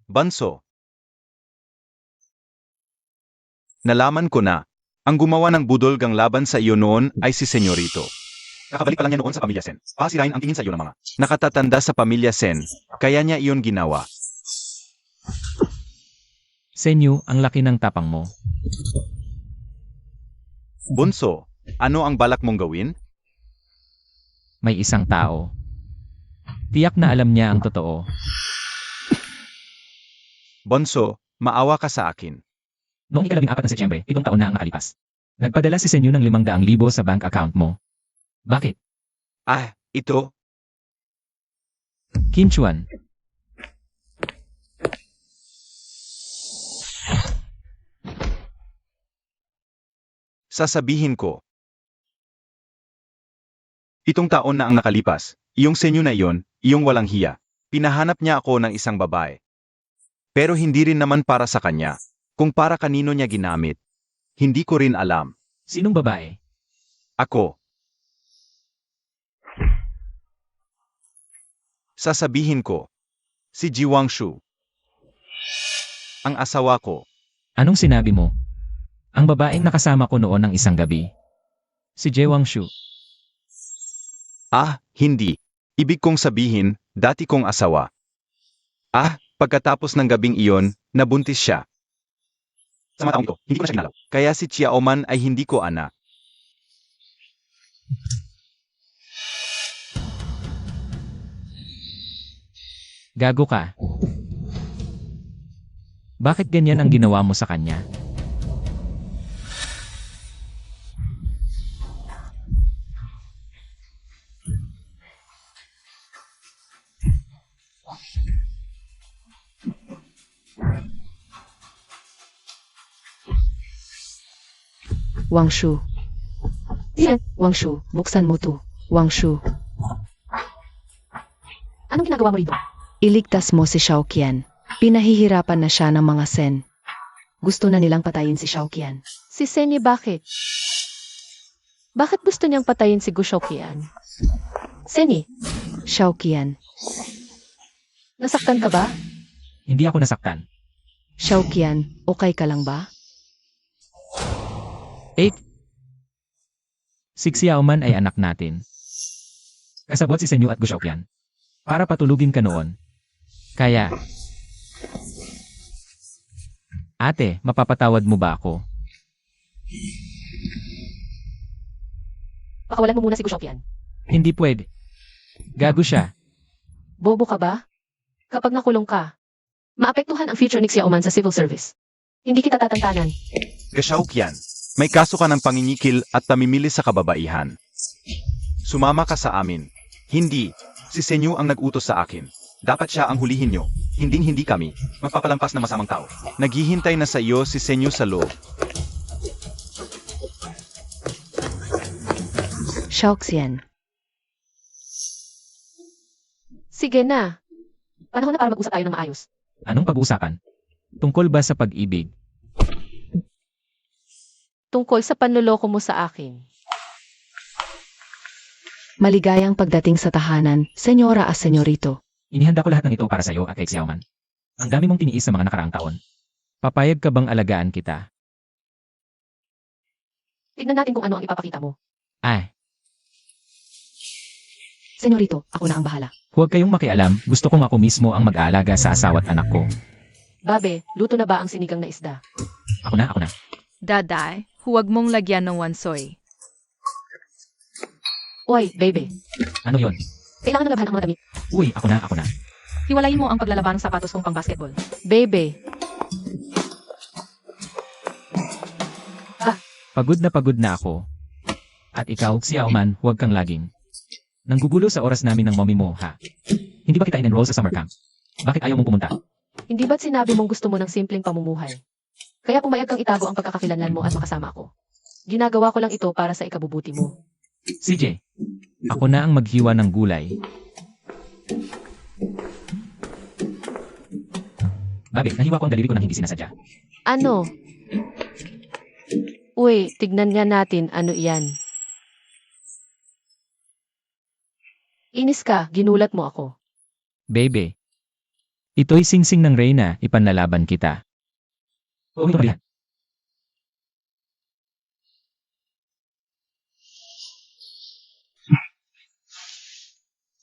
Banso. Nalaman ko na, ang gumawa ng budolgang laban sa iyo noon ay si Senyorito. Kakabalik pa lang niya noon sa pamilya Sen. Pasirain ang tingin sa iyo ng mga nakatatanda sa pamilya Sen, kaya niya iyon ginawa. Senyu, ang laki ng tapang mo. Bunso, ano ang balak mong gawin? May isang tao. Tiyak na alam niya ang totoo. Bonso, maawa ka sa akin. Noong ika-14 na Setyembre, 7 taon na ang nakalipas. Nagpadala si Senyu ng 500,000 sa bank account mo. Bakit? Ah, ito, Kinchuan. sasabihin ko. Itong taon na ang nakalipas, iyong senyo na iyon, iyong walang hiya. Pinahanap niya ako ng isang babae. Pero hindi rin naman para sa kanya. Kung para kanino niya ginamit. Hindi ko rin alam. Sinong babae? Ako. Sasabihin ko. Si Ji Wangshu. Ang asawa ko. Anong sinabi mo? Ang babaeng nakasama ko noon ng isang gabi. Si Jewang Shu. Ah, hindi. Ibig kong sabihin, dati kong asawa. Ah, pagkatapos ng gabing iyon, nabuntis siya. Sa mga taong ito, hindi ko na siya ginalaw. Kaya si Xiaoman ay hindi ko anak. Gago ka. Bakit ganyan ang ginawa mo sa kanya? Wangshu. Wangshu, buksan mo to. Wangshu. Anong ginagawa mo rito? Iligtas mo si Xiaoqian. Pinahihirapan na siya ng mga Sen. Gusto na nilang patayin si Xiaoqian. Si Senyi bakit? Bakit gusto niyang patayin si Gushokian? Senyi, Xiaoqian. nasaktan ka ba? Hindi ako nasaktan. Xiaoqian, okay ka lang ba? 8. Si Xiaoman ay anak natin. Kasabot si Senyu at Gushokian. Para patulugin ka noon. Kaya, ate, mapapatawad mo ba ako? Pakawalan mo muna si Gushokian. Hindi pwede. Gago siya. Bobo ka ba? Kapag nakulong ka, maapektuhan ang future ni Xiaoman sa civil service. Hindi kita tatantanan. Gashaoqian, may kaso ka ng panginikil at pamimili sa kababaihan. Sumama ka sa amin. Hindi. Si Senyu ang nag-utos sa akin. Dapat siya ang hulihin nyo. Hinding-hindi kami. Magpapalampas na masamang tao. Naghihintay na sa iyo si Senyu sa loob. Xiaoqian. Sige na. Panahon na para mag-usap tayo ng maayos. Anong pag-uusapan? Tungkol ba sa pag-ibig? Tungkol sa panloloko mo sa akin. Maligayang pagdating sa tahanan, senyora at senyorito. Inihanda ko lahat ng ito para sa iyo at kay Xiaoman. Ang dami mong tiniis sa mga nakaraang taon. Papayag ka bang alagaan kita? Tignan natin kung ano ang ipapakita mo. Ay, Senyorito, ako na ang bahala. huwag kayong makialam. Gusto kong ako mismo ang mag-aalaga sa asawa at anak ko. Babe, luto na ba ang sinigang na isda? Ako na. Daday, huwag mong lagyan ng wansoy. Uy, baby. Ano yon? Kailangan na labahan ang mga damit. Uy, ako na. Hiwalayin mo ang paglalaba ng sapatos kong pang basketball. Bebe, Pagod na ako. At ikaw, si Auman, huwag kang laging nanggugulo sa oras namin ng mommy mo, ha? Hindi ba kita in-enroll sa summer camp? Bakit ayaw mong pumunta? hindi ba't sinabi mong gusto mo ng simpleng pamumuhay? Kaya pumayag kang itago ang pagkakakilanlan mo at makasama ako. Ginagawa ko lang ito para sa ikabubuti mo. CJ, ako na ang maghiwa ng gulay. Bakit? Nahiwa ko ang daliri ko nang hindi sinasadya. Ano? Uy, tignan nga natin ano iyan. Inis ka, ginulat mo ako. Bebe. Ito'y singsing ng Reyna, ipanlalaban kita. Oo, ito yan.